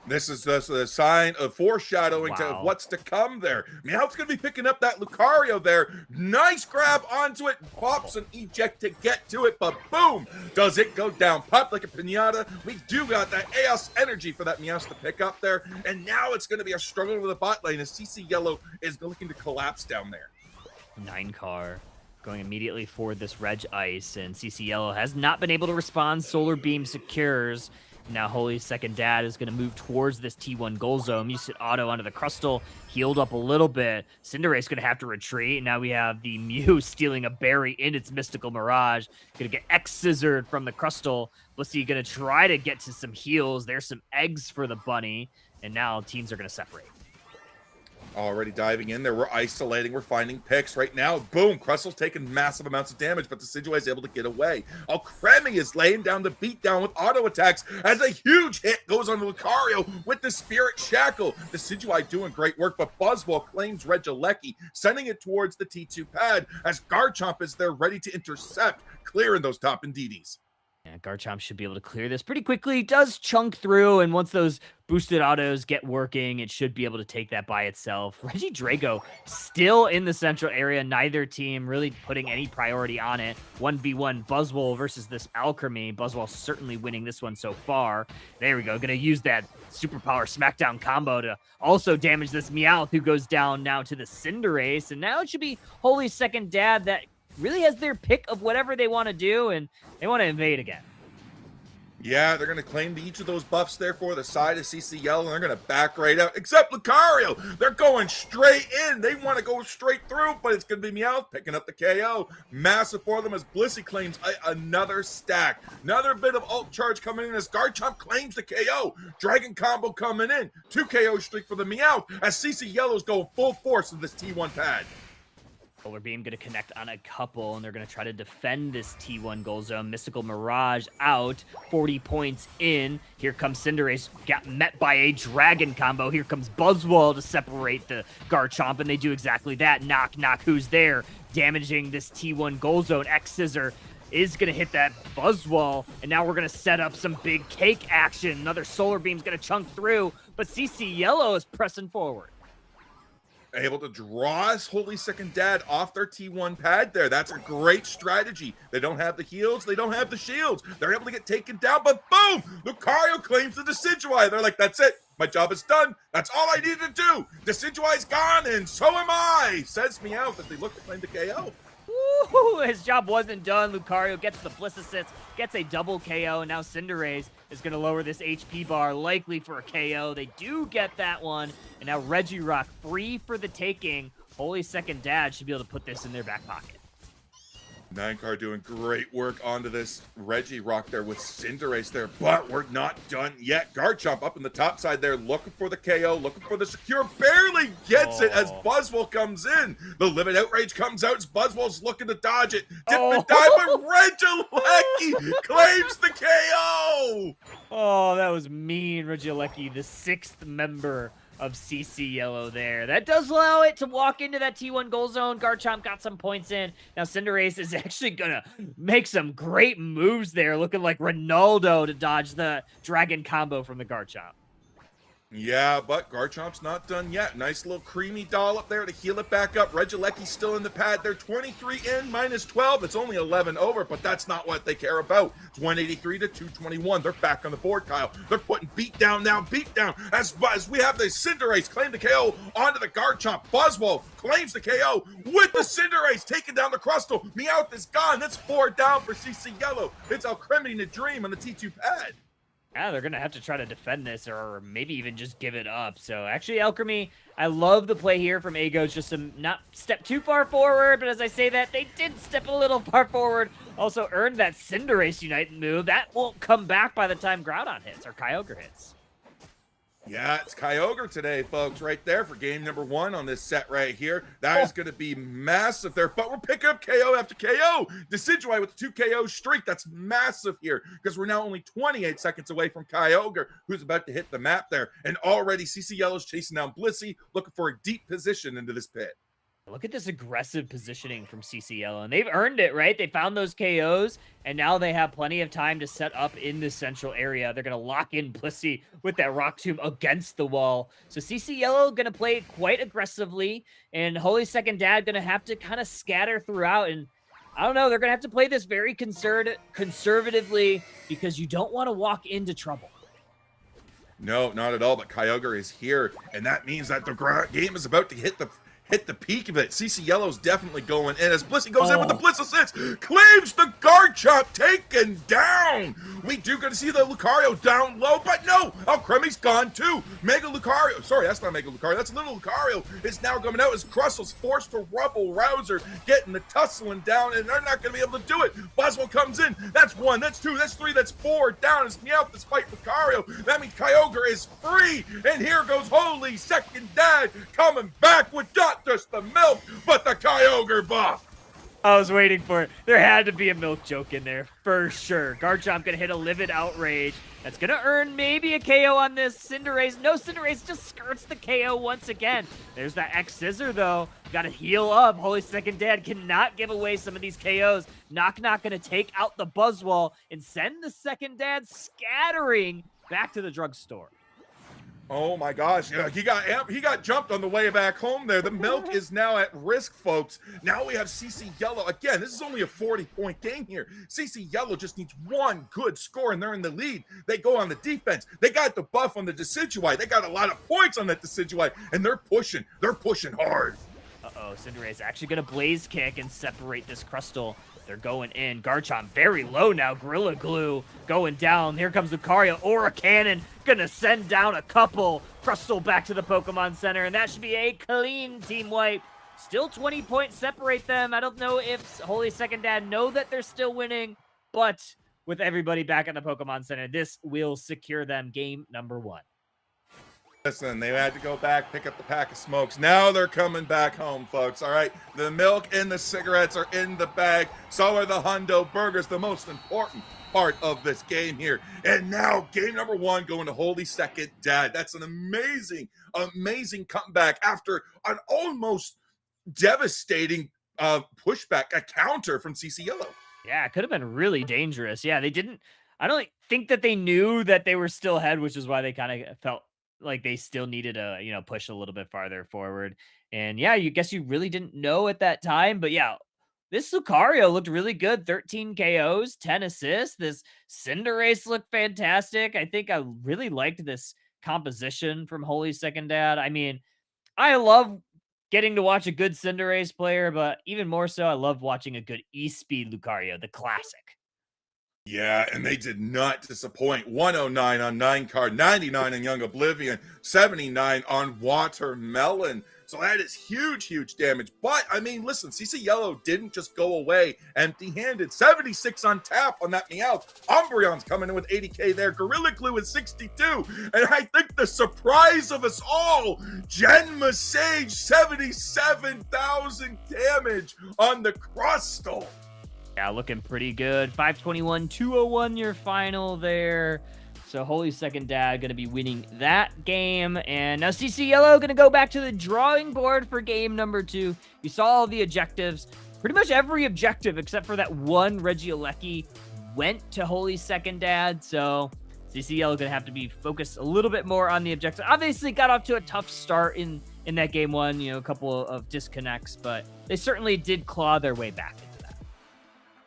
This is the sign of foreshadowing to what's to come there. Meowth's going to be picking up that Lucario there. Nice grab onto it. Pops an eject to get to it, but boom! Does it go down? Popped like a pinata. We do got that AS energy for that Meowth to pick up there, and now it's going to be a struggle with the bot lane as CC Yellow is looking to collapse down there. 9-car going immediately for this Reg Ice, and CC Yellow has not been able to respond. Solar Beam secures. Now Holy's second dad is going to move towards this T1 goal zone. Used it auto onto the Crustle, healed up a little bit. Cinderace going to have to retreat. And now we have the Mew stealing a berry in its Mystical Mirage. Going to get X-scissored from the Crustle. Blissey going to try to get to some heals. There's some eggs for the bunny. And now teams are going to separate. Already diving in there. We're isolating. We're finding picks right now. Boom. Crustle's taking massive amounts of damage, but the Decidueye is able to get away. Alcremie is laying down the beatdown with auto attacks as a huge hit goes on Lucario with the Spirit Shackle. The Decidueye doing great work, but Buzzwell claims Regieleki, sending it towards the T2 pad as Garchomp is there ready to intercept, clearing those top Indeedis. Yeah, Garchomp should be able to clear this pretty quickly. It does chunk through, and once those boosted autos get working, it should be able to take that by itself. Regidrago still in the central area. Neither team really putting any priority on it. 1v1 Buzzwole versus this Alcremie. Buzzwole certainly winning this one so far. There we go. Going to use that superpower smackdown combo to also damage this Meowth, who goes down now to the Cinderace. And now it should be Holy's second dad that really has their pick of whatever they want to do, and they want to invade again. Yeah, they're going to claim each of those buffs there for the side of CC Yellow, and they're going to back right out, except Lucario. They're going straight in. They want to go straight through, but it's going to be Meowth picking up the KO. Massive for them as Blissey claims another stack. Another bit of ult charge coming in as Garchomp claims the KO. Dragon combo coming in. 2 KO streak for the Meowth as CC Yellow's going full force in this T1 pad. Solar Beam going to connect on a couple, and they're going to try to defend this T1 goal zone. Mystical Mirage out, 40 points in. Here comes Cinderace, got met by a Dragon combo. Here comes Buzzwole to separate the Garchomp, and they do exactly that. Knock, knock, who's there? Damaging this T1 goal zone. X-Scissor is going to hit that Buzzwole, and now we're going to set up some big cake action. Another Solar Beam's going to chunk through, but CC Yellow is pressing forward. Able to draw his Holy second dad off their T1 pad there. That's a great strategy. They don't have the heals. They don't have the shields. They're able to get taken down, but boom! Lucario claims the Decidueye. They're like, that's it. My job is done. That's all I need to do. Decidueye's gone, and so am I, says Meowth as they look to claim the KO. Woo! His job wasn't done. Lucario gets the Bliss Assist, gets a double KO, and now Cinderace is going to lower this HP bar, likely for a KO. They do get that one, and now Regirock free for the taking. Holy's second dad should be able to put this in their back pocket. 9-car doing great work onto this Regirock there with Cinderace there, but we're not done yet. Garchomp up in the top side there, looking for the KO, looking for the secure, barely gets it as Buzzwole comes in. The Limit Outrage comes out as Buzzwole's looking to dodge it. Dip and dive, but Regieleki claims the KO! Oh, that was mean. Regieleki, the 6th member of CC Yellow there. That does allow it to walk into that T1 goal zone. Garchomp got some points in. Now Cinderace is actually gonna make some great moves there, looking like Ronaldo to dodge the dragon combo from the Garchomp. Yeah, but Garchomp's not done yet. Nice little creamy dollop there to heal it back up. Regilecki's still in the pad. They're 23 in, minus 12. It's only 11 over, but that's not what they care about. It's 183 to 221. They're back on the board, Kyle. They're putting beat down now, beat down. As we have the Cinderace claim the KO onto the Garchomp. Buzzwole claims the KO with the Cinderace taking down the Crustle. Meowth is gone. That's 4 down for CC Yellow. It's Alcremie and Dream on the T2 pad. Yeah, they're going to have to try to defend this or maybe even just give it up. So actually, Alcremie, I love the play here from Agos, just to not step too far forward. But as I say that, they did step a little far forward. Also earned that Cinderace Unite move. That won't come back by the time Groudon hits or Kyogre hits. Yeah, it's Kyogre today, folks, right there for game number 1 on this set right here. That is going to be massive there, but we're picking up KO after KO. Decidueye with the 2 KO streak. That's massive here because we're now only 28 seconds away from Kyogre, who's about to hit the map there. And already CC Yellow's chasing down Blissey, looking for a deep position into this pit. Look at this aggressive positioning from CC Yellow, and they've earned it, right? They found those KOs, and now they have plenty of time to set up in the central area. They're going to lock in Blissey with that Rock Tomb against the wall. So CC Yellow going to play quite aggressively, and Holy Second Dad going to have to kind of scatter throughout, and I don't know, they're going to have to play this very conservatively because you don't want to walk into trouble. No, not at all, but Kyogre is here, and that means that the game is about to hit the peak of it. CC Yellow's definitely going in as Blissey goes in with the Bliss Assist, claims the Garchomp, taken down. We do get to see the Lucario down low, but no, Alcremie's gone too. Mega Lucario, sorry, that's not Mega Lucario, that's little Lucario is now coming out as Crustle's forced to rubble Rouser, getting the tussling down, and they're not going to be able to do it. Buzzwole comes in, that's 1, that's 2, that's 3, that's 4, down as Meowth this fight Lucario. That means Kyogre is free, and here goes Holy Second Dad coming back with not just the milk, but the Kyogre buff. I was waiting for it. There had to be a milk joke in there for sure. Garchomp gonna hit a Livid Outrage. That's gonna earn maybe a KO on this Cinderace. No, Cinderace just skirts the KO once again. There's that X Scissor though. Gotta heal up. Holy Second Dad cannot give away some of these KOs. Knock Knock gonna take out the Buzzwole and send the Second Dad scattering back to the drugstore. Oh my gosh, yeah, he got jumped on the way back home there. The milk is now at risk, folks. Now we have CC Yellow. Again, this is only a 40-point game here. CC Yellow just needs 1 good score, and they're in the lead. They go on the defense. They got the buff on the Decidueye. They got a lot of points on that Decidueye, and they're pushing. They're pushing hard. Uh-oh, Cinderace actually going to Blaze Kick and separate this Crustle. They're going in. Garchomp very low now. Gorilla Glue going down. Here comes Lucario. Aura Cannon going to send down a couple. Crustle back to the Pokemon Center, and that should be a clean team wipe. Still 20 points separate them. I don't know if Holy Second Dad know that they're still winning, but with everybody back at the Pokemon Center, this will secure them game number 1. Listen, they had to go back, pick up the pack of smokes. Now they're coming back home, folks, all right? The milk and the cigarettes are in the bag. So are the Hundo Burgers, the most important part of this game here. And now game number 1 going to Holy Second Dad. That's an amazing, amazing comeback after an almost devastating pushback, a counter from CC Yellow. Yeah, it could have been really dangerous. Yeah, they didn't, I don't think that they knew that they were still ahead, which is why they kind of felt like they still needed to, push a little bit farther forward. And yeah, you guess you really didn't know at that time, but yeah, this Lucario looked really good. 13 KOs, 10 assists. This Cinderace looked fantastic. I think I really liked this composition from Holy Second Dad. I mean, I love getting to watch a good Cinderace player, but even more so, I love watching a good E-Speed Lucario, the classic. Yeah, and they did not disappoint. 109 on 9 card, 99 on Young Oblivion, 79 on Watermelon. So that is huge, huge damage. But, I mean, listen, CC Yellow didn't just go away empty-handed. 76 on tap on that Meowth. Umbreon's coming in with 80k there. Gorilla Glue with 62. And I think the surprise of us all, Genma Sage, 77,000 damage on the Crustle. Yeah, looking pretty good. 521, 201 your final there. So So Holy Second Dad going to be winning that game. And now CC Yellow going to go back to the drawing board for game number 2. You saw all the objectives. Pretty much every objective except for that one Regieleki went to Holy Second Dad. So CC Yellow going to have to be focused a little bit more on the objective. Obviously got off to a tough start in that game 1, a couple of disconnects, but they certainly did claw their way back into that.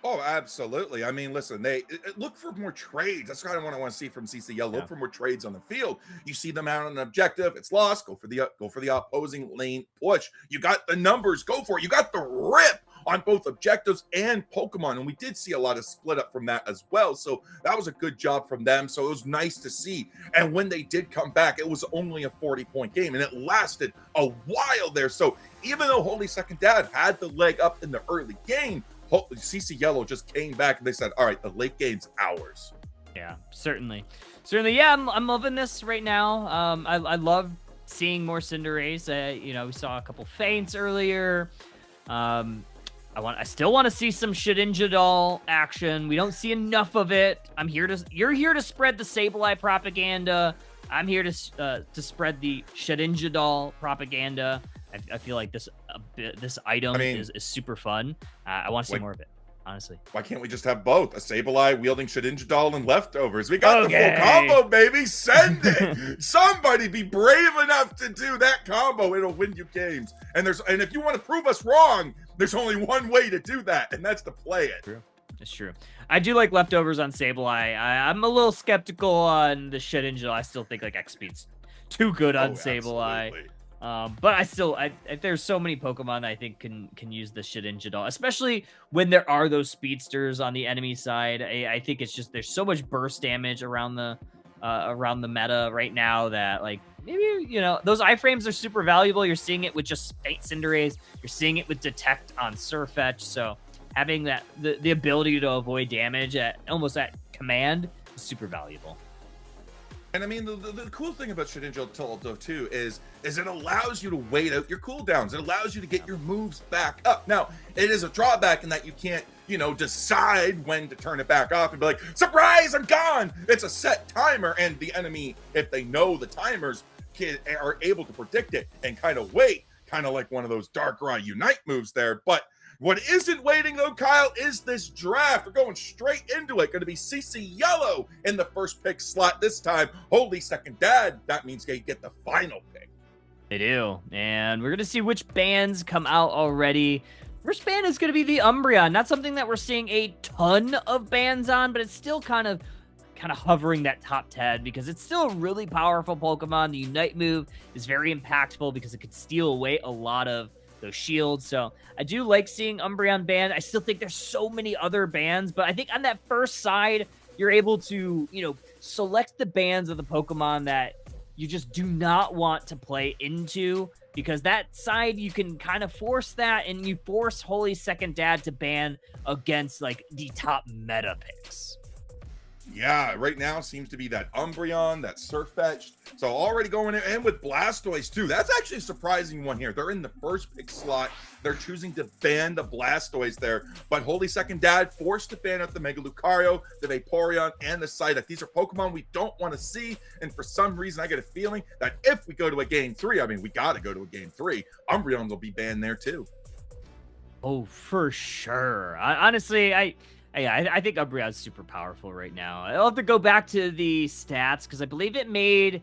Oh, absolutely. I mean, listen, they look for more trades. That's kind of what I want to see from CCL. Look for more trades on the field. You see them out on an objective, it's lost. Go for the opposing lane push. You got the numbers, go for it. You got the rip on both objectives and Pokemon, and we did see a lot of split up from that as well. So that was a good job from them. So it was nice to see. And when they did come back, it was only a 40-point game, and it lasted a while there. So even though Holy Second Dad had the leg up in the early game, CC Yellow just came back and they said, all right, the late game's ours. Yeah, certainly. Yeah, I'm loving this right now. I love seeing more Cinderace. We saw a couple feints earlier. I still want to see some Shedinja action. We don't see enough of it. You're here to spread the Sableye propaganda. I'm here to spread the Shedinja propaganda. I feel like this item is super fun. I want to see more of it, honestly. Why can't we just have both? A Sableye wielding Shedinja and leftovers. We got the full combo, baby. Send it. Somebody be brave enough to do that combo. It'll win you games. And if you want to prove us wrong, there's only one way to do that, and that's to play it. True. It's true. I do like leftovers on Sableye. I'm a little skeptical on the Shedinja. I still think like X Speed's too good on Sableye. Absolutely. But I there's so many Pokemon that I think can use the Shedinja, especially when there are those speedsters on the enemy side. I think it's just there's so much burst damage around the meta right now that like maybe those iframes are super valuable. You're seeing it with just Faint Cinderace. You're seeing it with Detect on Surfetch. So having that the ability to avoid damage almost at command is super valuable. And I mean, the cool thing about Shedinja too is it allows you to wait out your cooldowns. It allows you to get your moves back up. Now, it is a drawback in that you can't, decide when to turn it back off and be like, surprise, I'm gone. It's a set timer, and the enemy, if they know the timers, are able to predict it and kind of wait, kind of like one of those Darkrai Unite moves there. But what isn't waiting, though, Kyle, is this draft. We're going straight into it. Going to be CC Yellow in the first pick slot this time. Holy Second Dad. That means they get the final pick. They do. And we're going to see which bands come out already. First band is going to be the Umbreon. Not something that we're seeing a ton of bands on, but it's still kind of hovering that top 10 because it's still a really powerful Pokemon. The Unite move is very impactful because it could steal away a lot of those shields. So I do like seeing Umbreon banned. I still think there's so many other bans, but I think on that first side, you're able to, select the bans of the Pokemon that you just do not want to play into, because that side you can kind of force that, and you force Holy Second Dad to ban against like the top meta picks. Yeah, right now seems to be that Umbreon, that Surfetch. So already going in, and with Blastoise too. That's actually a surprising one here. They're in the first pick slot. They're choosing to ban the Blastoise there. But Holy Second Dad forced to ban out the Mega Lucario, the Vaporeon, and the Psyduck. These are Pokemon we don't want to see. And for some reason, I get a feeling that if we go to a game 3, I mean, we got to go to a game 3, Umbreon will be banned there too. Oh, for sure. I think Umbreon's super powerful right now. I'll have to go back to the stats because I believe it made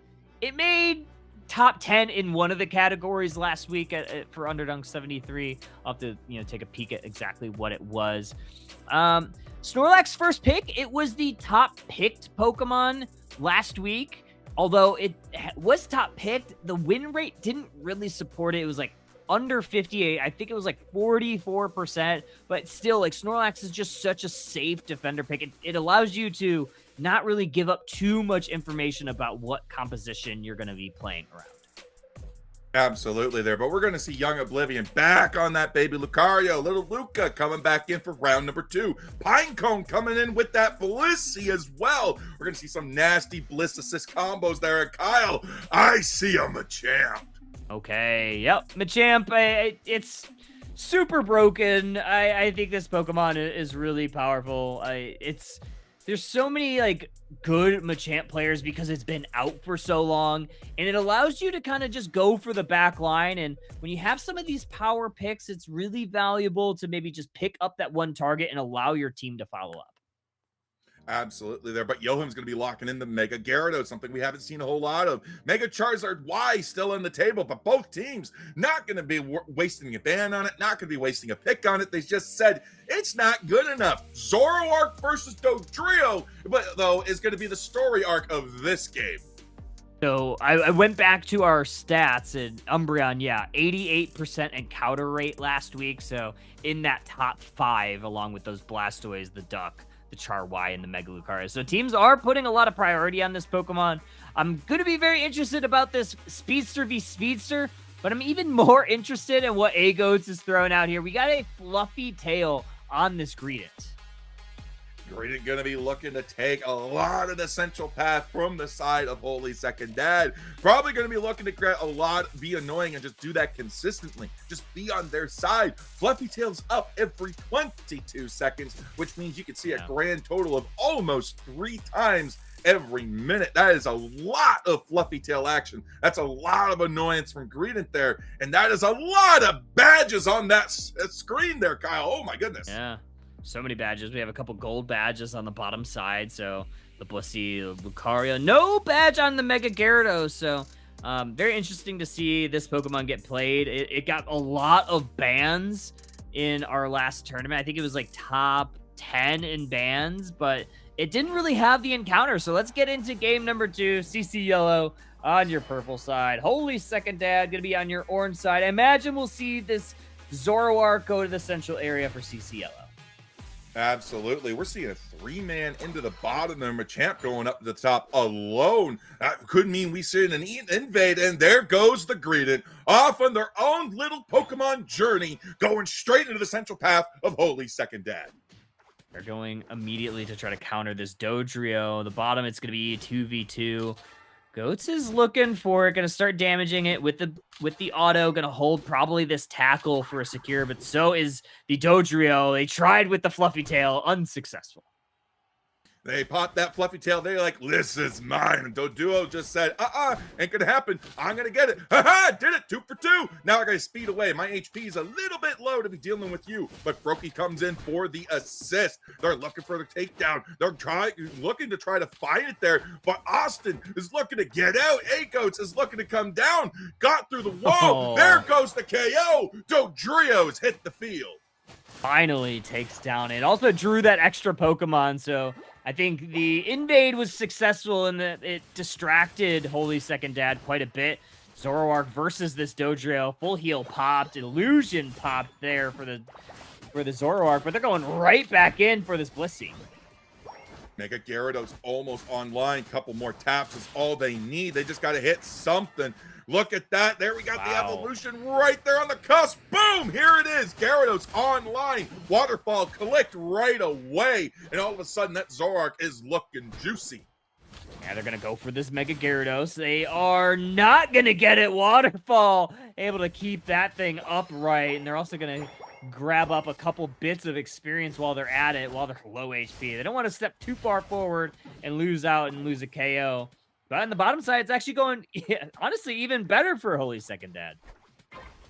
top 10 in one of the categories last week for Underdunk 73. I'll have to take a peek at exactly what it was. Snorlax's first pick, it was the top picked Pokemon last week. Although it was top picked, the win rate didn't really support it. It was like under 58. I think it was like 44%, but still, like, Snorlax is just such a safe defender pick. It allows you to not really give up too much information about what composition you're going to be playing around. Absolutely there, but we're going to see Young Oblivion back on that baby Lucario. Little Luca coming back in for round number 2. Pinecone coming in with that Blissey as well. We're going to see some nasty Bliss assist combos there. And Kyle, I see a Machamp. Okay, yep, Machamp, it's super broken. I think this Pokemon is really powerful. It's There's so many like good Machamp players because it's been out for so long, and it allows you to kind of just go for the back line. And when you have some of these power picks, it's really valuable to maybe just pick up that one target and allow your team to follow up. Absolutely there, but Yoham's going to be locking in the Mega Gyarados, something we haven't seen a whole lot of. Mega Charizard Y still on the table, but both teams not going to be wasting a ban on it, not going to be wasting a pick on it. They just said it's not good enough. Zoroark versus Dodrio, but though is going to be the story arc of this game. So I went back to our stats, and Umbreon, 88% encounter rate last week. So in that top 5, along with those Blastoise, the Duck, the Char Y, and the Mega Lucario. So teams are putting a lot of priority on this Pokemon. I'm going to be very interested about this Speedster v Speedster, but I'm even more interested in what A-Goats is throwing out here. We got a fluffy tail on this Greedent. Greedent going to be looking to take a lot of the central path from the side of Holy Second Dad. Probably going to be looking to get a lot, be annoying, and just do that consistently. Just be on their side. Fluffy Tail's up every 22 seconds, which means you can see a grand total of almost 3 times every minute. That is a lot of Fluffy Tail action. That's a lot of annoyance from Greedent there. And that is a lot of badges on that screen there, Kyle. Oh my goodness. Yeah. So many badges. We have a couple gold badges on the bottom side. So the Blissey, Lucario, no badge on the Mega Gyarados. So very interesting to see this Pokemon get played. It got a lot of bans in our last tournament. I think it was like top 10 in bans, but it didn't really have the encounter. So let's get into game number 2. CC Yellow on your purple side. Holy Second Dad going to be on your orange side. I imagine we'll see this Zoroark go to the central area for CC Yellow. Absolutely. We're seeing a 3-man into the bottom there. Machamp going up to the top alone. That could mean we see an invade, and there goes the Greedent off on their own little Pokemon journey, going straight into the central path of Holy Second Dad. They're going immediately to try to counter this Dodrio. The bottom, it's going to be 2v2. Goats is looking for it, going to start damaging it with the auto, going to hold probably this tackle for a secure, but so is the Dodrio. They tried with the Fluffy Tail, unsuccessful. They popped that Fluffy Tail. They're like, this is mine. And Doduo just said, ain't gonna happen. I'm gonna get it. Did it. 2 for 2. Now I gotta speed away. My HP is a little bit low to be dealing with you. But Brokey comes in for the assist. They're looking for the takedown. They're looking to try to find it there. But Austin is looking to get out. A-Goats is looking to come down. Got through the wall. There goes the KO. Dodrio's hit the field. Finally takes down it. Also drew that extra Pokemon, so I think the invade was successful in that it distracted Holy Second Dad quite a bit. Zoroark versus this Dodrio. Full heal popped. Illusion popped there for the Zoroark, but they're going right back in for this Blissey. Mega Gyarados almost online. Couple more taps is all they need. They just got to hit something. Look at that. There we got the evolution right there on the cusp. Boom! Here it is. Gyarados online. Waterfall collect right away. And all of a sudden, that Zoroark is looking juicy. Yeah, they're going to go for this Mega Gyarados. They are not going to get it. Waterfall able to keep that thing upright. And they're also going to grab up a couple bits of experience while they're at it, while they're low HP. They don't want to step too far forward and lose out and lose a KO. But on the bottom side, it's actually going, honestly, even better for Holy Second Dad.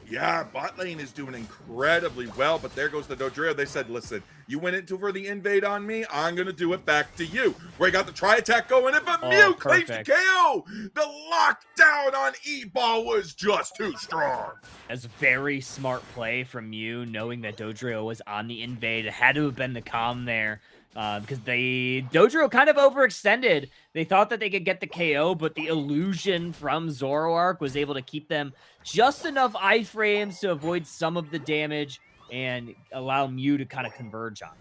Yeah, bot lane is doing incredibly well, but there goes the Dodrio. They said, listen, you went into for the invade on me, I'm going to do it back to you. We got the tri-attack going in, but Mew claims the KO. The lockdown on E-Ball was just too strong. That's a very smart play from Mew, knowing that Dodrio was on the invade. It had to have been the calm there. Because Dodrio kind of overextended. They thought that they could get the KO, but the illusion from Zoroark was able to keep them just enough iframes to avoid some of the damage and allow Mew to kind of converge on.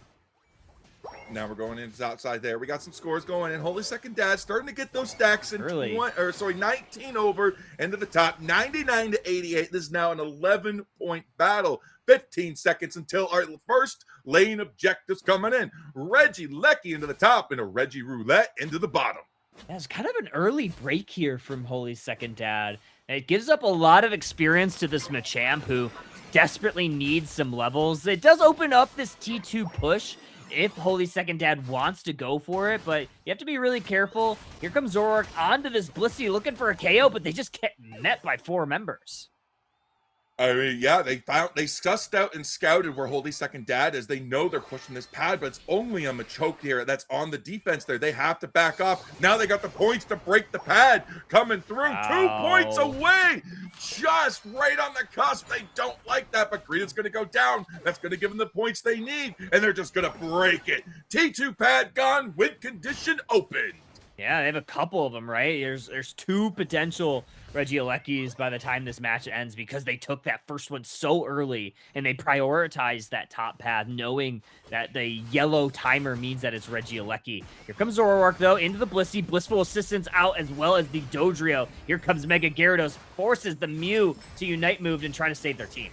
Now we're going in outside there. We got some scores going in. Holy Second Dad starting to get those stacks in 19 over into the top, 99 to 88. This is now an 11-point battle. 15 seconds until our first lane objectives coming in. Reggie Lecky into the top and a Reggie Roulette into the bottom. That's kind of an early break here from Holy Second Dad. It gives up a lot of experience to this Machamp who desperately needs some levels. It does open up this T2 push if Holy Second Dad wants to go for it, but you have to be really careful. Here comes Zoroark onto this Blissey looking for a KO, but they just get met by 4 members. I mean, yeah, they sussed out and scouted where Holy Second Dad is. They know they're pushing this pad, but it's only a Machoke here that's on the defense there. They have to back off. Now they got the points to break the pad coming through. Wow. 2 points away, just right on the cusp. They don't like that, but Greedent's going to go down. That's going to give them the points they need, and they're just going to break it. T2 pad gone, win condition open. Yeah, they have a couple of them, right? There's 2 potential Regielekis by the time this match ends because they took that first one so early and they prioritized that top path, knowing that the yellow timer means that it's Regieleki. Here comes Zoroark, though, into the Blissey. Blissful Assistance out, as well as the Dodrio. Here comes Mega Gyarados, forces the Mew to Unite move and try to save their team.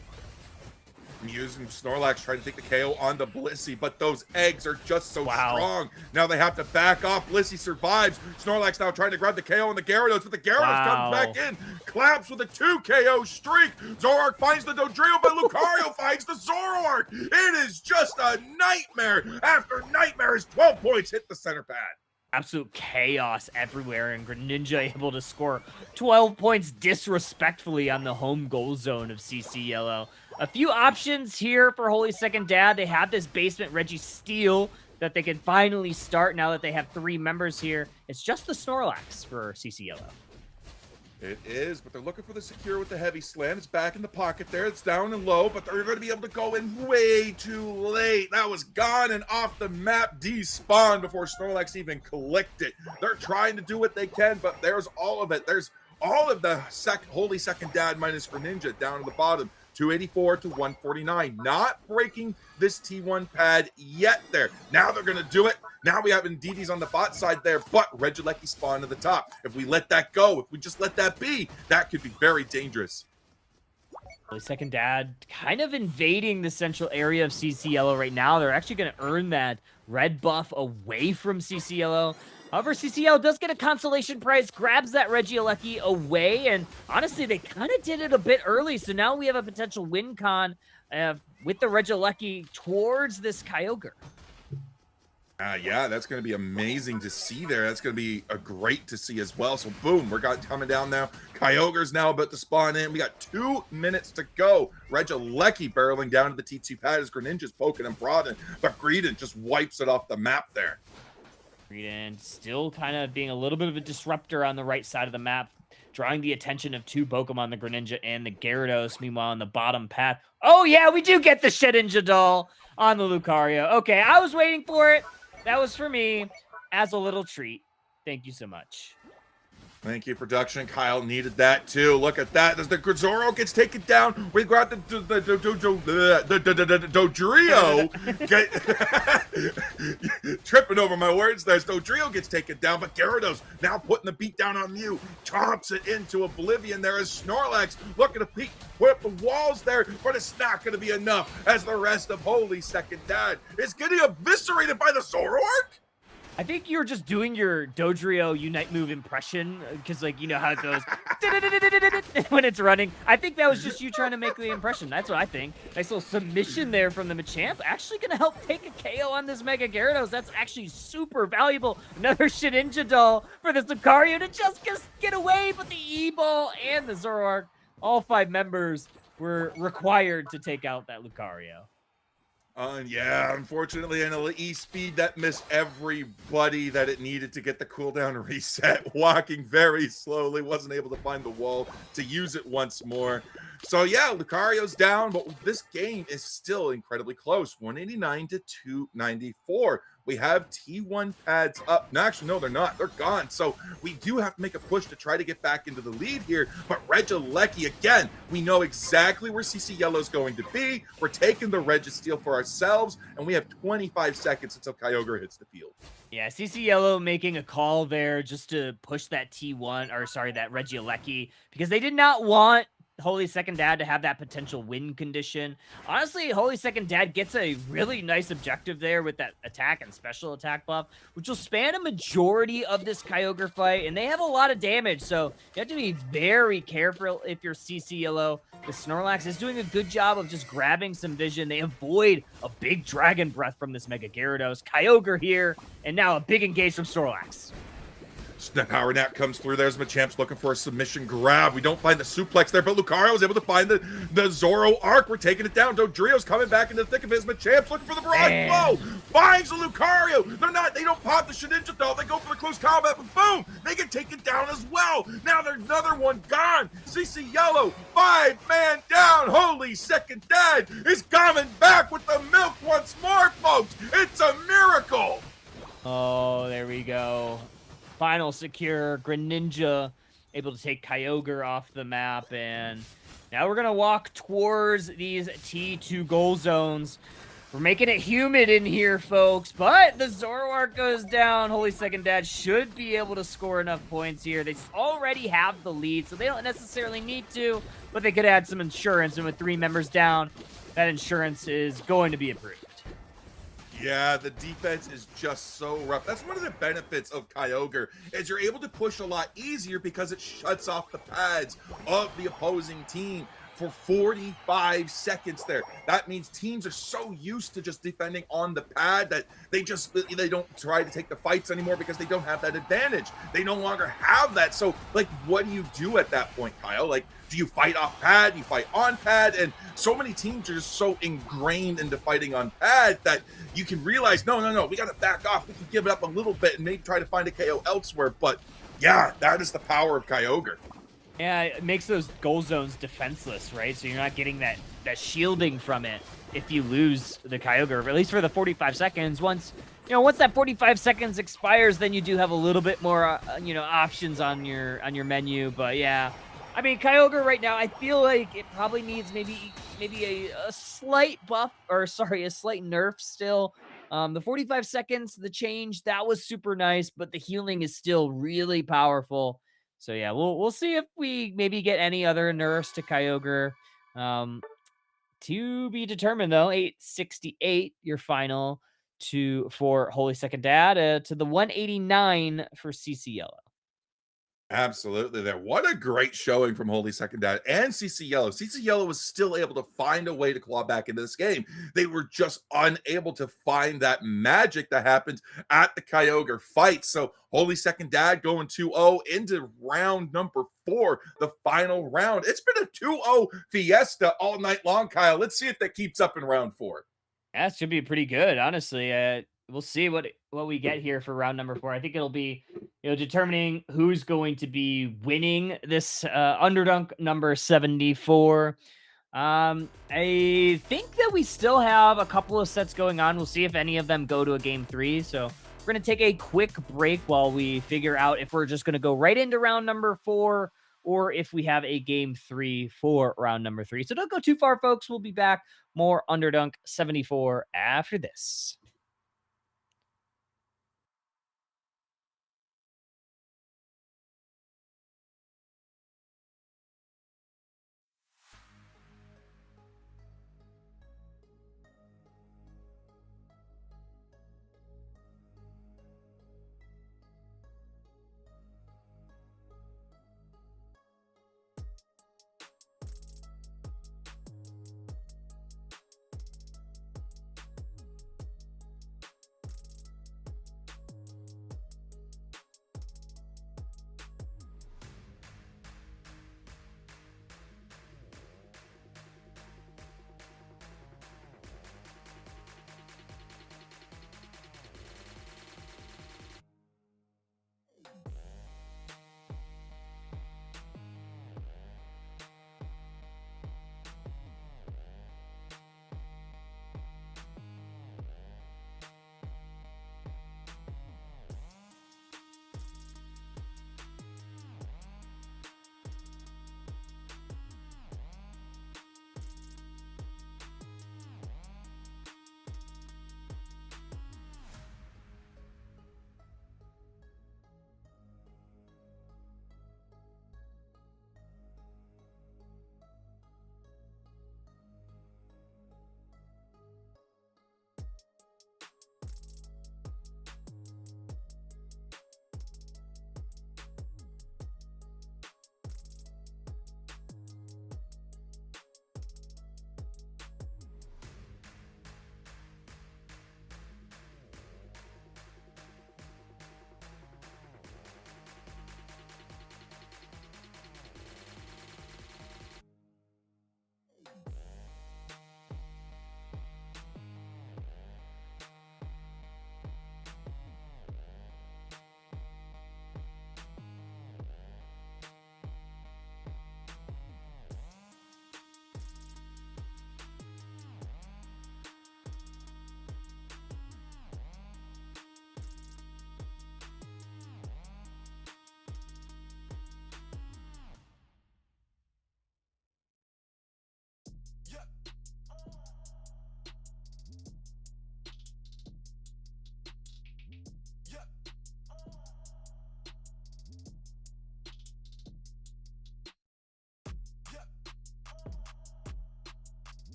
Muse and Snorlax trying to take the KO on the Blissey, but those eggs are just so strong. Now they have to back off. Blissey survives. Snorlax now trying to grab the KO on the Gyarados, but the Gyarados comes back in. Claps with a 2 KO streak. Zoroark finds the Dodrio, but Lucario finds the Zoroark. It is just a nightmare after nightmares. 12 points hit the center pad. Absolute chaos everywhere, and Greninja able to score 12 points disrespectfully on the home goal zone of CC Yellow. A few options here for Holy Second Dad. They have this basement Registeel that they can finally start now that they have 3 members here. It's just the Snorlax for CC Yellow. It is, but they're looking for the secure with the heavy slam. It's back in the pocket there. It's down and low, but they're going to be able to go in way too late. That was gone and off the map, despawned before Snorlax even clicked it. They're trying to do what they can, but there's all of it. There's all of the Holy Second Dad minus Greninja down at the bottom. 284 to 149. Not breaking this T1 pad yet there. Now they're going to do it. Now we have Indeedee on the bot side there, but Regieleki spawn to the top. If we let that go, if we just let that be, that could be very dangerous. Holy Second Dad kind of invading the central area of CC Yellow right now. They're actually going to earn that red buff away from CC Yellow. However, CCL does get a consolation prize, grabs that Regieleki away, and honestly, they kind of did it a bit early, so now we have a potential win con with the Regieleki towards this Kyogre. Yeah, that's going to be amazing to see there. That's going to be great to see as well. So, boom, we're coming down now. Kyogre's now about to spawn in. We got 2 minutes to go. Regieleki barreling down to the T2 pad as Greninja's poking and prodding, but Greedent just wipes it off the map there. Greedent still kind of being a little bit of a disruptor on the right side of the map, drawing the attention of 2 Pokemon, the Greninja and the Gyarados. Meanwhile, on the bottom path, oh yeah, we do get the Shedinja doll on the Lucario. Okay, I was waiting for it. That was for me as a little treat. Thank you so much. Thank you, production. Kyle needed that too. Look at that. As the Zoro gets taken down, we got the Dodrio tripping over my words there. Dodrio gets taken down, but Gyarados now putting the beat down on Mew, chomps it into oblivion there as Snorlax looking to put up the walls there, but it's not going to be enough as the rest of Holy Second Dad is getting eviscerated by the Zoroark. I think you're just doing your Dodrio Unite move impression, because, like, you know how it goes when it's running. I think that was just you trying to make the impression. That's what I think. Nice little submission there from the Machamp. Actually going to help take a KO on this Mega Gyarados. That's actually super valuable. Another Shedinja doll for this Lucario to just get away, but the E-Ball and the Zoroark, all 5 members were required to take out that Lucario. Yeah, unfortunately, an E-Speed that missed everybody that it needed to get the cooldown reset. Walking very slowly, wasn't able to find the wall to use it once more. So yeah, Lucario's down, but this game is still incredibly close. 189 to 294. We have T1 pads up. No, actually, no, they're not. They're gone. So we do have to make a push to try to get back into the lead here. But Regieleki, again, we know exactly where CC Yellow's going to be. We're taking the Registeel for ourselves, and we have 25 seconds until Kyogre hits the field. Yeah, CC Yellow making a call there just to push that T1, or sorry, that Regieleki, because they did not want Holy Second Dad to have that potential win condition. Honestly, Holy Second Dad gets a really nice objective there with that attack and special attack buff, which will span a majority of this Kyogre fight, and they have a lot of damage, so you have to be very careful if you're CC Yellow. The Snorlax is doing a good job of just grabbing some vision. They avoid a big Dragon Breath from this Mega Gyarados. Kyogre here, and now a big engage from Snorlax. Power Nap comes through. There's Machamp's looking for a submission grab. We don't find the suplex there, but Lucario was able to find the Zoro arc. We're taking it down. Dodrio's coming back into the thick of his. Machamp's looking for the barrage blow. Finds the Lucario. They don't pop the Shedinja though. They go for the close combat, but boom, they get taken down as well. Now there's another one gone. CC Yellow, 5-man down. Holy Second Dad is coming back with the milk once more, folks. It's a miracle. Oh, there we go. Final secure. Greninja able to take Kyogre off the map, and now we're gonna walk towards these T2 goal zones. We're making it humid in here, folks, but the Zoroark goes down. Holy Second Dad should be able to score enough points here. They already have the lead, so they don't necessarily need to, but they could add some insurance, and with 3 members down, that insurance is going to be approved. Yeah, the defense is just so rough. That's one of the benefits of Kyogre, is you're able to push a lot easier because it shuts off the pads of the opposing team for 45 seconds there. That means teams are so used to just defending on the pad that they don't try to take the fights anymore because they don't have that advantage. They no longer have that. So, like, what do you do at that point, Kyle? Like, do you fight off pad? Do you fight on pad? And so many teams are just so ingrained into fighting on pad that you can realize, no, we got to back off. We can give it up a little bit and maybe try to find a KO elsewhere. But yeah, that is the power of Kyogre. Yeah, it makes those goal zones defenseless, right? So you're not getting that shielding from it if you lose the Kyogre, at least for the 45 seconds. Once that 45 seconds expires, then you do have a little bit more, options on your menu. But yeah, I mean, Kyogre right now, I feel like it probably needs maybe a slight buff, or sorry, a slight nerf still. The 45 seconds, the change, that was super nice, but the healing is still really powerful. So yeah, we'll see if we maybe get any other nerfs to Kyogre. To be determined though. 868 your final for Holy Second Dad, to the 189 for CC Yellow. Absolutely there. What a great showing from Holy Second Dad and CC Yellow. CC Yellow was still able to find a way to claw back into this game. They were just unable to find that magic that happens at the Kyogre fight. So Holy Second Dad going 2-0 into round number 4, the final round. It's been a 2-0 fiesta all night long, Kyle. Let's see if that keeps up in round 4. That should be pretty good, honestly. We'll see what we get here for round number 4. I think it'll be, determining who's going to be winning this Underdunk number 74. I think that we still have a couple of sets going on. We'll see if any of them go to a game 3. So we're going to take a quick break while we figure out if we're just going to go right into round number 4 or if we have a game 3 for round number 3. So don't go too far, folks. We'll be back. More Underdunk 74 after this.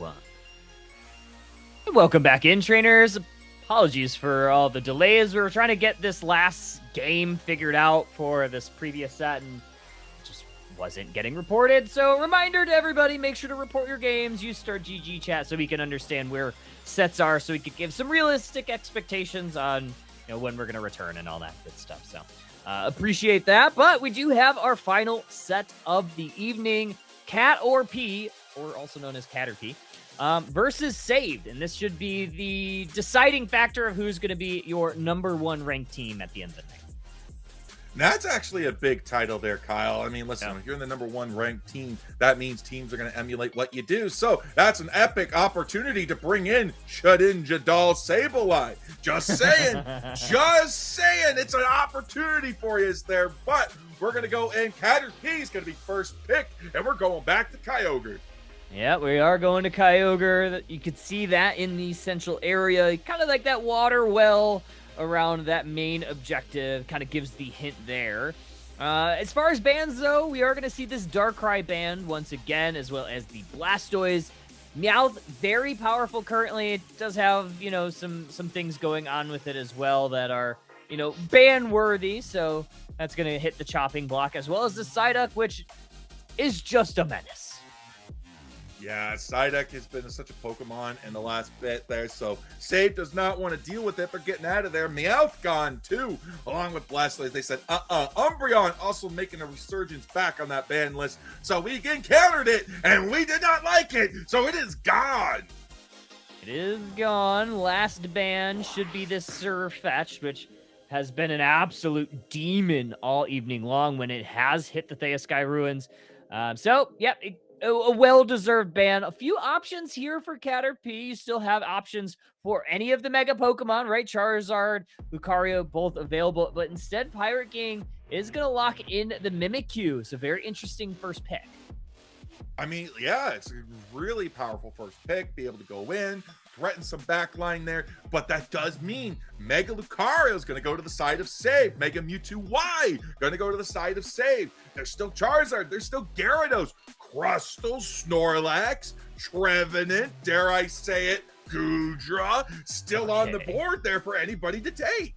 one. Welcome back in, trainers. Apologies for all the delays. We were trying to get this last game figured out for this previous set, and it just wasn't getting reported. So reminder to everybody, make sure to report your games. Use Start GG chat so we can understand where sets are, so we could give some realistic expectations on when we're going to return and all that good stuff. So appreciate that. But we do have our final set of the evening, Cat or P, or also known as Cat or P, versus Saved. And this should be the deciding factor of who's going to be your number 1 ranked team at the end of the night. That's actually a big title there, Kyle. I mean, listen, if you're in the number 1 ranked team, that means teams are going to emulate what you do. So that's an epic opportunity to bring in Shudin Jadal Sableye. Just saying. Just saying. It's an opportunity for you there. But we're going to go in. Catter P is going to be first pick, and we're going back to Kyogre. Yeah, we are going to Kyogre. You could see that in the central area. Kind of like that water well around that main objective, kind of gives the hint there. As far as bans, though, we are going to see this Darkrai band once again, as well as the Blastoise. Meowth, very powerful currently. It does have, some things going on with it as well that are, ban worthy. So that's going to hit the chopping block, as well as the Psyduck, which is just a menace. Yeah, Psyduck has been such a Pokemon in the last bit there, so Save does not want to deal with it. They're getting out of there. Meowth gone, too, along with Blastoise. They said, Umbreon also making a resurgence back on that ban list, so we encountered it, and we did not like it, so it is gone. It is gone. Last ban should be this Surfetch, which has been an absolute demon all evening long when it has hit the Thea Sky Ruins. A well-deserved ban. A few options here for Caterpie. You still have options for any of the Mega Pokemon, right? Charizard, Lucario, both available. But instead, Pirate Gang is going to lock in the Mimikyu. So very interesting first pick. I mean, yeah, it's a really powerful first pick. Be able to go in, threaten some backline there. But that does mean Mega Lucario is going to go to the side of Save. Mega Mewtwo Y going to go to the side of Save. There's still Charizard. There's still Gyarados. Crustle, Snorlax, Trevenant, dare I say it, Goodra, still on the board there for anybody to take.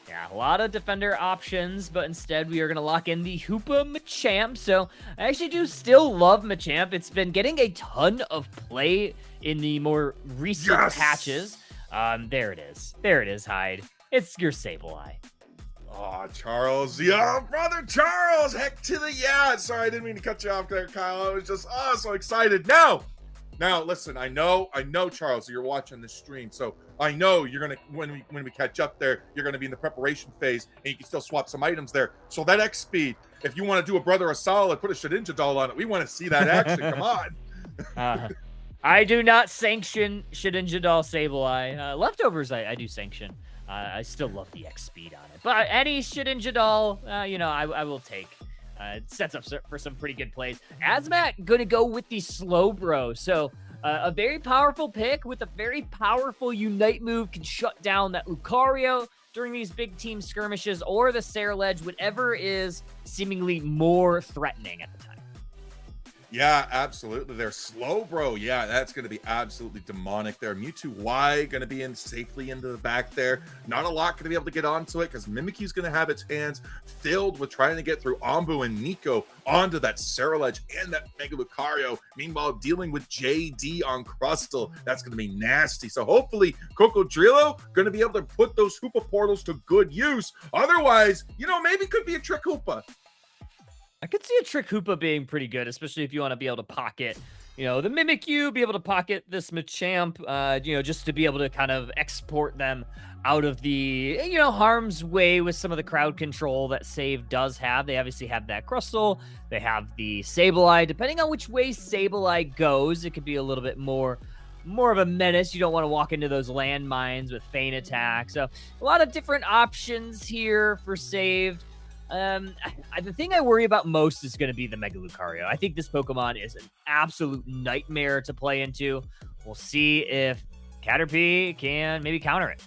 Yeah, a lot of defender options, but instead we are going to lock in the Hoopa Machamp. So I actually do still love Machamp. It's been getting a ton of play in the more recent patches. There it is. There it is, Hyde. It's your Sableye. Oh, Charles. Yeah, brother Charles. Heck to the yeah. Sorry, I didn't mean to cut you off there, Kyle. I was just so excited. Now, listen, I know, Charles, you're watching this stream. So I know you're going to, when we catch up there, you're going to be in the preparation phase and you can still swap some items there. So that X speed, if you want to do a brother a solid, put a Shedinja doll on it. We want to see that action. Come on. I do not sanction Shedinja doll Sableye. Leftovers, I do sanction. I still love the X speed on it, but any Shedinja doll, I will take. It sets up for some pretty good plays. Azmat gonna go with the Slowbro, so a very powerful pick with a very powerful Unite move can shut down that Lucario during these big team skirmishes or the Sairledge, whatever is seemingly more threatening at the time. Yeah, absolutely. They're Slowbro. Yeah, that's going to be absolutely demonic there. Mewtwo Y going to be in safely into the back there. Not a lot going to be able to get onto it because Mimikyu's going to have its hands filled with trying to get through Ombu and Nico onto that Sairledge and that Mega Lucario. Meanwhile, dealing with JD on Crustle. That's going to be nasty. So hopefully, Cocodrillo going to be able to put those Hoopa portals to good use. Otherwise, maybe it could be a Trick Hoopa. I could see a Trick Hoopa being pretty good, especially if you want to be able to pocket, the Mimikyu, be able to pocket this Machamp, just to be able to kind of export them out of the, harm's way with some of the crowd control that Save does have. They obviously have that Crustle. They have the Sableye. Depending on which way Sableye goes, it could be a little bit more of a menace. You don't want to walk into those landmines with Feint Attack. So a lot of different options here for Saved. The thing I worry about most is going to be the Mega Lucario. I think this Pokemon is an absolute nightmare to play into. We'll see if Caterpie can maybe counter it.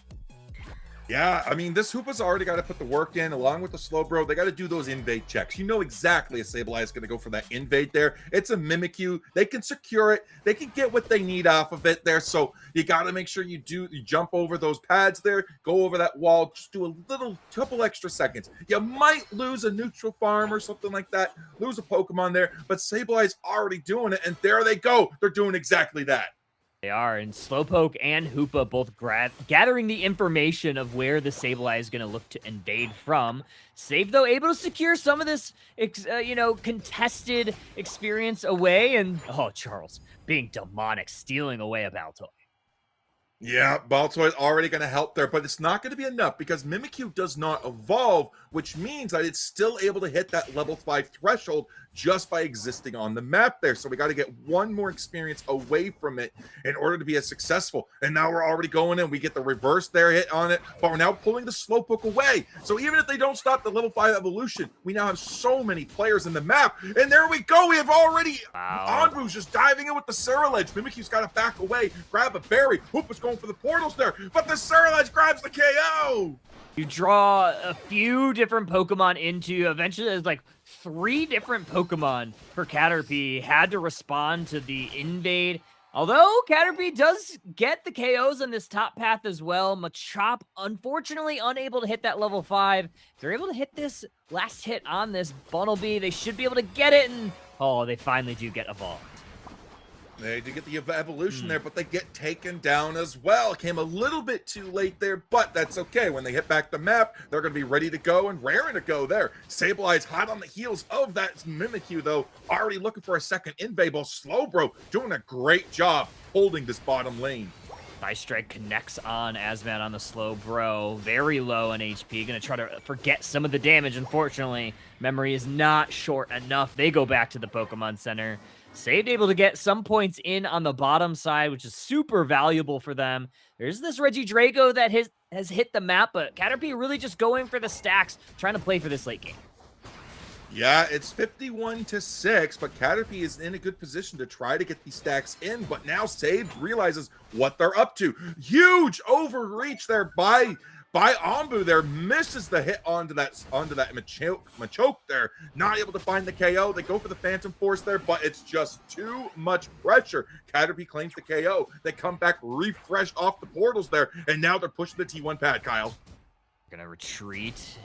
Yeah, I mean, this Hoopa's already got to put the work in along with the Slowbro. They got to do those invade checks. You know exactly a Sableye is going to go for that invade there. It's a Mimikyu. They can secure it. They can get what they need off of it there. So you got to make sure you jump over those pads there, go over that wall, just do a couple extra seconds. You might lose a neutral farm or something like that, lose a Pokemon there, but Sableye's already doing it. And there they go. They're doing exactly that. They are, and Slowpoke and Hoopa both gathering the information of where the Sableye is going to look to invade from. Save, though, able to secure some of this, contested experience away, and, oh, Charles, being demonic, stealing away a Baltoy. Yeah, Baltoy's already going to help there, but it's not going to be enough because Mimikyu does not evolve, which means that it's still able to hit that level 5 threshold just by existing on the map there. So we got to get one more experience away from it in order to be as successful. And now we're already going in. We get the reverse there hit on it, but we're now pulling the Slowpoke away. So even if they don't stop the level 5 evolution, we now have so many players in the map. And there we go. We have already... Wow. Anbu's just diving in with the Ceruledge. Mimikyu's got to back away, grab a berry. Hoopa's going for the portals there, but the Ceruledge grabs the KO. You draw a few different Pokemon into, eventually there's like 3 different Pokemon for Caterpie had to respond to the invade. Although Caterpie does get the KOs on this top path as well. Machop, unfortunately, unable to hit that level 5. If they're able to hit this last hit on this Bunnelby, they should be able to get it, and oh, they finally do get evolved. They do get the evolution there, but they get taken down as well. Came a little bit too late there, but that's okay. When they hit back the map, they're going to be ready to go and raring to go there. Sableye's hot on the heels of that Mimikyu, though. Already looking for a second invade ball. Slowbro doing a great job holding this bottom lane. Nice strike connects on Asmat on the Slowbro. Very low on HP. Going to try to forget some of the damage. Unfortunately, memory is not short enough. They go back to the Pokemon Center. Saved able to get some points in on the bottom side, which is super valuable for them. There's this Regidrago that has hit the map, but Caterpie really just going for the stacks, trying to play for this late game. Yeah, it's 51-6, but Caterpie is in a good position to try to get these stacks in, but now Saved realizes what they're up to. Huge overreach there by Anbu there, misses the hit onto that Machoke there, not able to find the KO. They go for the Phantom Force there, but it's just too much pressure. Caterpie claims the KO. They come back refreshed off the portals there, and now they're pushing the T1 pad, Kyle. Gonna retreat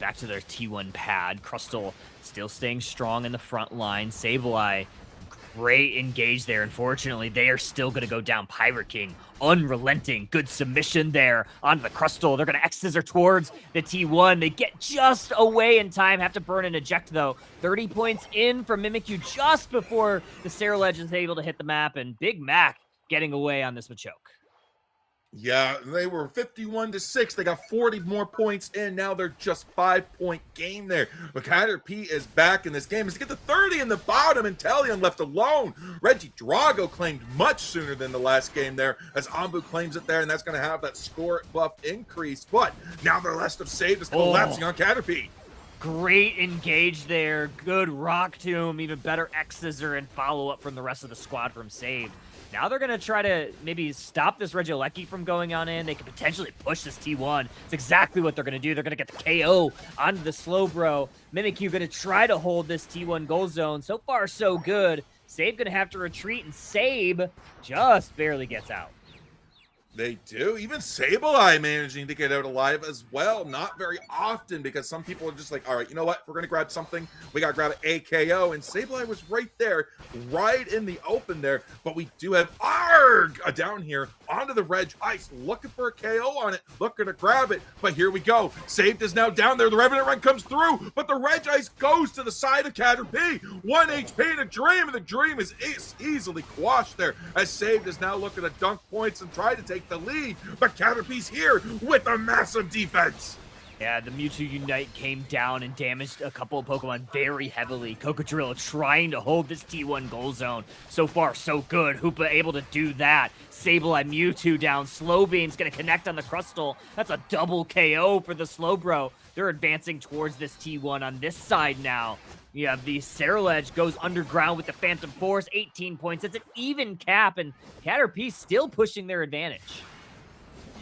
back to their T1 pad. Crustle still staying strong in the front line. Sableye, great engage there. Unfortunately, they are still gonna go down. Pirate King, unrelenting, good submission there onto the Crustle. They're gonna X-Scissor towards the T1. They get just away in time. Have to burn and eject though. 30 points in from Mimikyu just before the Ceruledge is able to hit the map, and Big Mac getting away on this Machoke. Yeah, they were 51-6. They got 40 more points in. Now they're just 5-point game there. But Caterpie is back in this game. As they get the 30 in the bottom, and Talion left alone. Regidrago claimed much sooner than the last game there, as Anbu claims it there, and that's going to have that score buff increase. But now the rest of Save is collapsing on Caterpie. Great engage there. Good Rock Tomb. Even better X-Scissor and follow-up from the rest of the squad from Saved. Now they're going to try to maybe stop this Regieleki from going on in. They could potentially push this T1. It's exactly what they're going to do. They're going to get the KO onto the Slowbro. Mimikyu going to try to hold this T1 goal zone. So far, so good. Sabe going to have to retreat, and Sabe just barely gets out. They do. Even Sableye managing to get out alive as well. Not very often, because some people are just like, all right, you know what? If we're going to grab something, we got to grab an AKO. And Sableye was right there, right in the open there. But we do have Arg down here onto the Reg Ice, looking for a KO on it, looking to grab it. But here we go. Saved is now down there. The Revenant Run comes through, but the Reg Ice goes to the side of Caterpie. 1 HP and a Dream, and the Dream is easily quashed there, as Saved is now looking to dunk points and try to take the lead, but Caterpie's here with a massive defense. Yeah, the Mewtwo Unite came down and damaged a couple of Pokemon very heavily. Cocodrillo trying to hold this T1 goal zone. So far, so good. Hoopa able to do that. Sableye Mewtwo down. Slowbeam's going to connect on the Crustle. That's a double KO for the Slowbro. They're advancing towards this T1 on this side now. You have the Ceruledge goes underground with the Phantom Force, 18 points. It's an even cap, and Caterpie still pushing their advantage.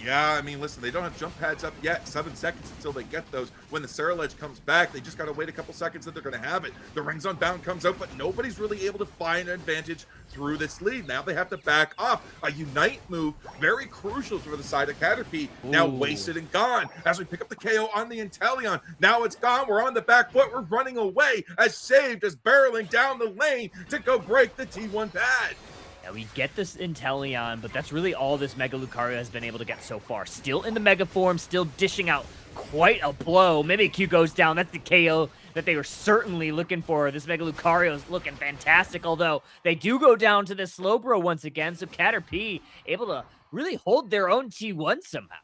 Yeah, I mean, listen, they don't have jump pads up yet. 7 seconds until they get those. When the Ceruledge comes back, they just got to wait a couple seconds that they're going to have it. The Rings Unbound comes out, but nobody's really able to find an advantage through this lead. Now they have to back off. A Unite move, very crucial for the side of Caterpie. Now wasted and gone as we pick up the KO on the Inteleon. Now it's gone. We're on the back foot. We're running away as Saved is barreling down the lane to go break the T1 pad. Yeah, we get this Inteleon, but that's really all this Mega Lucario has been able to get so far. Still in the Mega form, still dishing out quite a blow. Mimikyu goes down. That's the KO that they were certainly looking for. This Mega Lucario is looking fantastic, although they do go down to the Slowbro once again, so Caterpie able to really hold their own T1 somehow.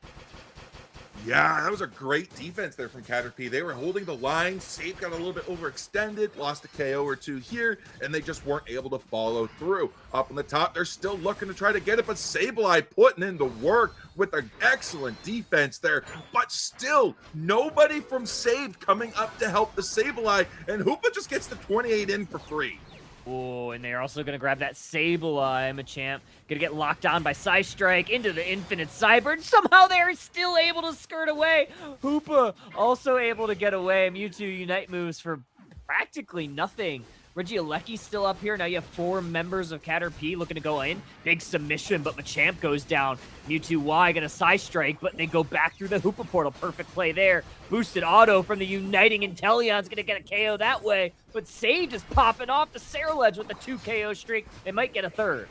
Yeah, that was a great defense there from Caterpie. They were holding the line. Save got a little bit overextended, lost a KO or two here, and they just weren't able to follow through. Up on the top, they're still looking to try to get it, but Sableye putting in the work with an excellent defense there. But still, nobody from Saved coming up to help the Sableye, and Hoopa just gets the 28 in for free. Oh, and they're also going to grab that Sableye. Machamp going to get locked on by Psystrike into the Infinite Cyber. Somehow they're still able to skirt away. Hoopa also able to get away. Mewtwo Unite moves for practically nothing. Regieleki still up here. Now you have 4 members of Caterpie looking to go in. Big submission, but Machamp goes down. Mewtwo Y gonna Psystrike, but they go back through the Hoopa portal. Perfect play there. Boosted auto from the Uniting Inteleon's gonna get a KO that way. But Sage is popping off the Ceruledge with a 2 KO streak. They might get a third.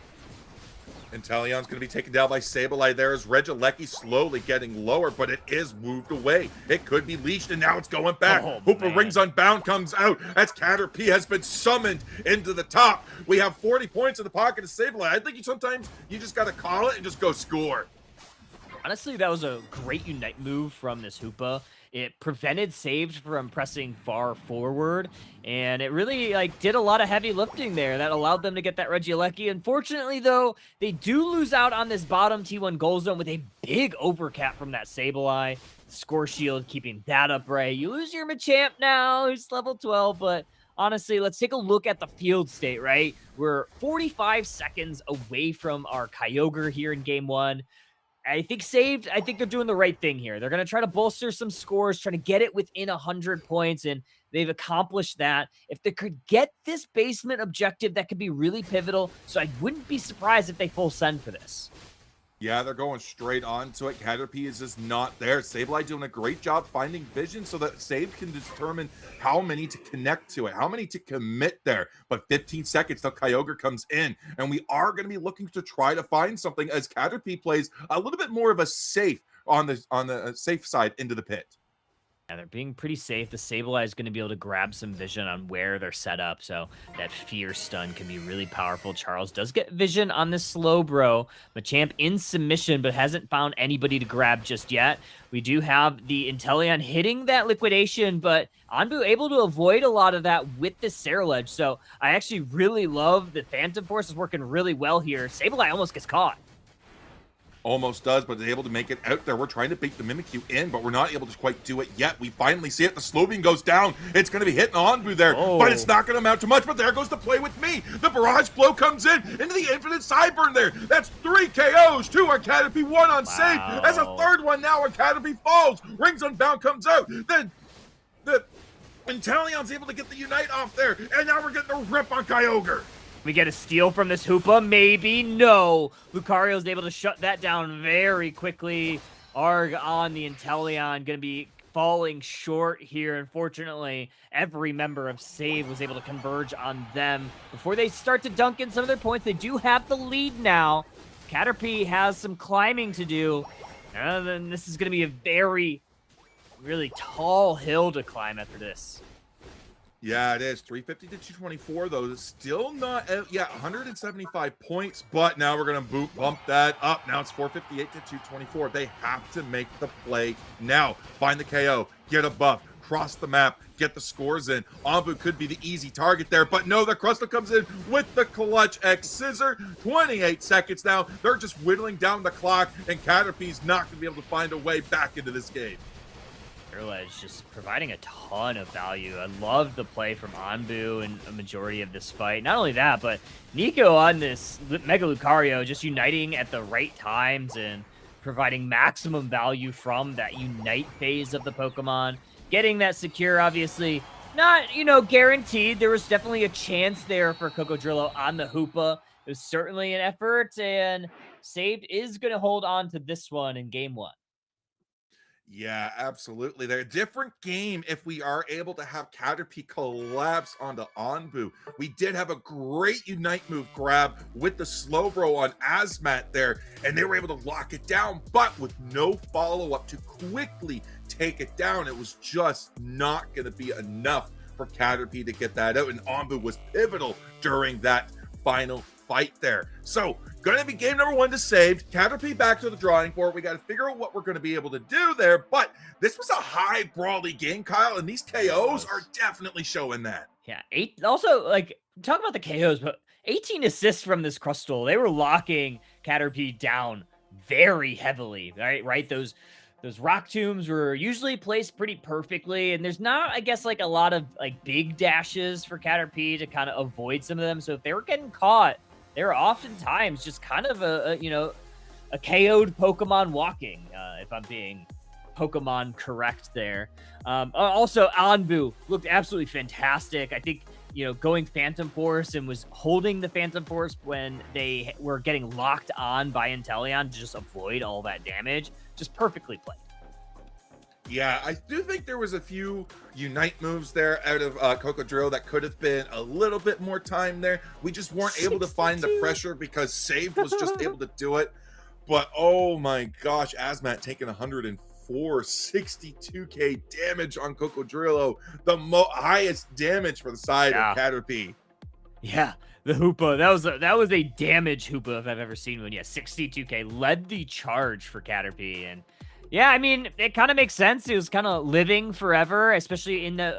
Inteleon's going to be taken down by Sableye there as Regieleki slowly getting lower, but it is moved away. It could be leashed, and now it's going back. Hoopa Rings Unbound comes out as Caterpie has been summoned into the top. We have 40 points in the pocket of Sableye. I think sometimes you just got to call it and just go score. Honestly, that was a great Unite move from this Hoopa. It prevented Saved from pressing far forward, and it really did a lot of heavy lifting there that allowed them to get that Regieleki. Unfortunately, though, they do lose out on this bottom T1 goal zone with a big overcap from that Sableye. Score shield keeping that upright. You lose your Machamp now, who's level 12, but honestly, let's take a look at the field state, right? We're 45 seconds away from our Kyogre here in game 1. I think they're doing the right thing here. They're going to try to bolster some scores, trying to get it within 100 points, and they've accomplished that. If they could get this basement objective, that could be really pivotal, so I wouldn't be surprised if they full send for this. Yeah, they're going straight onto it. Caterpie is just not there. Sableye doing a great job finding vision so that Save can determine how many to connect to it, how many to commit there. But 15 seconds till Kyogre comes in, and we are going to be looking to try to find something as Caterpie plays a little bit more of a safe on the safe side into the pit. Yeah, they're being pretty safe. The Sableye is going to be able to grab some vision on where they're set up, so that Fear Stun can be really powerful. Charles does get vision on this Slowbro. Machamp in submission, but hasn't found anybody to grab just yet. We do have the Inteleon hitting that liquidation, but Anbu able to avoid a lot of that with the Ceruledge, so I actually really love the Phantom Force is working really well here. Sableye almost gets caught. Almost does, but is able to make it out there. We're trying to bait the Mimikyu in, but we're not able to quite do it yet. We finally see it. The Slowbeam goes down. It's going to be hitting Anbu there, but it's not going to amount to much. But there goes the play with me. The Barrage Blow comes in into the Infinite Sideburn there. That's 3 KOs, 2 on Caterpie, 1 on Save. As a third one now on Caterpie falls. Rings Unbound comes out. Then the Inteleon's able to get the Unite off there, and now we're getting a rip on Kyogre. We get a steal from this Hoopa? Maybe. No. Lucario's able to shut that down very quickly. Arg on the Inteleon. Going to be falling short here. Unfortunately, every member of Save was able to converge on them. Before they start to dunk in some of their points, they do have the lead now. Caterpie has some climbing to do. And then this is going to be a very, really tall hill to climb after this. Yeah, it is. 350 to 224, though. It's still not, 175 points, but now we're going to bump that up. Now it's 458 to 224. They have to make the play now. Find the KO, get a buff, cross the map, get the scores in. Anbu could be the easy target there, but no, the Crustle comes in with the clutch X Scissor. 28 seconds now. They're just whittling down the clock, and Caterpie's not going to be able to find a way back into this game. Is just providing a ton of value. I love the play from Anbu in a majority of this fight. Not only that, but Nico on this Mega Lucario just uniting at the right times and providing maximum value from that Unite phase of the Pokemon. Getting that secure, obviously, not, guaranteed. There was definitely a chance there for Cocodrillo on the Hoopa. It was certainly an effort, and Saved is going to hold on to this one in game 1. Yeah, absolutely. They're a different game if we are able to have Caterpie collapse onto Onbu. We did have a great Unite move grab with the Slowbro on Azmat there, and they were able to lock it down, but with no follow-up to quickly take it down. It was just not going to be enough for Caterpie to get that out, and Onbu was pivotal during that final fight there. So, going to be game number 1 to Saved. Caterpie back to the drawing board. We got to figure out what we're going to be able to do there, but this was a high brawly game, Kyle, and these KOs are definitely showing that. Yeah, also, talk about the KOs, but 18 assists from this Crustle. They were locking Caterpie down very heavily, right? Those rock tombs were usually placed pretty perfectly, and there's not, I guess, a lot of big dashes for Caterpie to kind of avoid some of them. So if they were getting caught, they were oftentimes just kind of a KO'd Pokemon walking, if I'm being Pokemon correct there. Also, Onbu looked absolutely fantastic. I think, going Phantom Force and was holding the Phantom Force when they were getting locked on by Inteleon to just avoid all that damage. Just perfectly played. Yeah, I do think there was a few Unite moves there out of Cocodrillo that could have been a little bit more time there. We just weren't able to find the pressure because Saved was just able to do it. But oh my gosh, Azmat taking 104, 62k damage on Cocodrillo, the highest damage for the side of Caterpie. Yeah, the Hoopa, that was a damage Hoopa if I've ever seen one. Yeah, 62k led the charge for Caterpie, and yeah, I mean, it kind of makes sense. It was kind of living forever, especially in the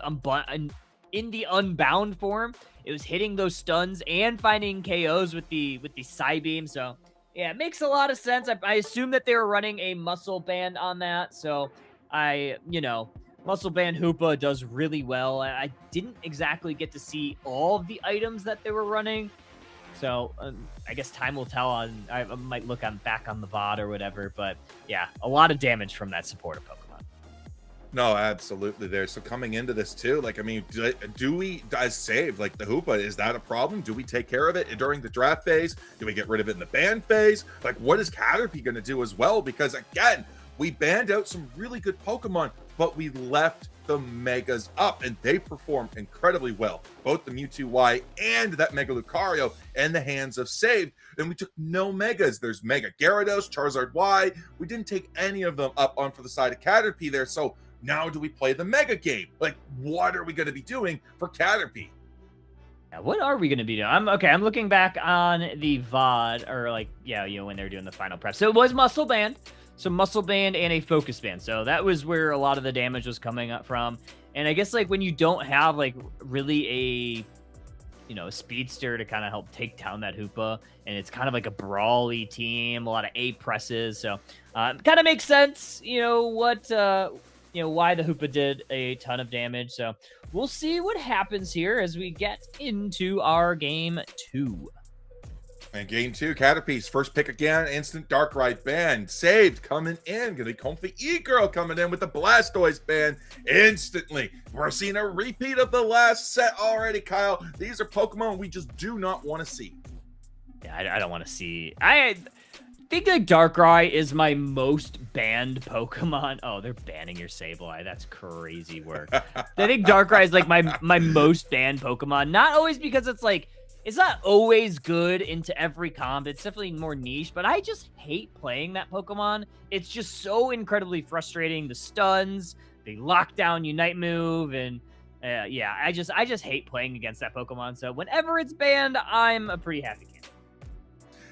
Unbound form. It was hitting those stuns and finding KOs with the Psybeam. So yeah, it makes a lot of sense. I assume that they were running a muscle band on that. So muscle band Hoopa does really well. I didn't exactly get to see all of the items that they were running. So I guess time will tell. I might look back on the VOD or whatever, but yeah, a lot of damage from that supporter Pokemon. No, absolutely there. So coming into this too, do we, as Saved, the Hoopa, is that a problem? Do we take care of it during the draft phase? Do we get rid of it in the ban phase? What is Caterpie going to do as well? Because again, we banned out some really good Pokemon, but we left the Megas up, and they performed incredibly well. Both the Mewtwo Y and that Mega Lucario in the hands of Saved, and we took no Megas. There's Mega Gyarados, Charizard Y. We didn't take any of them up on for the side of Caterpie there, so now do we play the Mega game? What are we going to be doing for Caterpie? Yeah, what are we going to be doing? I'm looking back on the VOD, or when they were doing the final prep. So it was Muscle Band. So Muscle Band and a Focus Band. So that was where a lot of the damage was coming up from. And I guess when you don't have really a speedster to kind of help take down that Hoopa, and it's kind of a brawly team, a lot of A presses. So kind of makes sense, why the Hoopa did a ton of damage. So we'll see what happens here as we get into our game 2. And game 2, Caterpie's first pick again, instant Darkrai ban. Saved coming in, gonna be Comfy E-Girl coming in with the Blastoise ban instantly. We're seeing a repeat of the last set already, Kyle. These are Pokemon we just do not want to see. Yeah, I don't want to see. I think Darkrai is my most banned Pokemon. Oh, they're banning your Sableye. That's crazy work. I think Darkrai is my most banned Pokemon. Not always because it's not always good into every comp. It's definitely more niche, but I just hate playing that Pokemon. It's just so incredibly frustrating. The stuns, the lockdown Unite move, and I just hate playing against that Pokemon. So whenever it's banned, I'm a pretty happy camper.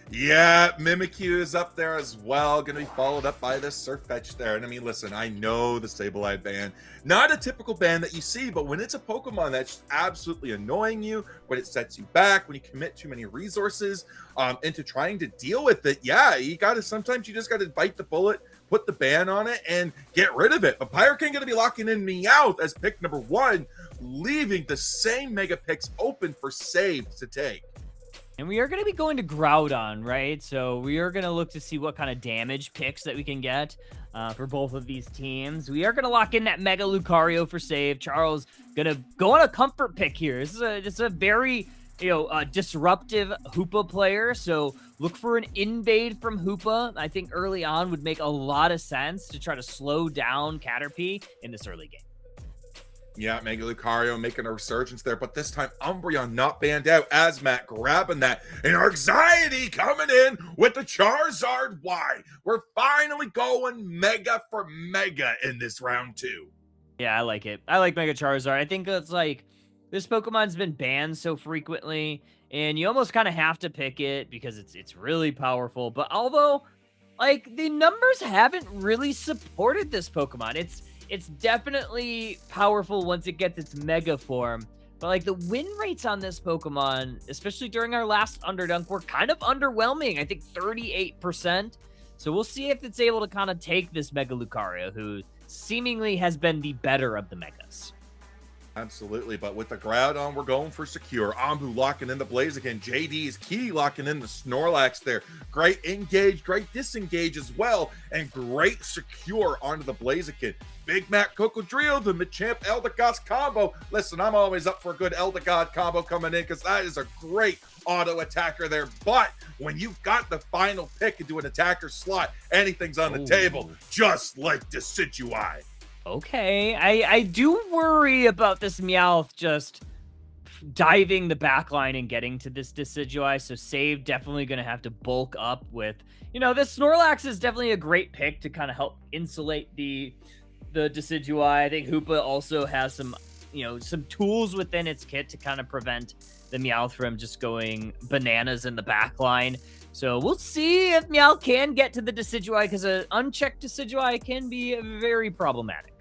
Yeah, Mimikyu is up there as well. Going to be followed up by the Surfetch there. And I mean, listen, I know the Sableye ban. Not a typical ban that you see, but when it's a Pokemon that's absolutely annoying you, when it sets you back, when you commit too many resources into trying to deal with it, sometimes you just got to bite the bullet, put the ban on it, and get rid of it. But Pyrokin going to be locking in Meowth as pick number 1, leaving the same Mega picks open for Saved to take. And we are going to be going to Groudon, right? So we are going to look to see what kind of damage picks that we can get for both of these teams. We are going to lock in that Mega Lucario for save. Charles going to go on a comfort pick here. This is a very, disruptive Hoopa player. So look for an invade from Hoopa. I think early on would make a lot of sense to try to slow down Caterpie in this early game. Yeah, Mega Lucario making a resurgence there, but this time Umbreon not banned out. Azmat grabbing that, and Arxiety coming in with the Charizard Y. We're finally going Mega for Mega in this round 2. Yeah, I like it. I like Mega Charizard. I think it's like this Pokemon's been banned so frequently, and you almost kind of have to pick it because it's really powerful. But although, like, the numbers haven't really supported this Pokemon, it's definitely powerful once it gets its Mega form. But, like, the win rates on this Pokemon, especially during our last Underdunk, were kind of underwhelming. I think 38%. So we'll see if it's able to kind of take this Mega Lucario, who seemingly has been the better of the Megas. Absolutely, but with the Groudon, we're going for secure. Ambu locking in the Blaziken. JD is key locking in the Snorlax there. Great engage, great disengage as well, and great secure onto the Blaziken. Big Mac Cocodrilo, the Machamp Eldegoss combo. Listen, I'm always up for a good Eldegoss combo coming in because that is a great auto attacker there. But when you've got the final pick into an attacker slot, anything's on the table, just like Decidueye. Okay, I do worry about this Meowth just diving the backline and getting to this Decidueye, so Save definitely going to have to bulk up with, this Snorlax is definitely a great pick to kind of help insulate the Decidueye. I think Hoopa also has some tools within its kit to kind of prevent the Meowth from just going bananas in the backline. So we'll see if Meowth can get to the Decidueye, because an unchecked Decidueye can be very problematic.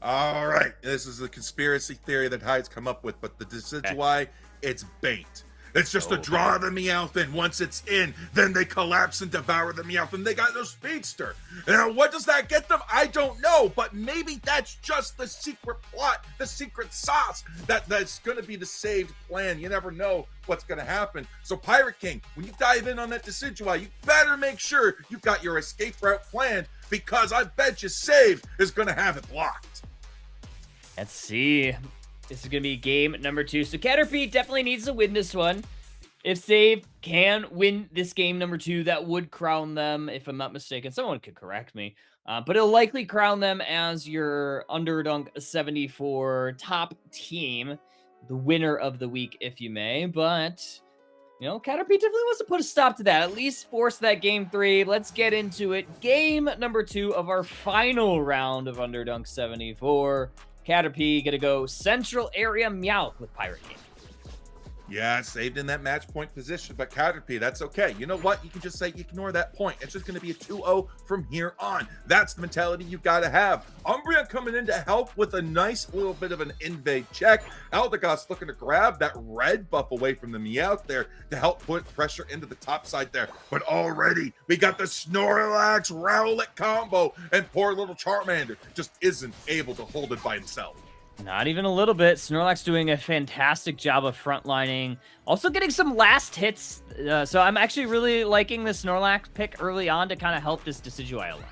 All right, this is a conspiracy theory that Hyde's come up with, but the Decidueye, it's bait. It's just to draw the Meowth in. Once it's in, then they collapse and devour the Meowth, and they got no Speedster. Now, what does that get them? I don't know, but maybe that's just the secret plot, the secret sauce that's going to be the saved plan. You never know what's going to happen. So, Pirate King, when you dive in on that Decidueye, you better make sure you've got your escape route planned, because I bet you Save is going to have it blocked. Let's see. This is going to be game number 2. So Caterpie definitely needs to win this one. If Save can win this game number 2, that would crown them, if I'm not mistaken. Someone could correct me. But it'll likely crown them as your Underdunk 74 top team. The winner of the week, if you may. But, Caterpie definitely wants to put a stop to that. At least force that game 3. Let's get into it. Game number 2 of our final round of Underdunk 74. Caterpie gonna go Central Area Meowth with Pirate King. Yeah, saved in that match point position, but Caterpie, that's okay. You know what? You can just say ignore that point. It's just going to be a 2-0 from here on. That's the mentality you got to have. Umbreon coming in to help with a nice little bit of an invade check. Eldegoss looking to grab that red buff away from the Meowth there to help put pressure into the top side there. But already, we got the Snorlax Rowlet combo, and poor little Charmander just isn't able to hold it by himself. Not even a little bit. Snorlax doing a fantastic job of frontlining. Also getting some last hits. So I'm actually really liking the Snorlax pick early on to kind of help this Decidueye along.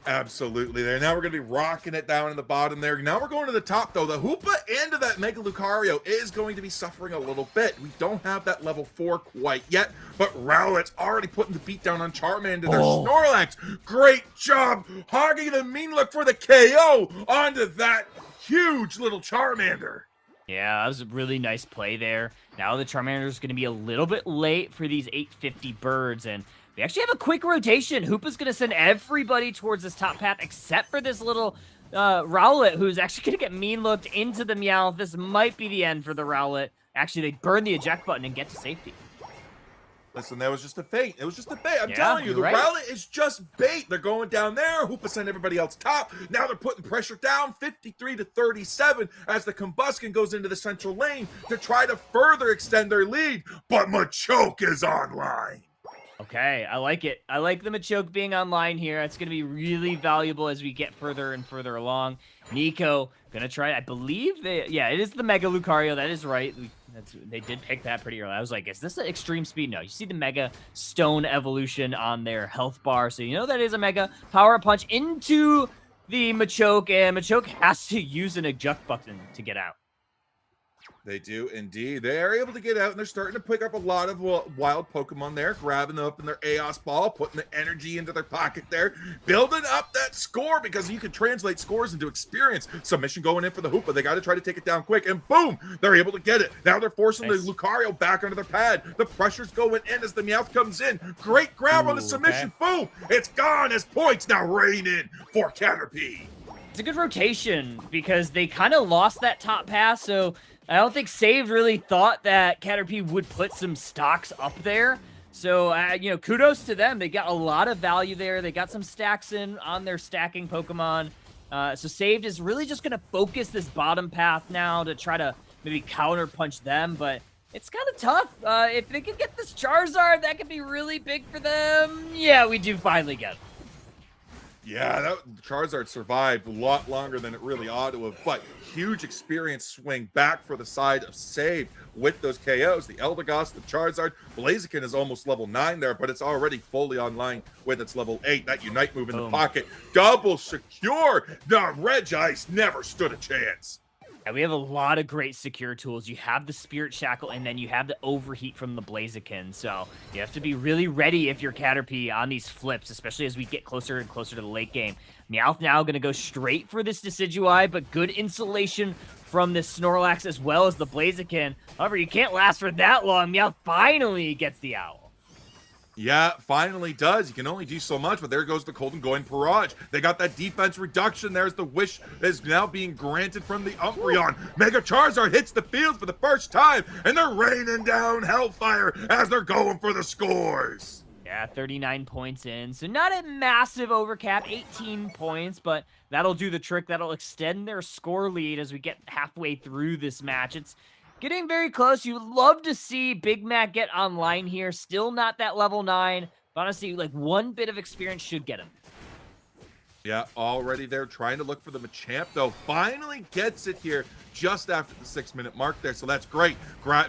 Absolutely there. Now we're going to be rocking it down in the bottom there. Now we're going to the top, though. The Hoopa into that Mega Lucario is going to be suffering a little bit. We don't have that level 4 quite yet, but Rowlet's already putting the beat down on Charmander. There's Snorlax. Great job hogging the mean look for the KO onto that huge little Charmander. Yeah, that was a really nice play there. Now the Charmander is going to be a little bit late for these 850 birds, and we actually have a quick rotation. Hoopa's going to send everybody towards this top path except for this little Rowlet, who's actually going to get mean-looked into the Meowth. This might be the end for the Rowlet. Actually, they burn the eject button and get to safety. Listen, that was just a bait. It was just a bait. I'm telling you, the Rowlet is just bait. They're going down there. Hoopa sent everybody else top. Now they're putting pressure down, 53-37, as the Combusken goes into the central lane to try to further extend their lead. But Machoke is online. Okay, I like it. I like the Machoke being online here. It's going to be really valuable as we get further and further along. Nico going to try, I believe, it is the Mega Lucario. That is right. We They did pick that pretty early. I was like, is this an extreme speed? No, you see the Mega Stone evolution on their health bar, so you know that is a Mega Power Punch into the Machoke, and Machoke has to use an eject button to get out. They do indeed. They are able to get out, and they're starting to pick up a lot of wild Pokemon there, grabbing them up in their Aeos Ball, putting the energy into their pocket there, building up that score, because you can translate scores into experience. Submission going in for the Hoopa. They got to try to take it down quick, and boom, they're able to get it. Now they're forcing the Lucario back under their pad. The pressure's going in as the Meowth comes in. Great grab on the submission. Boom, it's gone as points now rain in for Caterpie. It's a good rotation because they kind of lost that top pass, so I don't think Saved really thought that Caterpie would put some stocks up there. So, you know, kudos to them. They got a lot of value there. They got some stacks in on their stacking Pokemon. So Saved is really just going to focus this bottom path now to try to maybe counter punch them, but it's kind of tough. If they can get this Charizard, that could be really big for them. Yeah, we do finally get it. Yeah, that Charizard survived a lot longer than it really ought to have, but huge experience swing back for the side of Save with those KOs. The Eldegoss, the Charizard, Blaziken is almost level 9 there, but it's already fully online with its level 8. That Unite move in the pocket, double secure. The Regice never stood a chance. And we have a lot of great secure tools. You have the Spirit Shackle, and then you have the Overheat from the Blaziken. So you have to be really ready if you're Caterpie on these flips, especially as we get closer and closer to the late game. Meowth now going to go straight for this Decidueye, but good insulation from this Snorlax as well as the Blaziken. However, you can't last for that long. Meowth finally gets the Owl. Yeah, finally does. You can only do so much, but there goes the Golden Going Barrage. They got that defense reduction. There's the wish that is now being granted from the Umbreon. Mega Charizard hits the field for the first time, and they're raining down Hellfire as they're going for the scores. Yeah, 39 points in. So not a massive overcap, 18 points, but that'll do the trick. That'll extend their score lead as we get halfway through this match. It's getting very close. You would love to see Big Mac get online here. Still not that level 9. But honestly, like one bit of experience should get him. Yeah, already there trying to look for the Machamp, though. Finally gets it here just after the 6-minute mark there. So that's great.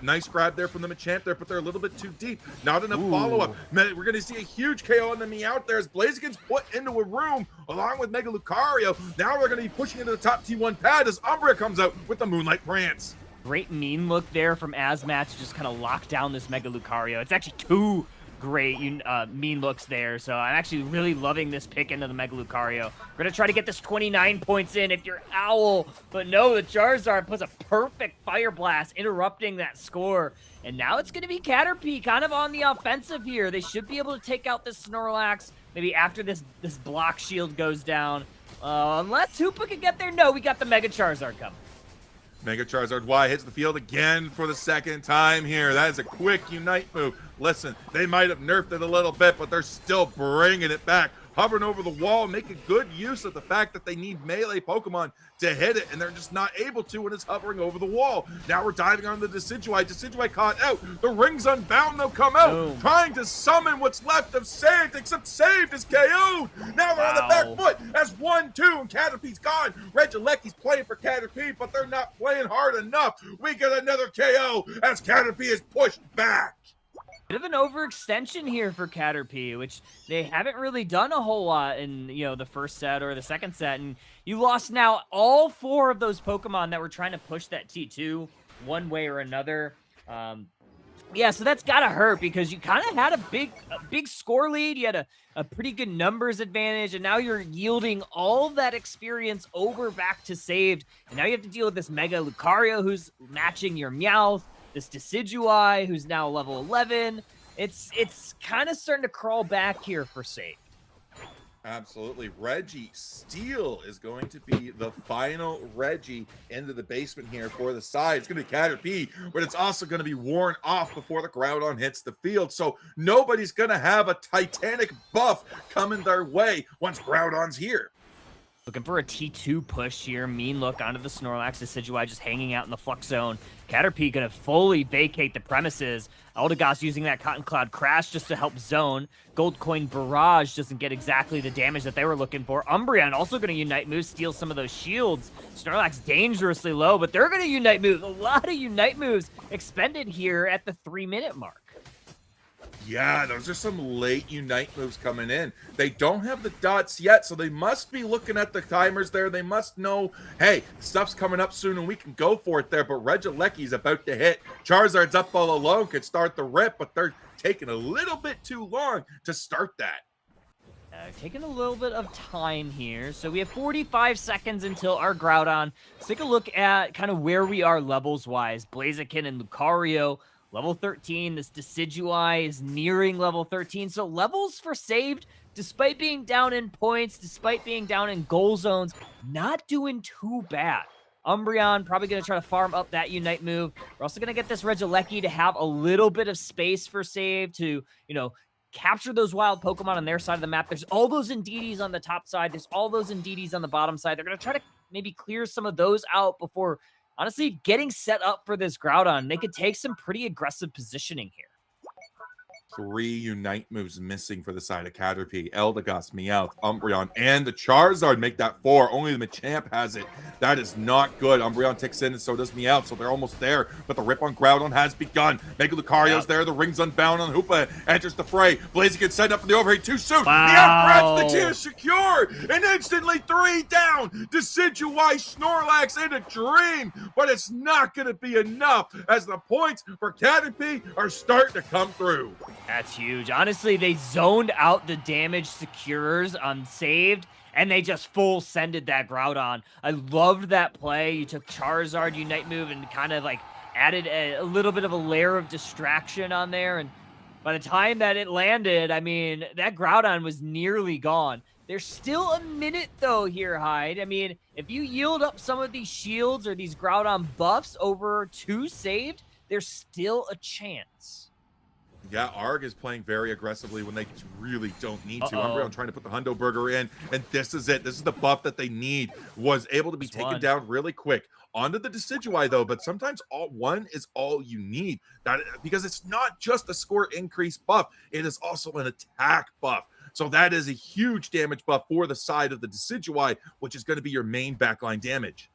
Nice grab there from the Machamp there, but they're a little bit too deep. Not enough follow-up. We're going to see a huge KO on the Meowth there as Blaziken's put into a room along with Mega Lucario. Now we're going to be pushing into the top T1 pad as Umbra comes out with the Moonlight Prance. Great mean look there from Azmat to just kind of lock down this Mega Lucario. It's actually two great mean looks there. So I'm actually really loving this pick into the Mega Lucario. We're going to try to get this 29 points in if you're Owl. But no, the Charizard puts a perfect Fire Blast, interrupting that score. And now it's going to be Caterpie kind of on the offensive here. They should be able to take out this Snorlax maybe after this block shield goes down. Unless Hoopa can get there. No, we got the Mega Charizard coming. Mega Charizard Y hits the field again for the second time here. That is a quick Unite move. Listen, they might have nerfed it a little bit, but they're still bringing it back. Hovering over the wall, making good use of the fact that they need melee Pokemon to hit it, and they're just not able to when it's hovering over the wall. Now we're diving on the Decidueye. Decidueye caught out. The Ring's Unbound, they'll come out, trying to summon what's left of Saved, except Saved is KO'd. Now they're on the back foot as 1-2, and Caterpie's gone. Regilecki's playing for Caterpie, but they're not playing hard enough. We get another KO as Caterpie is pushed back. Bit of an overextension here for Caterpie, which they haven't really done a whole lot in, you know, the first set or the second set. And you lost now all 4 of those Pokemon that were trying to push that T2 one way or another. Yeah, so that's gotta hurt because you kind of had a big score lead. You had a pretty good numbers advantage, and now you're yielding all that experience over back to Saved. And now you have to deal with this Mega Lucario who's matching your Meowth. This Decidueye, who's now level 11. It's kind of starting to crawl back here for Saved. Absolutely. Reggie Steele is going to be the final Reggie into the basement here for the side. It's going to be Caterpie, but it's also going to be worn off before the Groudon hits the field. So nobody's going to have a Titanic buff coming their way once Groudon's here. Looking for a T2 push here. Mean look onto the Snorlax. Decidueye just hanging out in the Flux Zone. Caterpie going to fully vacate the premises. Eldegoss using that Cotton Cloud Crash just to help zone. Gold Coin Barrage doesn't get exactly the damage that they were looking for. Umbreon also going to Unite move, steal some of those shields. Snorlax dangerously low, but they're going to Unite move. A lot of Unite moves expended here at the 3-minute mark. Yeah, those are some late Unite moves coming in. They don't have the dots yet, so they must be looking at the timers there. They must know, hey, stuff's coming up soon and we can go for it there, but Regieleki's about to hit. Charizard's up all alone, could start the rip, but they're taking a little bit too long to start that. Taking a little bit of time here. So we have 45 seconds until our Groudon. Let's take a look at kind of where we are levels-wise. Blaziken and Lucario, level 13. This Decidueye is nearing level 13. So levels for saved, despite being down in points, despite being down in goal zones, not doing too bad. Umbreon probably going to try to farm up that Unite move. We're also going to get this Regieleki to have a little bit of space for save to, capture those wild Pokemon on their side of the map. There's all those Indeedis on the top side. There's all those Indeedis on the bottom side. They're going to try to maybe clear some of those out before, honestly, getting set up for this Groudon. They could take some pretty aggressive positioning here. 3 Unite moves missing for the side of Caterpie. Eldegoss, Meowth, Umbreon, and the Charizard make that 4. Only the Machamp has it. That is not good. Umbreon ticks in, and so does Meowth, so they're almost there. But the rip on Groudon has begun. Mega Lucario's there. The ring's unbound on Hoopa. Enters the fray. Blaziken set up for the overheat too soon. Meowth grabs the tier secure, and instantly 3 down. Decidueye, Snorlax in a dream, but it's not going to be enough as the points for Caterpie are starting to come through. That's huge. Honestly, they zoned out the damage securers on saved, and they just full sended that Groudon. I loved that play. You took Charizard Unite move and kind of like added a little bit of a layer of distraction on there. And by the time that it landed, I mean, that Groudon was nearly gone. There's still a minute, though, here, Hyde. I mean, if you yield up some of these shields or these Groudon buffs over 2 saved, there's still a chance. Yeah, Arg is playing very aggressively when they really don't need to. Umbreon trying to put the Hundo Burger in, and this is it. This is the buff that they need. Was able to be taken down really quick. Onto the Decidueye, though, but sometimes one is all you need. That because it's not just a score increase buff, it is also an attack buff. So that is a huge damage buff for the side of the Decidueye, which is going to be your main backline damage.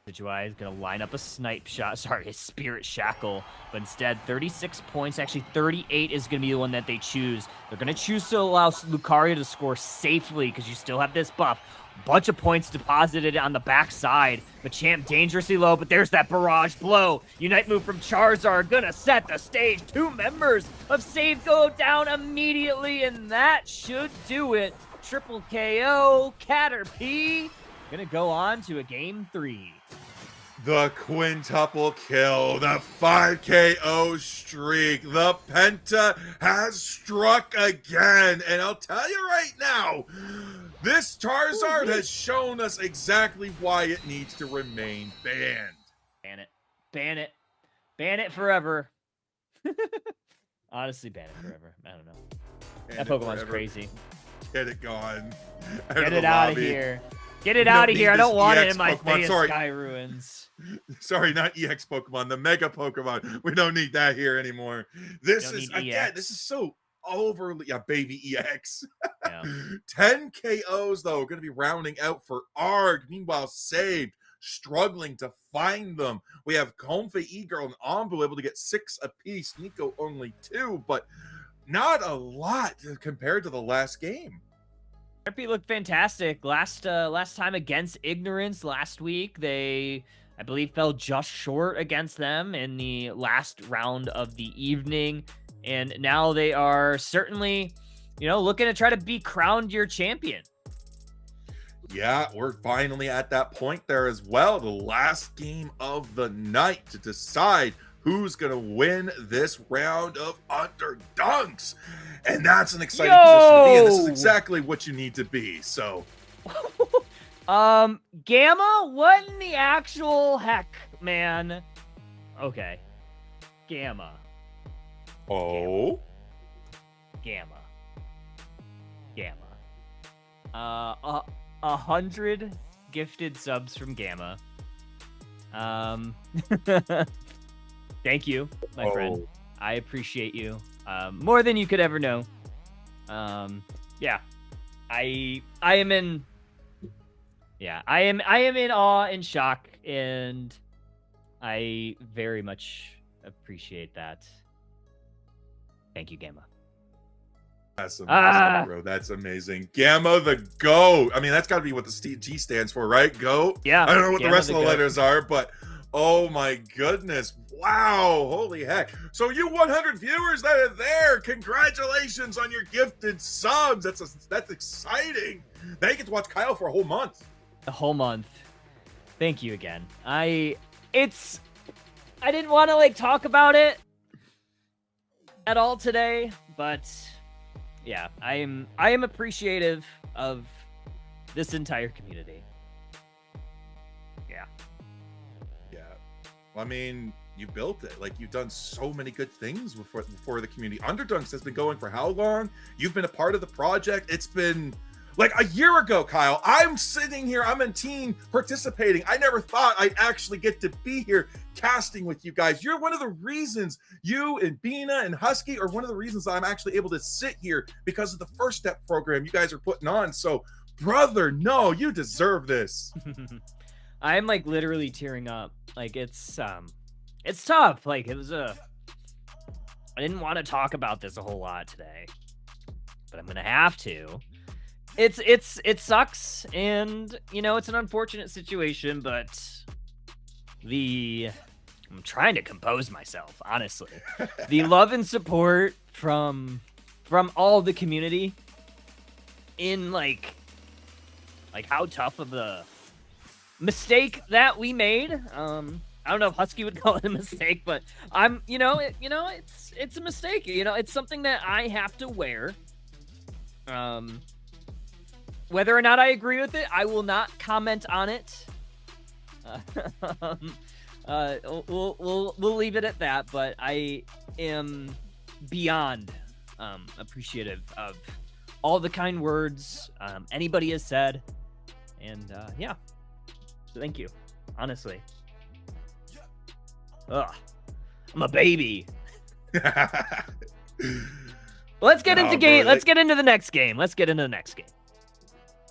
Decidueye is going to line up a snipe shot. Sorry, his Spirit Shackle. But instead, 36 points. Actually, 38 is going to be the one that they choose. They're going to choose to allow Lucario to score safely because you still have this buff. Bunch of points deposited on the backside. Machamp dangerously low, but there's that barrage blow. Unite move from Charizard. Going to set the stage. 2 members of Save go down immediately, and that should do it. Triple KO. Caterpie going to go on to a game 3. The quintuple kill, the 5 KO streak, the Penta has struck again. And I'll tell you right now, this Charizard has shown us exactly why it needs to remain banned. Ban it. Ban it. Ban it forever. Honestly, ban it forever. I don't know. That Pokemon's crazy. Get it gone. Get it out of here. Get it out of here. I don't want it in my face, Sky Ruins. Sorry, not EX Pokemon, the Mega Pokemon. We don't need that here anymore. This is, again, this is so overly, baby EX. Yeah. 10 KOs, though, going to be rounding out for Arg. Meanwhile, Saved, struggling to find them. We have Comfey, E-Girl, and Ombu able to get 6 apiece. Nico only 2, but not a lot compared to the last game. Caterpie looked fantastic. Last time against Ignorance last week, they, I believe, fell just short against them in the last round of the evening. And now they are certainly, looking to try to be crowned your champion. Yeah, we're finally at that point there as well. The last game of the night to decide who's going to win this round of Underdunks. And that's an exciting position to be in. This is exactly what you need to be, so. Gamma? What in the actual heck, man? Okay. Gamma. Oh? Gamma. 100 gifted subs from Gamma. Thank you, my friend. I appreciate you more than you could ever know. Yeah, I am in. Yeah, I am in awe and shock, and I very much appreciate that. Thank you, Gamma. That's amazing, bro. That's amazing. Gamma the GO. I mean, that's got to be what the G stands for, right? GO? Yeah. I don't know what Gamma the rest of the GO. letters are, but oh my goodness. Wow. Holy heck. So you 100 viewers that are there, congratulations on your gifted subs. That's exciting. Now you get to watch Kyle for a whole month. A whole month. Thank you again. I didn't want to like talk about it at all today, but yeah, I am appreciative of this entire community. Yeah. Yeah. Well, I mean, you built it. Like, you've done so many good things before the community. Underdunks has been going for how long? You've been a part of the project. It's been like a year ago, Kyle. I'm sitting here, I'm in team participating. I never thought I'd actually get to be here casting with you guys. You're one of the reasons, you and Bina and Husky are one of the reasons I'm actually able to sit here because of the First Step program you guys are putting on. So, brother, no, you deserve this. I'm like literally tearing up. Like it's tough. Like I didn't want to talk about this a whole lot today, but I'm gonna have to. It sucks, and you know it's an unfortunate situation, but I'm trying to compose myself, honestly. The love and support from all the community in like how tough of a mistake that we made. I don't know if Husky would call it a mistake, but it's a mistake. You know, it's something that I have to wear. Whether or not I agree with it, I will not comment on it. We'll leave it at that. But I am beyond appreciative of all the kind words anybody has said, and yeah. So thank you, honestly. Ugh, I'm a baby. Let's get into game. Let's get into the next game.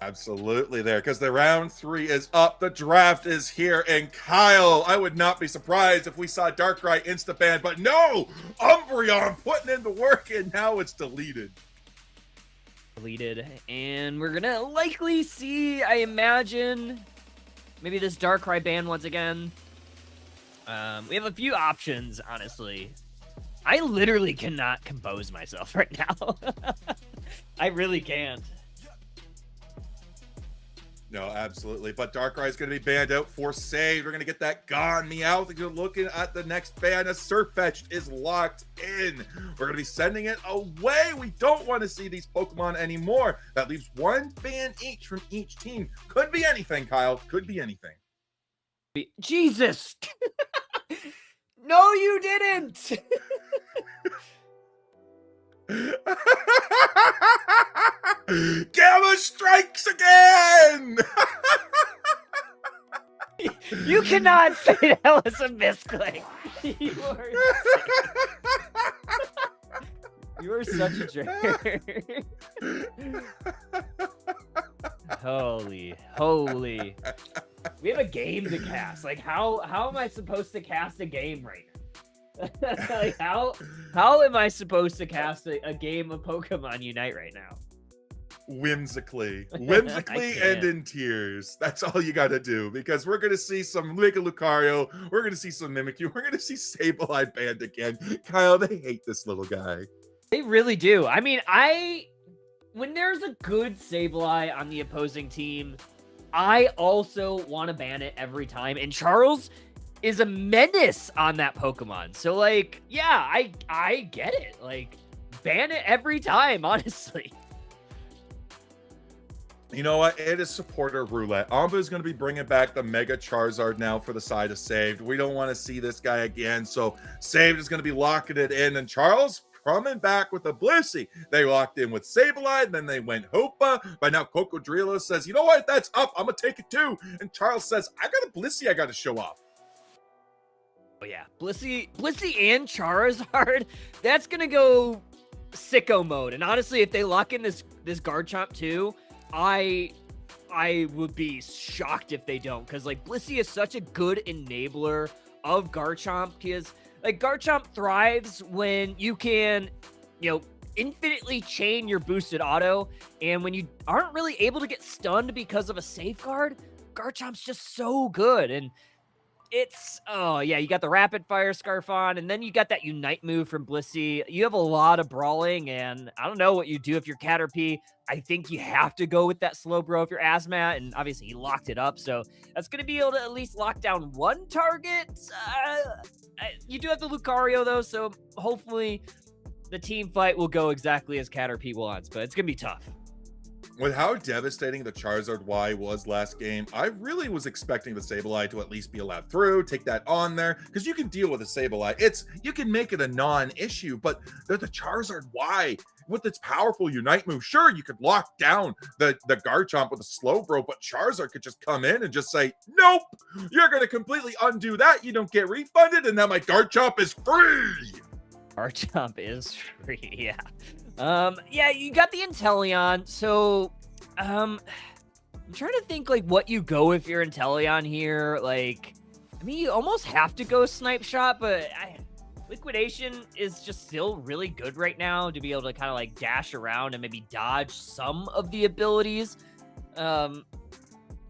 Absolutely there, because the round 3 is up. The draft is here, and Kyle, I would not be surprised if we saw Darkrai insta-ban, but no! Umbreon putting in the work, and now it's deleted. And we're gonna likely see, I imagine, maybe this Darkrai ban once again. We have a few options, honestly. I literally cannot compose myself right now. I really can't. No, absolutely. But Darkrai is going to be banned out for Save. We're going to get that gone. Meowth, you're looking at the next ban. A Surfetch'd is locked in. We're going to be sending it away. We don't want to see these Pokemon anymore. That leaves one ban each from each team. Could be anything, Kyle. Could be anything. Jesus! No, you didn't! Gamma strikes again! You cannot say that was a misclick. You are such a jerk. Holy. We have a game to cast. Like, how am I supposed to cast a game right now? Like, how am I supposed to cast a game of Pokemon Unite right now? Whimsically and in tears. That's all you gotta do, because we're gonna see some Mega Lucario, we're gonna see some Mimikyu, we're gonna see Sableye banned again. Kyle, they hate this little guy. They really do. I mean, when there's a good Sableye on the opposing team, I also want to ban it every time. And Charles is a menace on that Pokemon. So, like, yeah, I get it. Like, ban it every time, honestly. You know what? It is supporter roulette. Amba is going to be bringing back the Mega Charizard now for the side of Saved. We don't want to see this guy again. So Saved is going to be locking it in. And Charles, coming back with a Blissey. They locked in with Sableye, then they went Hoopa. By now, Cocodrilo says, you know what, that's up, I'm gonna take it too. And Charles says, I got a Blissey I gotta show off. Oh yeah, Blissey and Charizard, that's gonna go sicko mode. And honestly, if they lock in this Garchomp too, I would be shocked if they don't, because like Blissey is such a good enabler of Garchomp, because like Garchomp thrives when you can, infinitely chain your boosted auto, and when you aren't really able to get stunned because of a safeguard, Garchomp's just so good. And it's, oh yeah, you got the rapid fire scarf on, and then you got that Unite move from Blissey. You have a lot of brawling, and I don't know what you do if you're Caterpie. I think you have to go with that Slowbro if you're Asmat, and obviously he locked it up, so that's going to be able to at least lock down one target. You do have the Lucario, though, so hopefully the team fight will go exactly as Caterpie wants, but it's going to be tough. With how devastating the Charizard Y was last game, I really was expecting the Sableye to at least be allowed through, take that on there, because you can deal with a Sableye. You can make it a non-issue, but the Charizard Y, with its powerful Unite move, sure, you could lock down the Garchomp with a Slowbro, but Charizard could just come in and just say, nope, you're going to completely undo that, you don't get refunded, and now my Garchomp is free! Garchomp is free, yeah. Yeah, you got the Inteleon, so, I'm trying to think, like, what you go if you're Inteleon here. Like, I mean, you almost have to go Snipe Shot, but Liquidation is just still really good right now to be able to kind of, like, dash around and maybe dodge some of the abilities.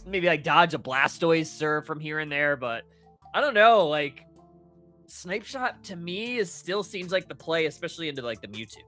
Maybe, like, dodge a Blastoise Surf from here and there, but I don't know, like, Snipe Shot, to me, still seems like the play, especially into, like, the Mewtwo.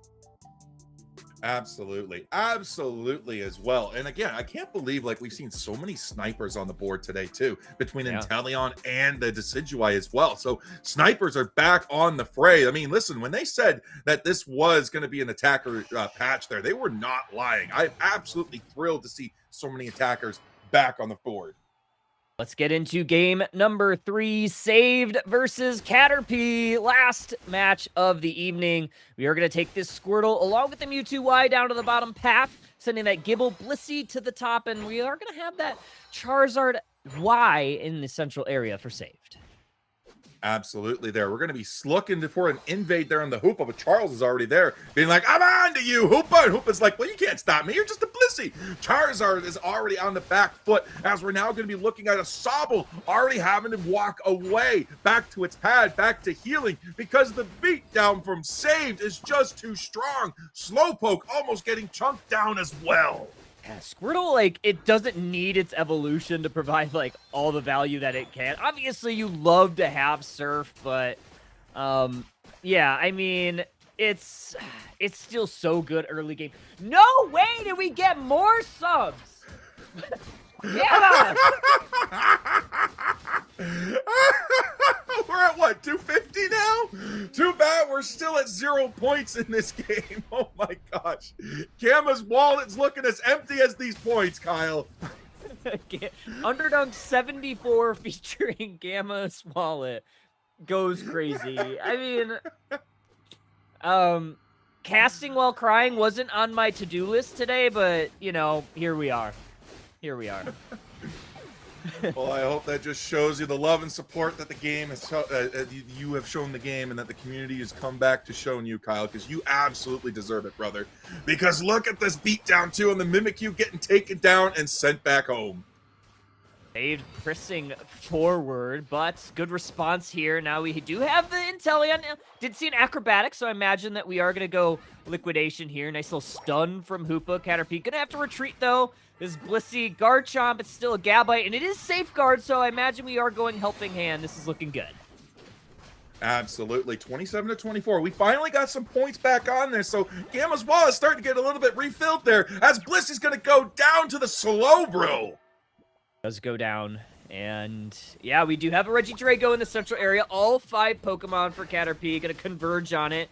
Absolutely as well. And again, I can't believe like we've seen so many snipers on the board today too, between Inteleon and the Decidueye as well. So snipers are back on the fray. I mean, listen, when they said that this was going to be an attacker patch there, they were not lying. I'm absolutely thrilled to see so many attackers back on the board. Let's get into game number 3, Saved versus Caterpie. Last match of the evening. We are going to take this Squirtle along with the Mewtwo Y down to the bottom path, sending that Gibble Blissey to the top, and we are going to have that Charizard Y in the central area for Saved. Absolutely there. We're going to be looking for an invade there on the Hoopa, but Charles is already there being like, I'm on to you, Hoopa. And Hoopa's like, well, you can't stop me. You're just a Blissey. Charizard is already on the back foot as we're now going to be looking at a Sobble already having to walk away back to its pad, back to healing because the beat down from Saved is just too strong. Slowpoke almost getting chunked down as well. Yeah, Squirtle, like, it doesn't need its evolution to provide, like, all the value that it can. Obviously, you love to have Surf, but, yeah, I mean, it's still so good early game. No way did we get more subs! Yeah! We're at what, 250 now? Too bad we're still at 0 points in this game. Oh my gosh. Gamma's wallet's looking as empty as these points, Kyle. Underdunk 74 featuring Gamma's wallet goes crazy. I mean, casting while crying wasn't on my to-do list today, but, here we are. Here we are. Well, I hope that just shows you the love and support that the game has, you have shown the game, and that the community has come back to showing you, Kyle, because you absolutely deserve it, brother. Because look at this beatdown too, and the Mimikyu getting taken down and sent back home. Saved pressing forward, but good response here. Now we do have the Inteleon. Did see an acrobatic, so I imagine that we are going to go liquidation here. Nice little stun from Hoopa. Caterpie gonna have to retreat though. This Blissey Garchomp, it's still a Gabite, and it is safeguard, so I imagine we are going helping hand. This is looking good. Absolutely. 27-24. We finally got some points back on there, so Gamma's wall is starting to get a little bit refilled there as Blissey's going to go down to the Slowbro. Does go down, and yeah, we do have a Regidrago in the central area. All 5 Pokemon for Caterpie, going to converge on it.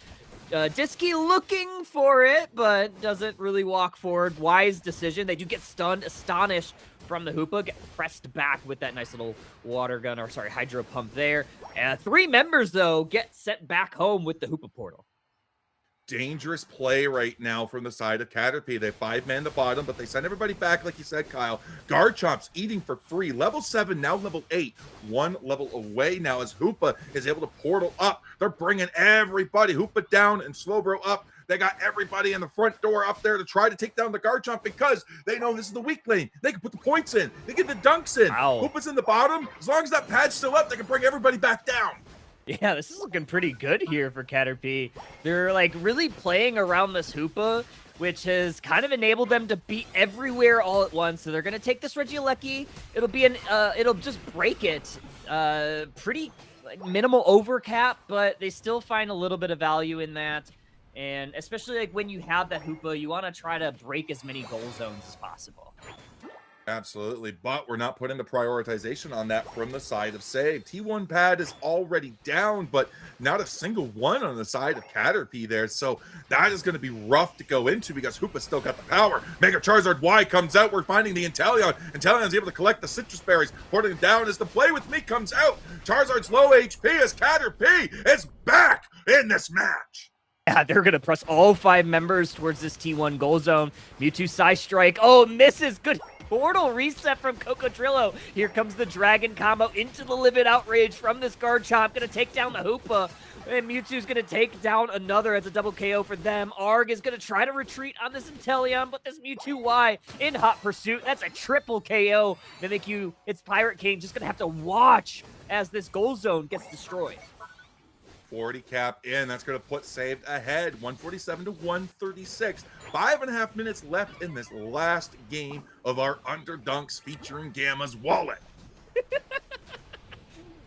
Disky looking for it, but doesn't really walk forward. Wise decision. They do get stunned, astonished from the Hoopa, get pressed back with that nice little water gun, or sorry, hydro pump there. 3 members, though, get sent back home with the Hoopa portal. dangerous play right now from the side of Caterpie. They 5-man the bottom, but they send everybody back, like you said, Kyle. Garchomp's eating for free. Level 7, now level 8. 1 level away now as Hoopa is able to portal up. They're bringing everybody. Hoopa down and Slowbro up. They got everybody in the front door up there to try to take down the Garchomp because they know this is the weak lane. They can put the points in. They get the dunks in. Wow. Hoopa's in the bottom. As long as that pad's still up, they can bring everybody back down. Yeah, this is looking pretty good here for Caterpie. They're like really playing around this Hoopa, which has kind of enabled them to be everywhere all at once. So they're gonna take this Regieleki. It'll be it'll just break it. Pretty like minimal overcap, but they still find a little bit of value in that. And especially like when you have that Hoopa, you want to try to break as many goal zones as possible. Absolutely, but we're not putting the prioritization on that from the side of Save. T1 pad is already down, but not a single one on the side of Caterpie there. So that is going to be rough to go into because Hoopa's still got the power. Mega Charizard Y comes out. We're finding the Inteleon. Inteleon's able to collect the citrus berries, porting it down as the play with me comes out. Charizard's low HP as Caterpie is back in this match. Yeah, they're going to press all 5 members towards this T1 goal zone. Mewtwo Psy Strike. Oh, misses. Good portal reset from Cocodrillo. Here comes the Dragon combo into the Livid Outrage from this Garchomp. Going to take down the Hoopa. And Mewtwo's going to take down another as a double KO for them. Arg is going to try to retreat on this Inteleon, but this Mewtwo Y in hot pursuit. That's a triple KO. Mimikyu, it's Pirate King, just going to have to watch as this goal zone gets destroyed. 40 cap in. That's going to put Saved ahead, 147 to 136. 5.5 minutes left in this last game of our Underdunks featuring Gamma's Wallet.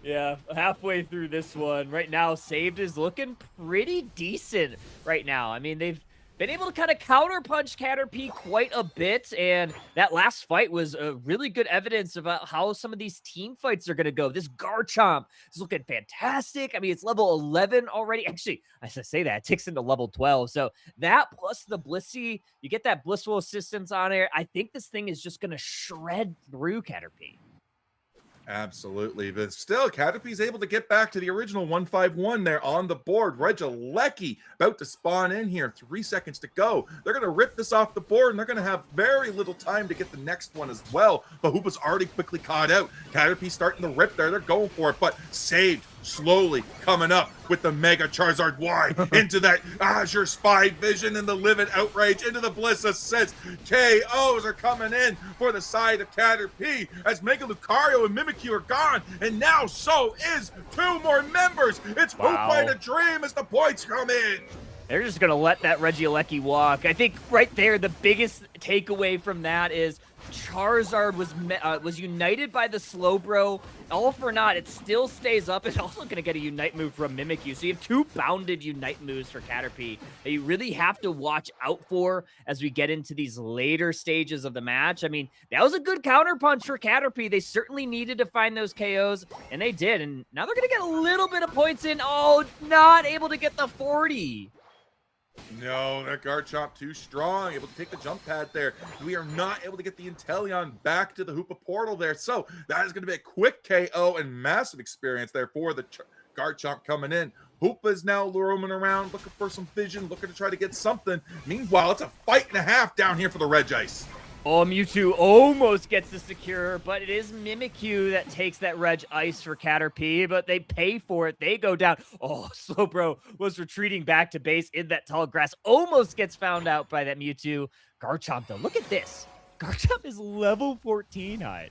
Yeah, halfway through this one. Right now, Saved is looking pretty decent right now. I mean, they've been able to kind of counterpunch Caterpie quite a bit, and that last fight was really good evidence about how some of these team fights are going to go. This Garchomp is looking fantastic. I mean, it's level 11 already. Actually, as I say that, it takes into level 12. So that plus the Blissey, you get that blissful assistance on it. I think this thing is just going to shred through Caterpie. Absolutely, but still, Caterpie's able to get back to the original 151 there on the board. Regieleki about to spawn in here. 3 seconds to go. They're going to rip this off the board, and they're going to have very little time to get the next one as well. But Hoopa's already quickly caught out. Caterpie's starting to rip there. They're going for it, but Saved slowly coming up with the Mega Charizard Y into that Azure Spy Vision and the Livid Outrage into the Bliss Assist. KOs are coming in for the side of Caterpie as Mega Lucario and Mimikyu are gone, and now so is 2 more members. It's Wow. Hoop by the Dream as the points come in. They're just going to let that Regieleki walk. I think right there, the biggest takeaway from that is Charizard was united by the Slowbro. All for naught, it still stays up. It's also going to get a Unite move from Mimikyu. So you have 2 bounded Unite moves for Caterpie that you really have to watch out for as we get into these later stages of the match. I mean, that was a good counterpunch for Caterpie. They certainly needed to find those KOs, and they did. And now they're going to get a little bit of points in. Oh, not able to get the 40. No, that Garchomp too strong, able to take the jump pad there. We are not able to get the Inteleon back to the Hoopa portal there. So that is going to be a quick KO and massive experience there for the Garchomp coming in. Hoopa is now roaming around, looking for some vision, looking to try to get something. Meanwhile, it's a fight and a half down here for the Regice. Oh, Mewtwo almost gets the secure, but it is Mimikyu that takes that Reg Ice for Caterpie, but they pay for it. They go down. Oh, Slowbro was retreating back to base in that tall grass. Almost gets found out by that Mewtwo. Garchomp, though, look at this. Garchomp is level 14 high.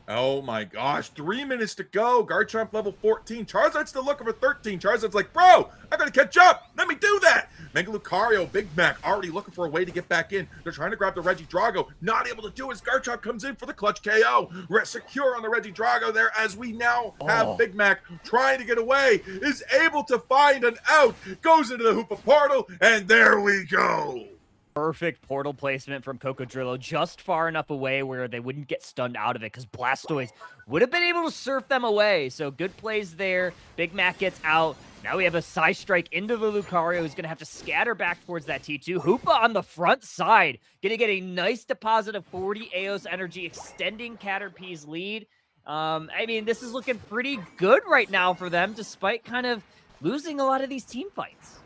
Oh my gosh, 3 minutes to go. Garchomp level 14. Charizard's still looking for 13. Charizard's like, bro, I gotta catch up. Let me do that. Mega Lucario, Big Mac, already looking for a way to get back in. They're trying to grab the Regidrago. Not able to do it as Garchomp comes in for the clutch KO. Secure on the Regidrago there as we now have Big Mac trying to get away. Is able to find an out. Goes into the Hoopa portal, and there we go. Perfect portal placement from Cocodrillo, just far enough away where they wouldn't get stunned out of it because Blastoise would have been able to surf them away. So good plays there. Big Mac gets out. Now we have a Psy Strike into the Lucario who's going to have to scatter back towards that T2. Hoopa on the front side, going to get a nice deposit of 40 Eos energy, extending Caterpie's lead. I mean, this is looking pretty good right now for them, despite kind of losing a lot of these team fights.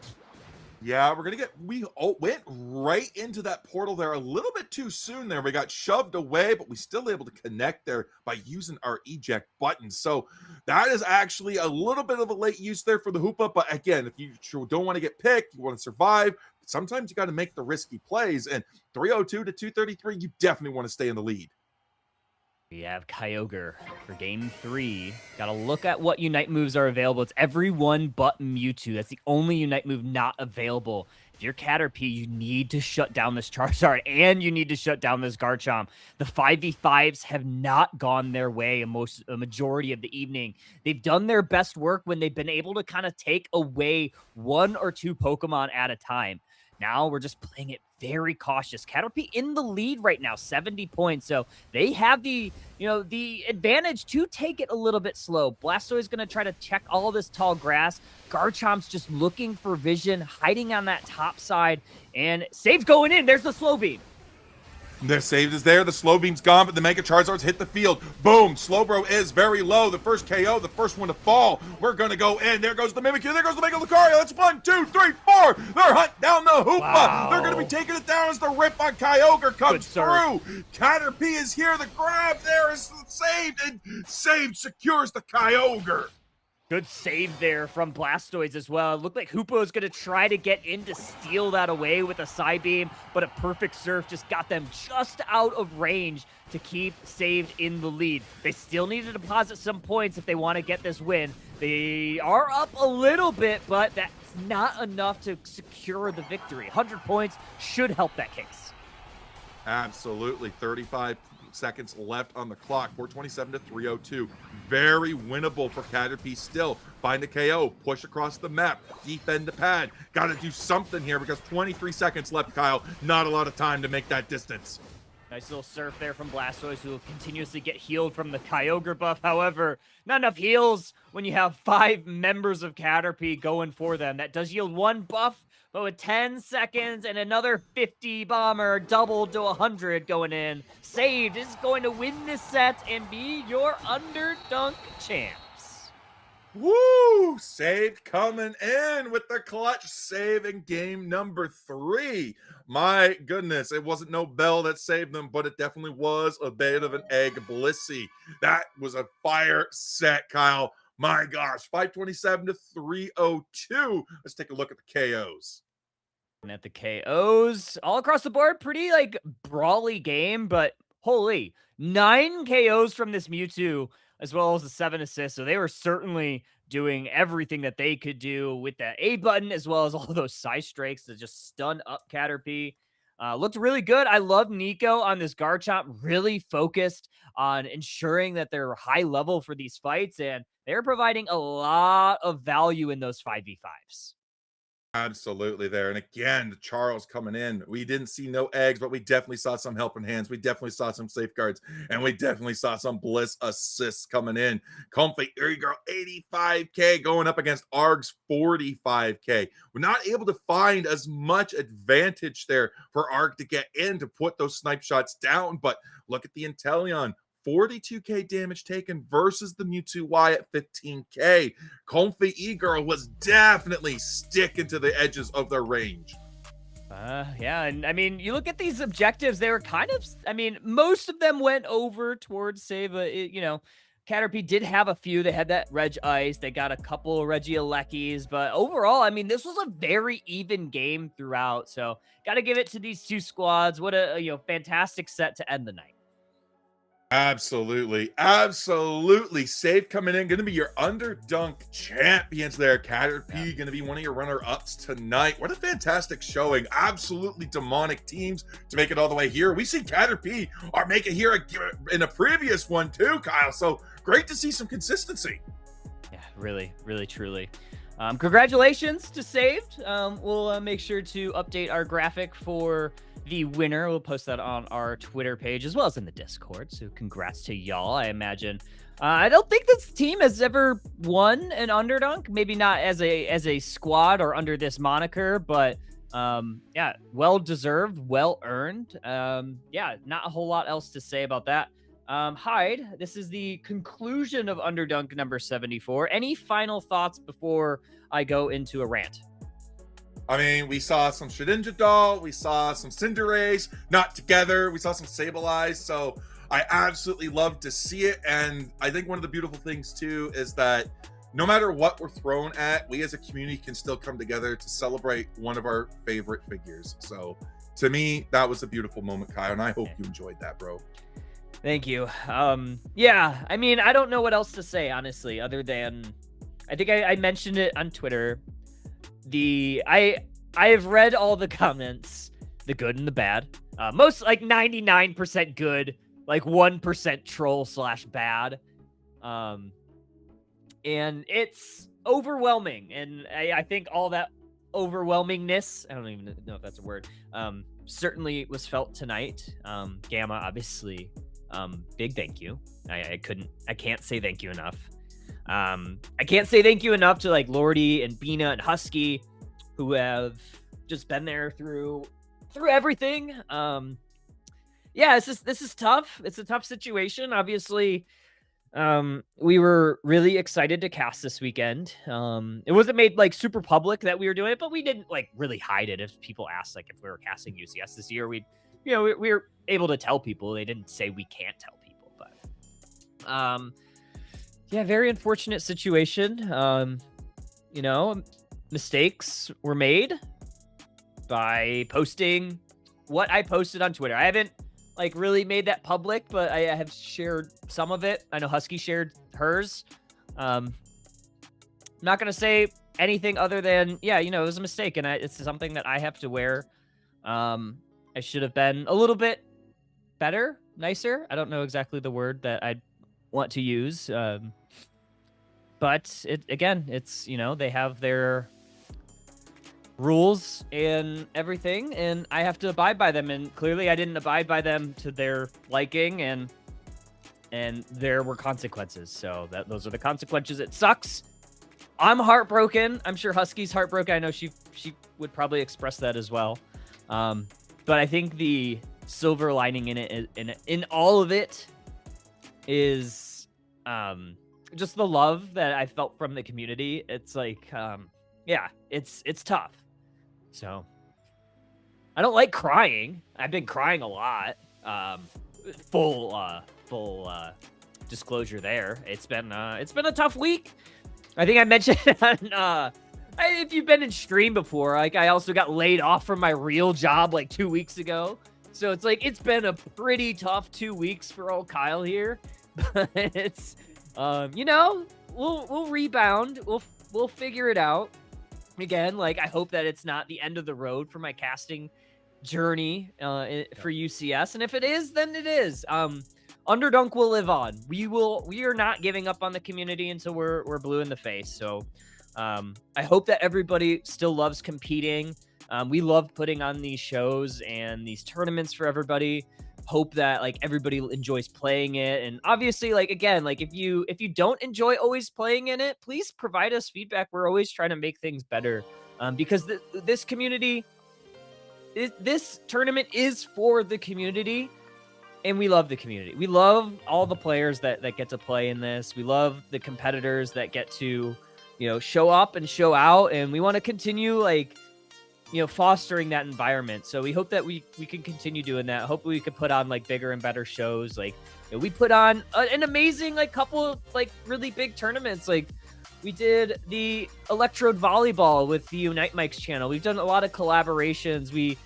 Yeah, we went right into that portal there a little bit too soon there. We got shoved away, but we still able to connect there by using our eject button. So that is actually a little bit of a late use there for the Hoopa. But again, if you don't want to get picked, you want to survive, sometimes you got to make the risky plays. And 302 to 233, you definitely want to stay in the lead. We have Kyogre for game 3. Got to look at what Unite moves are available. It's every one but Mewtwo. That's the only Unite move not available. If you're Caterpie, you need to shut down this Charizard, and you need to shut down this Garchomp. The 5v5s have not gone their way a majority of the evening. They've done their best work when they've been able to kind of take away 1 or 2 Pokemon at a time. Now we're just playing it very cautious. Caterpie in the lead right now, 70 points. So they have the advantage to take it a little bit slow. Blastoise going to try to check all this tall grass. Garchomp's just looking for vision, hiding on that top side. And Save's going in. There's the slow beam. The save is there. The slow beam's gone, but the Mega Charizards hit the field. Boom. Slowbro is very low. The first KO, the first one to fall. We're going to go in. There goes the Mimikyu. There goes the Mega Lucario. That's 1, 2, 3, 4. They're hunting down the Hoopa. Wow. They're going to be taking it down as the rip on Kyogre comes through. Caterpie is here. The grab there is saved, and saved secures the Kyogre. Good save there from Blastoise as well. It looked like Hoopa was going to try to get in to steal that away with a side beam, but a perfect surf just got them just out of range to keep Saved in the lead. They still need to deposit some points if they want to get this win. They are up a little bit, but that's not enough to secure the victory. 100 points should help that case. Absolutely. 35 seconds left on the clock. 427 to 302. Very winnable for Caterpie still. Find a KO, push across the map, defend the pad. Got to do something here because 23 seconds left, Kyle. Not a lot of time to make that distance. Nice little surf there from Blastoise, who will continuously get healed from the Kyogre buff. However, not enough heals when you have 5 members of Caterpie going for them. That does yield 1 buff, but with 10 seconds and another 50 bomber, doubled to 100 going in, Saved is going to win this set and be your Underdunk champs. Woo! Saved coming in with the clutch save in game number 3. My goodness, it wasn't no Bell that saved them, but it definitely was a bit of an egg blissy. That was a fire set, Kyle. My gosh, 527 to 302. Let's take a look at the KOs. And at the KOs, all across the board, pretty like brawly game, but holy, 9 KOs from this Mewtwo, as well as the 7 assists. So they were certainly doing everything that they could do with that A button, as well as all those side strikes to just stun up Caterpie. Looked really good. I love Nico on this Garchomp, really focused on ensuring that they're high level for these fights, and they're providing a lot of value in those 5v5s. Absolutely there. And again, the Charles coming in. We didn't see no eggs, but we definitely saw some helping hands. We definitely saw some safeguards, and we definitely saw some bliss assists coming in. Comfy, there you go, 85K going up against Arg's 45K. We're not able to find as much advantage there for Arg to get in to put those snipe shots down, but look at the Inteleon. 42K damage taken versus the Mewtwo Y at 15K. Comfy E-Girl was definitely sticking to the edges of their range. Yeah, and I mean, you look at these objectives, they were kind of, I mean, most of them went over towards save. Caterpie did have a few. They had that Reg Ice. They got a couple of Regielekis, but overall, I mean, this was a very even game throughout. So, got to give it to these 2 squads. What a fantastic set to end the night. Absolutely. Absolutely. Save coming in. Going to be your Underdunk champions there. Caterpie going to be one of your runner-ups tonight. What a fantastic showing. Absolutely demonic teams to make it all the way here. We see Caterpie are making here in a previous one too, Kyle. So great to see some consistency. Yeah, really, really, truly. Congratulations to Saved. We'll make sure to update our graphic for the winner. We'll post that on our Twitter page as well as in the Discord. So congrats to y'all. I imagine. I don't think this team has ever won an Underdunk. Maybe not as a squad or under this moniker, but yeah, well deserved, well earned. Yeah, not a whole lot else to say about that. Hyde, this is the conclusion of Underdunk number 74. Any final thoughts before I go into a rant? I mean, we saw some Shedinja Doll, we saw some Cinderace, not together, we saw some Sableye, so I absolutely love to see it, and I think one of the beautiful things, too, is that no matter what we're thrown at, we as a community can still come together to celebrate one of our favorite figures. So, to me, that was a beautiful moment, Kyle, and I hope you enjoyed that, bro. Thank you. Yeah, I mean, I don't know what else to say, honestly, other than I think I mentioned it on Twitter. I have read all the comments, the good and the bad. Most like 99% good, like 1% troll / bad. And it's overwhelming. And I think all that overwhelmingness, I don't even know if that's a word, certainly was felt tonight. Gamma, obviously, big thank you. I can't say thank you enough. I can't say thank you enough to like Lordy and Bina and Husky, who have just been there through everything. Yeah, this is tough. It's a tough situation. Obviously, we were really excited to cast this weekend. It wasn't made like super public that we were doing it, but we didn't like really hide it. If people asked like if we were casting UCS this year, we were able to tell people. They didn't say we can't tell people, but yeah, very unfortunate situation. Mistakes were made by posting what I posted on Twitter. I haven't like really made that public, but I have shared some of it. I know Husky shared hers. I'm not going to say anything other than, yeah, it was a mistake, and it's something that I have to wear. I should have been a little bit better, nicer. I don't know exactly the word that I'd want to use. But it's, they have their rules and everything, and I have to abide by them. And clearly I didn't abide by them to their liking, and there were consequences. So those are the consequences. It sucks. I'm heartbroken. I'm sure Husky's heartbroken. I know she would probably express that as well. But I think the silver lining in all of it is just the love that I felt from the community. It's like, yeah, it's tough. So I don't like crying. I've been crying a lot. Full disclosure there. It's been a tough week. I think I mentioned on, if you've been in stream before, like I also got laid off from my real job like 2 weeks ago. So it's like, it's been a pretty tough 2 weeks for old Kyle here. But it's, we'll rebound. We'll figure it out. Again, like I hope that it's not the end of the road for my casting journey for UCS. And if it is, then it is. Underdunk will live on. We are not giving up on the community until we're blue in the face. So I hope that everybody still loves competing. We love putting on these shows and these tournaments for everybody. Hope that like everybody enjoys playing it. And obviously, like again, like if you don't enjoy always playing in it, please provide us feedback. We're always trying to make things better. Because this community, this tournament is for the community. And we love the community. We love all the players that get to play in this. We love the competitors that get to, show up and show out. And we want to continue like, fostering that environment. So we hope that we can continue doing that. Hopefully we could put on like bigger and better shows. Like we put on an amazing like couple of like really big tournaments. Like we did the Electrode Volleyball with the Unite Mike's channel. We've done a lot of collaborations. We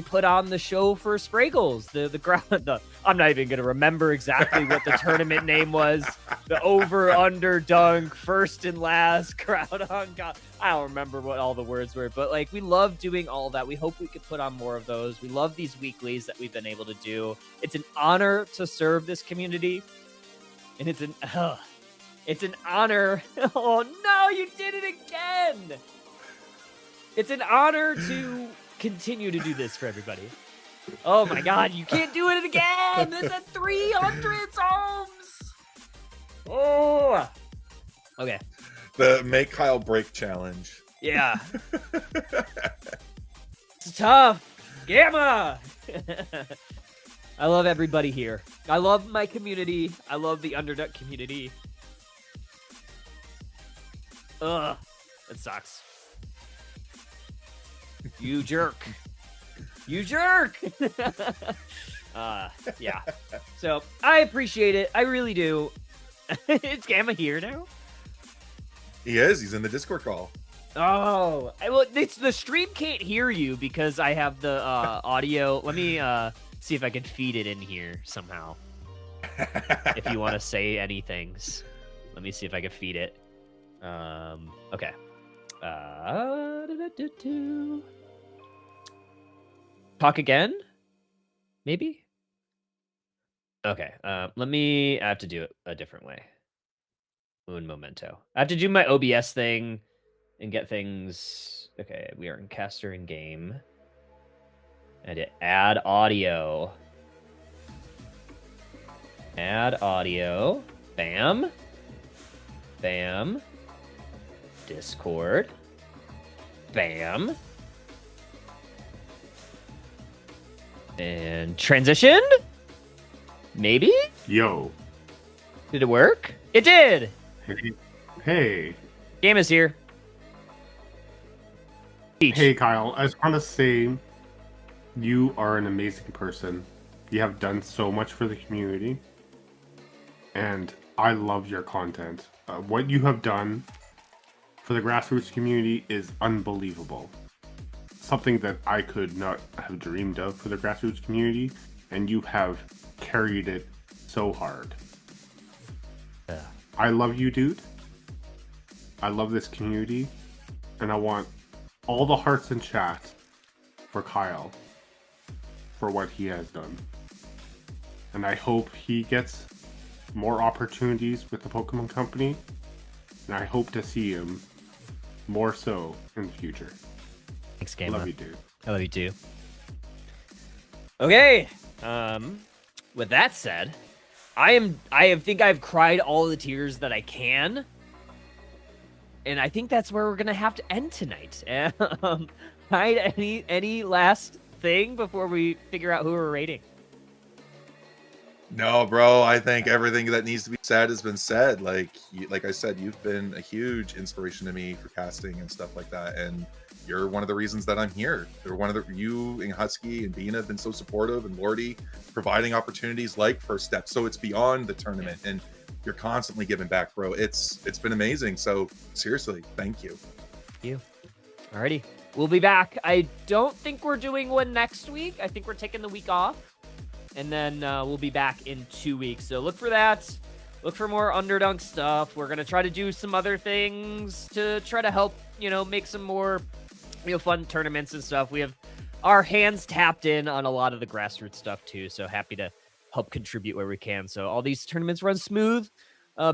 put on the show for Spraggles, I'm not even going to remember exactly what the tournament name was. The over dunk, first and last, crowd on God. I don't remember what all the words were, but like we love doing all that. We hope we could put on more of those. We love these weeklies that we've been able to do. It's an honor to serve this community. And it's an honor. Oh no, you did it again. It's an honor to continue to do this for everybody. Oh my God, you can't do it again. This at 300 homes. Oh, okay. The Make Kyle Break challenge. Yeah. It's tough. Gamma. I love everybody here. I love my community. I love the Underdunk community. Ugh, it sucks. You jerk. You jerk. Yeah. So I appreciate it. I really do. Is Gamma here now? He is. He's in the Discord call. Oh, well, it's the stream can't hear you because I have the audio. Let me see if I can feed it in here somehow. If you want to say anything, let me see if I can feed it. Okay. Talk again? Maybe? Okay. I have to do it a different way. Un momento. I have to do my OBS thing and get things. Okay, we are in caster in game. And to add audio. Add audio. Bam. Bam. Discord. Bam. And transition? Maybe? Yo. Did it work? It did! Hey. Game is here. Hey, Kyle. I just want to say you are an amazing person. You have done so much for the community. And I love your content. What you have done for the grassroots community is unbelievable. Something that I could not have dreamed of for the grassroots community. And you have carried it so hard. Yeah. I love you, dude. I love this community. And I want all the hearts in chat for Kyle for what he has done. And I hope he gets more opportunities with the Pokemon Company. And I hope to see him more so in the future. Thanks, Game. Love you, dude. I love you too. Okay. With that said, I think I've cried all the tears that I can. And I think that's where we're gonna have to end tonight. Hide any last thing before we figure out who we're rating? No, bro. I think everything that needs to be said has been said. Like I said, you've been a huge inspiration to me for casting and stuff like that. And you're one of the reasons that I'm here. You're one of you and Husky and Bean have been so supportive, and Lordy providing opportunities like First Step. So it's beyond the tournament, and you're constantly giving back, bro. It's been amazing. So seriously, thank you. Thank you. Alrighty. We'll be back. I don't think we're doing one next week. I think we're taking the week off. And then we'll be back in 2 weeks. So look for that. Look for more Underdunk stuff. We're going to try to do some other things to try to help, make some more fun tournaments and stuff. We have our hands tapped in on a lot of the grassroots stuff too. So happy to help contribute where we can. So all these tournaments run smooth.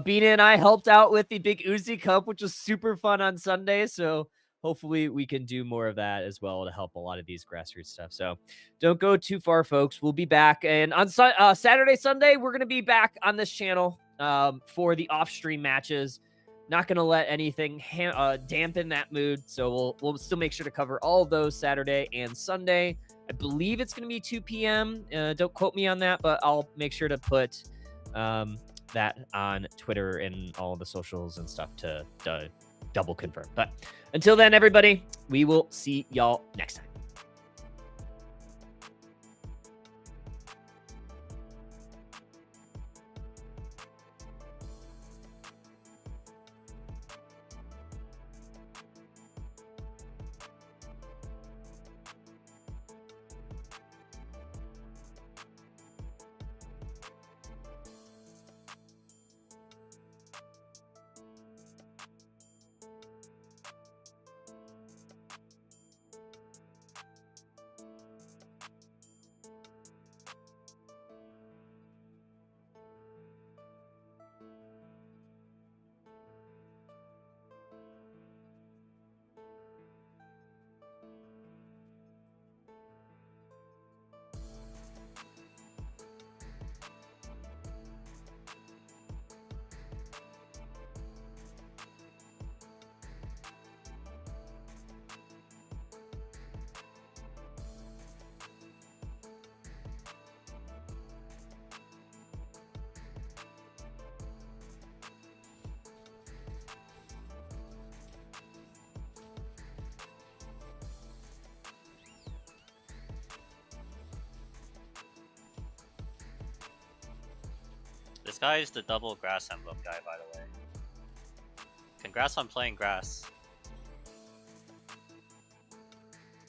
Bina and I helped out with the Big Uzi Cup, which was super fun on Sunday. So hopefully we can do more of that as well to help a lot of these grassroots stuff. So don't go too far, folks. We'll be back. And on Saturday, Sunday, we're going to be back on this channel for the off-stream matches. Not going to let anything dampen that mood. So we'll still make sure to cover all of those Saturday and Sunday. I believe it's going to be 2 p.m. Don't quote me on that, but I'll make sure to put that on Twitter and all the socials and stuff to double confirm. But until then, everybody, we will see y'all next time. This guy is the double grass emblem guy, by the way. Congrats on playing grass.